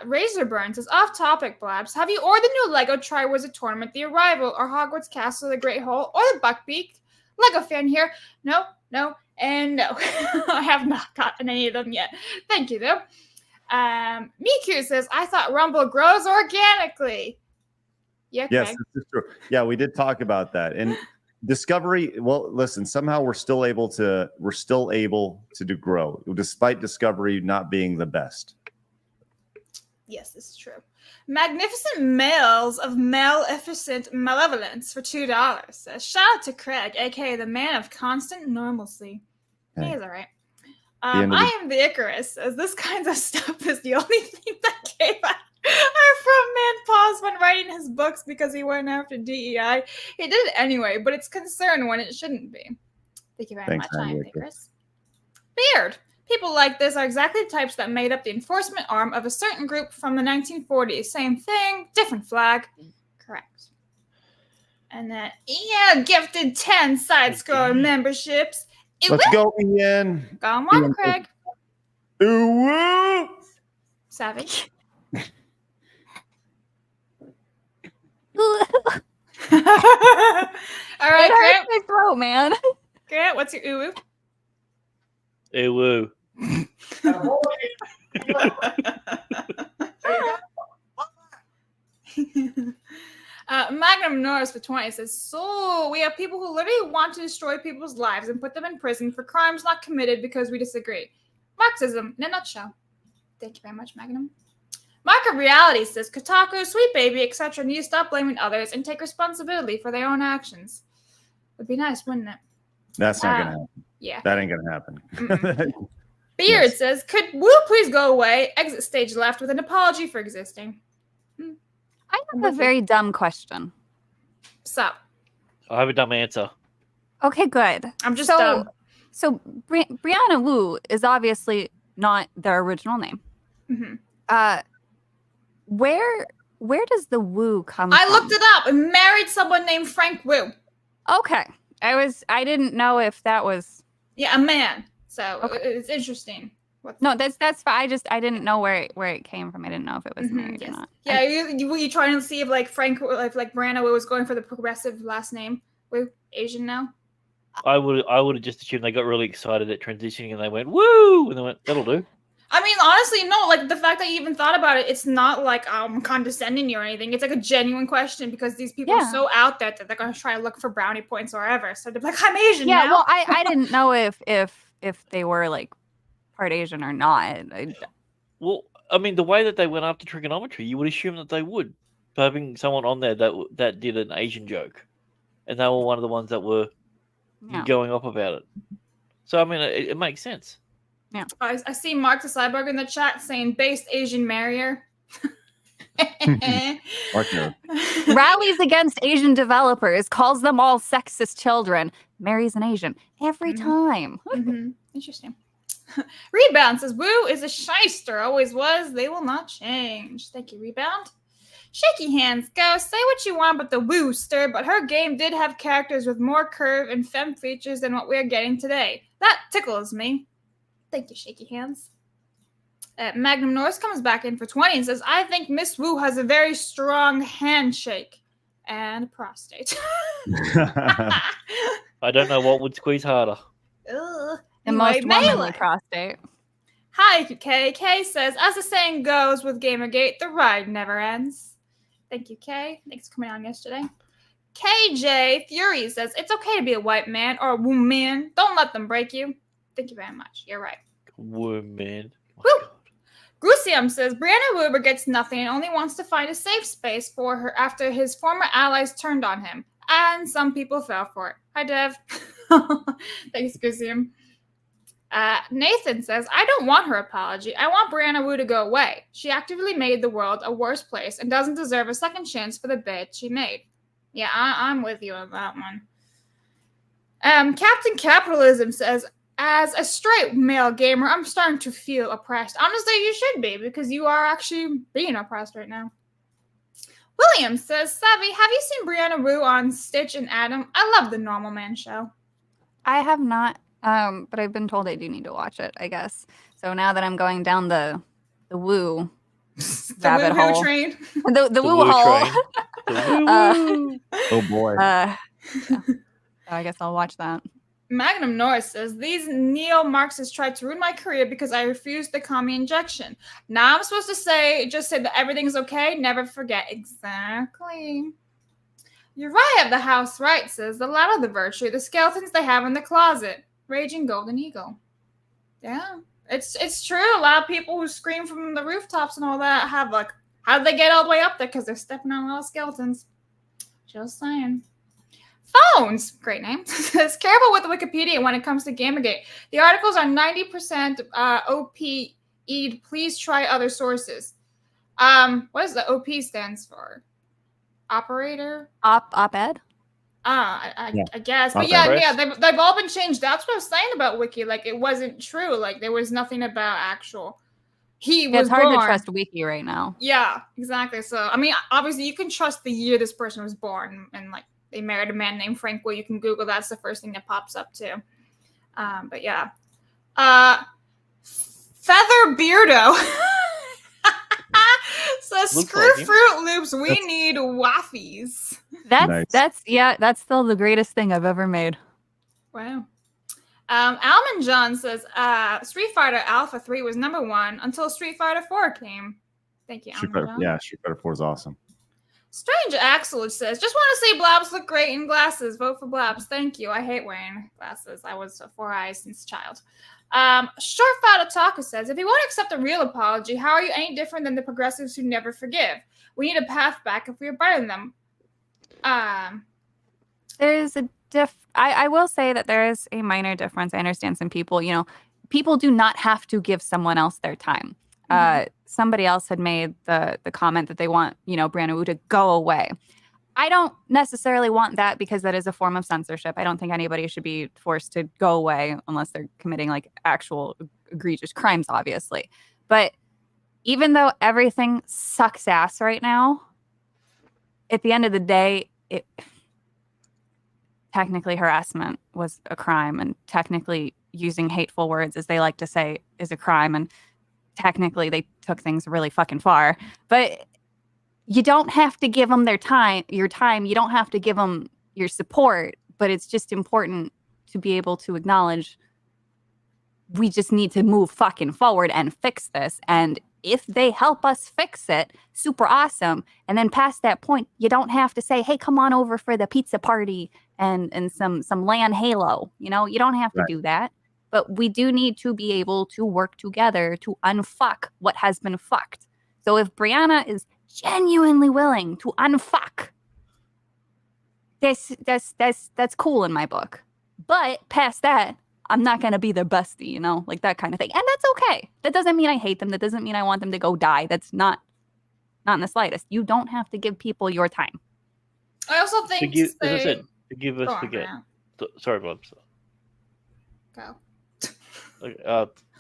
Razorburn says, off topic, Blabs. Have you ordered the new Lego Triwizard Tournament, The Arrival, or Hogwarts Castle, The Great Hole, or the Buckbeak? Lego fan here. No, and no. I have not gotten any of them yet. Thank you, though. Miku says, I thought Rumble grows organically. Yeah, Yes, Craig. this is true. Yeah, we did talk about that. And Discovery, well, listen, somehow we're still able to do grow, despite Discovery not being the best. Yes, this is true. Magnificent Males of Maleficent Malevolence for $2. Says, shout out to Craig, aka the man of constant normalcy. Hey. He's all right. end of I am the Icarus, as this kind of stuff is the only thing that came out. Our front man paused when writing his books because he went after DEI. He did it anyway, but it's concern when it shouldn't be. Thank you very Thanks, much. I am Andy. Icarus. Beard. People like this are exactly the types that made up the enforcement arm of a certain group from the 1940s. Same thing, different flag. Correct. And then, gifted 10 side-scroller memberships. Let's go, Ian. Go on, Craig. Ooh, Savage. All right, Grant. My throat, man. Grant, what's your ooh? Ew. Magnum Norris for 20 says, so we have people who literally want to destroy people's lives and put them in prison for crimes not committed because we disagree. Marxism in a nutshell. Thank you very much, Magnum. Mark of Reality says, Kotaku, Sweet Baby, etc. need to stop blaming others and take responsibility for their own actions. Would be nice, wouldn't it? That's not gonna happen. Yeah. That ain't gonna happen. Beard says, could Wu please go away? Exit stage left with an apology for existing. I have a very dumb question. Sup? I have a dumb answer. Okay, good. I'm just dumb. So Brianna Wu is obviously not their original name. Mm-hmm. Where does the Wu come from? I looked it up and married someone named Frank Wu. Okay. I didn't know if that was a man. So it's interesting. No, that's fine. I didn't know where it came from. I didn't know if it was married or not. Yeah, were you trying to see if like Frank, like Brianna Wu was going for the progressive last name? Wu, Asian now? I would have just assumed they got really excited at transitioning and they went woo, and they went that'll do. I mean, honestly, no. Like the fact that you even thought about it, it's not like condescending you or anything. It's like a genuine question because these people are so out there that they're gonna try to look for brownie points or whatever. So they're like, I'm Asian now. Yeah, well, I didn't know if they were like part Asian or not. Well, I mean, the way that they went after trigonometry, you would assume that they would. Having someone on there that did an Asian joke, and they were one of the ones that were going up about it. So I mean, it makes sense. Yeah. I see Mark the Cyborg in the chat saying based Asian marrier. Rallies against Asian developers, calls them all sexist children, marries an Asian every time. Interesting. Rebound says, Woo is a shyster, always was. They will not change. Thank you, Rebound. Shaky hands, go. Say what you want about the Wooster, but her game did have characters with more curve and femme features than what we are getting today. That tickles me. Thank you, Shaky Hands. Magnum Norris comes back in for 20 and says, I think Miss Wu has a very strong handshake and prostate. I don't know what would squeeze harder. Ugh. The most womanly prostate. Hi, Kay. Kay says, as the saying goes with Gamergate, the ride never ends. Thank you, Kay. Thanks for coming on yesterday. KJ Fury says, it's okay to be a white man or a woman. Don't let them break you. Thank you very much. You're right. Woman. Woo! Grusium says, Brianna Weber gets nothing and only wants to find a safe space for her after his former allies turned on him. And some people fell for it. Hi, Dev. Thanks, Grusium. Nathan says, I don't want her apology. I want Brianna Wu to go away. She actively made the world a worse place and doesn't deserve a second chance for the bed she made. Yeah, I'm with you on that one. Captain Capitalism says, as a straight male gamer, I'm starting to feel oppressed. Honestly, you should be, because you are actually being oppressed right now. William says, Savvy, have you seen Brianna Wu on Stitch and Adam? I love the Normal Man show. I have not, but I've been told I do need to watch it, I guess. So now that I'm going down the Woo rabbit woo-hoo hole. train. The Woo hole. Oh boy. I guess I'll watch that. Magnum Norris says, these neo-Marxists tried to ruin my career because I refused the commie injection. Now I'm supposed to just say that everything's okay, never forget. Exactly. Uriah of the House Right says, the latter of the virtue, the skeletons they have in the closet. Raging Golden Eagle. Yeah, it's true. A lot of people who scream from the rooftops and all that have, like, how'd they get all the way up there? Because they're stepping on a lot of skeletons. Just saying. Phones, great name, says, careful with Wikipedia when it comes to Gamergate. The articles are 90% OP-ed. Please try other sources. What does the OP stands for? Operator? Op-ed? I guess. But yeah, they've all been changed. That's what I was saying about Wiki. Like, it wasn't true. Like, there was nothing about actual... It's hard to trust Wiki right now. Yeah, exactly. So, I mean, obviously, you can trust the year this person was born and, like, they married a man named Frank Will. You can Google. That's the first thing that pops up too. But yeah. Feather Beardo says, screw Fruit Loops. We need waffies. That's still the greatest thing I've ever made. Wow. Almond John says, Street Fighter Alpha 3 was #1 until Street Fighter 4 came. Thank you, Almond John. Yeah, Street Fighter 4 is awesome. Strange Axel says, just want to say Blabs look great in glasses. Vote for Blabs. Thank you. I hate wearing glasses. I was 4 eyes since child. Short Fat Otaku says, if you won't accept a real apology, how are you any different than the progressives who never forgive? We need a path back if we are better than them. There's a I will say that there is a minor difference. I understand some people, people do not have to give someone else their time. Somebody else had made the comment that they want, Brianna Wu to go away. I don't necessarily want that because that is a form of censorship. I don't think anybody should be forced to go away unless they're committing like actual egregious crimes, obviously. But even though everything sucks ass right now, at the end of the day, technically harassment was a crime, and technically using hateful words, as they like to say, is a crime, and technically they took things really fucking far. But you don't have to give them your time. You don't have to give them your support, but it's just important to be able to acknowledge we just need to move fucking forward and fix this. And if they help us fix it, super awesome. And then past that point, you don't have to say, hey, come on over for the pizza party and some LAN Halo. You don't have to do that. But we do need to be able to work together to unfuck what has been fucked. So if Brianna is genuinely willing to unfuck, that's cool in my book. But past that, I'm not going to be their bestie, like that kind of thing. And that's okay. That doesn't mean I hate them. That doesn't mean I want them to go die. That's not in the slightest. You don't have to give people your time. I also think as I said, forgive us, forget. Sorry, Bob. Go.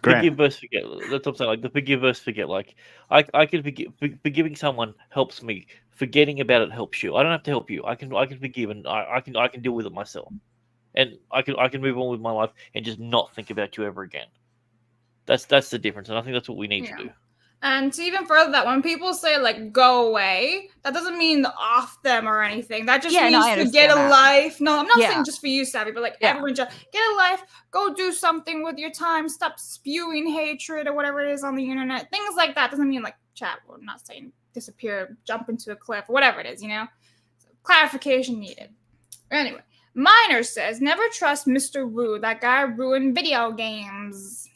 Forgive us, forget. That's what I'm saying. Like the forgive us, forget. Like I can forgive. Forgiving someone helps me. Forgetting about it helps you. I don't have to help you. I can forgive, and I can deal with it myself, and I can move on with my life and just not think about you ever again. That's the difference, and I think that's what we need to do. And to even further that, when people say like "go away," that doesn't mean off them or anything. That just means to get a life. No, I'm not saying just for you, Savvy, but like everyone, just get a life. Go do something with your time. Stop spewing hatred or whatever it is on the internet. Things like that doesn't mean like chat. Well, I'm not saying disappear, jump into a cliff, or whatever it is. So clarification needed. Anyway, Miner says never trust Mr. Wu. That guy ruined video games.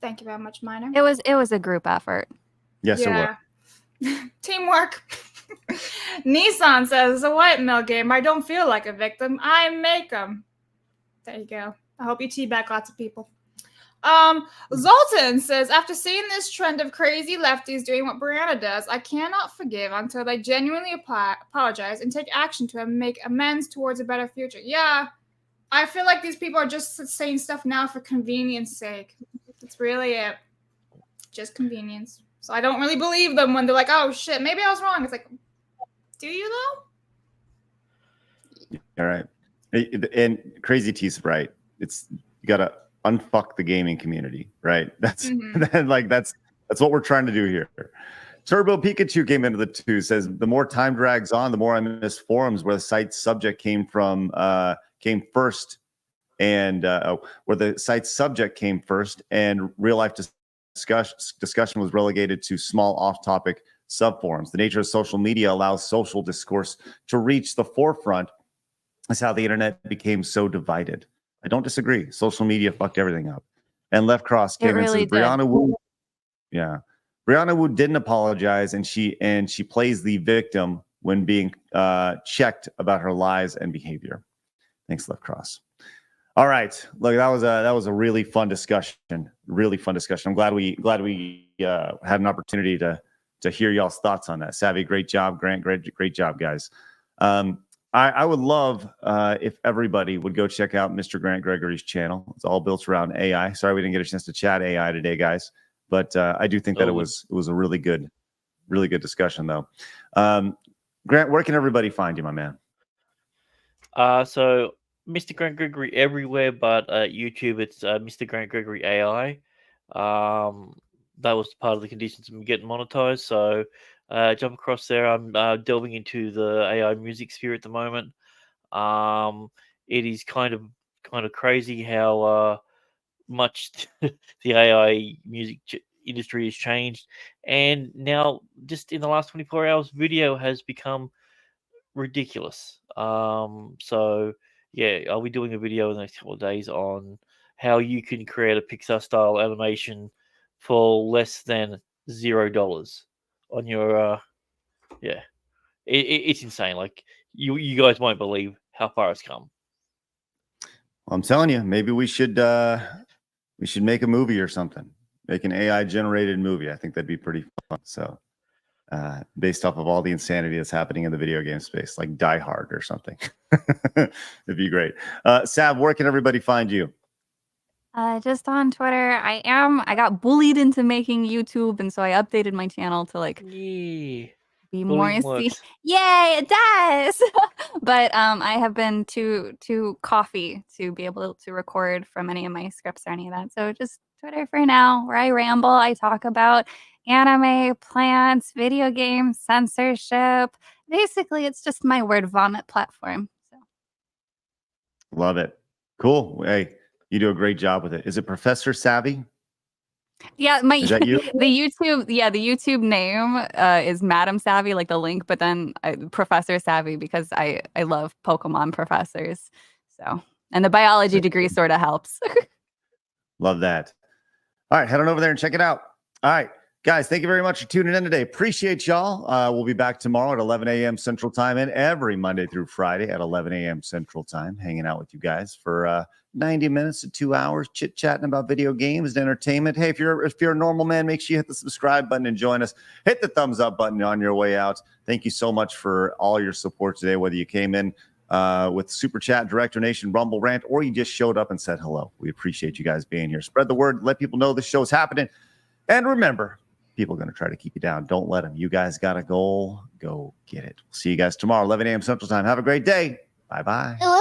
Thank you very much, Miner. It was a group effort. Yes, it was. Teamwork. Nissan says, a white male game. I don't feel like a victim. I make them. There you go. I hope you teabag lots of people. Zoltan says, after seeing this trend of crazy lefties doing what Brianna does, I cannot forgive until they genuinely apologize and take action to make amends towards a better future. Yeah, I feel like these people are just saying stuff now for convenience sake. That's really it. Just convenience. So I don't really believe them when they're like, oh shit, maybe I was wrong. It's like, do you though? All right. And Crazy T's right. It's, you gotta unfuck the gaming community, right? That's that's what we're trying to do here. Turbo Pikachu came into the 2, says the more time drags on, the more I miss forums where the site's subject came first, and where the site's subject came first, and real life discussion was relegated to small off-topic subforums. The nature of social media allows social discourse to reach the forefront. That's how the internet became so divided. I don't disagree. Social media fucked everything up. And Left Cross came in and says Brianna Wu. Yeah, Brianna Wu didn't apologize, and she plays the victim when being checked about her lies and behavior. Thanks, Left Cross. All right, look, that was a really fun discussion. Really fun discussion. I'm glad we had an opportunity to hear y'all's thoughts on that. Savvy, great job. Grant, great job, guys. I would love if everybody would go check out Mr. Grant Gregory's channel. It's all built around AI. Sorry we didn't get a chance to chat AI today, guys. But I do think that it was a really good discussion, though. Grant, where can everybody find you, my man? So Mr. Grant Gregory everywhere, but YouTube, it's Mr. Grant Gregory AI. That was part of the conditions of getting monetized. So jump across there. I'm delving into the AI music sphere at the moment. It is kind of crazy how much the AI music industry has changed, and now just in the last 24 hours, video has become ridiculous. So yeah, I'll be doing a video in the next couple of days on how you can create a Pixar style animation for less than $0 on your yeah. It's insane. Like you guys won't believe how far it's come. Well, I'm telling you, maybe we should make a movie or something. Make an AI generated movie. I think that'd be pretty fun. So based off of all the insanity that's happening in the video game space, like Die Hard or something. It'd be great. Sav, where can everybody find you? Just on Twitter. I got bullied into making YouTube, and so I updated my channel to be more Yay, it does. But I have been too coffee to be able to record from any of my scripts or any of that. So just Twitter for now, where I ramble. I talk about anime, plants, video games, censorship. Basically, it's just my word vomit platform. So Love it. Cool. Hey, you do a great job with it. Is it Professor Savvy? Yeah, Is that you? the YouTube name is Madam Savvy, like the link, but then Professor Savvy because I love Pokemon professors. So, and the biology degree sort of helps. Love that. All right, head on over there and check it out. All right, guys, thank you very much for tuning in today. Appreciate y'all. We'll be back tomorrow at 11 a.m. Central Time and every Monday through Friday at 11 a.m. Central Time, hanging out with you guys for 90 minutes to 2 hours, chit-chatting about video games and entertainment. Hey, if you're a normal man, make sure you hit the subscribe button and join us. Hit the thumbs up button on your way out. Thank you so much for all your support today, whether you came in with Super Chat, Direct Donation, Rumble Rant, or you just showed up and said hello. We appreciate you guys being here. Spread the word. Let people know this show's happening. And remember, people are going to try to keep you down. Don't let them. You guys got a goal. Go get it. We'll see you guys tomorrow, 11 a.m. Central Time. Have a great day. Bye-bye. Hello?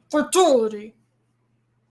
Fertility.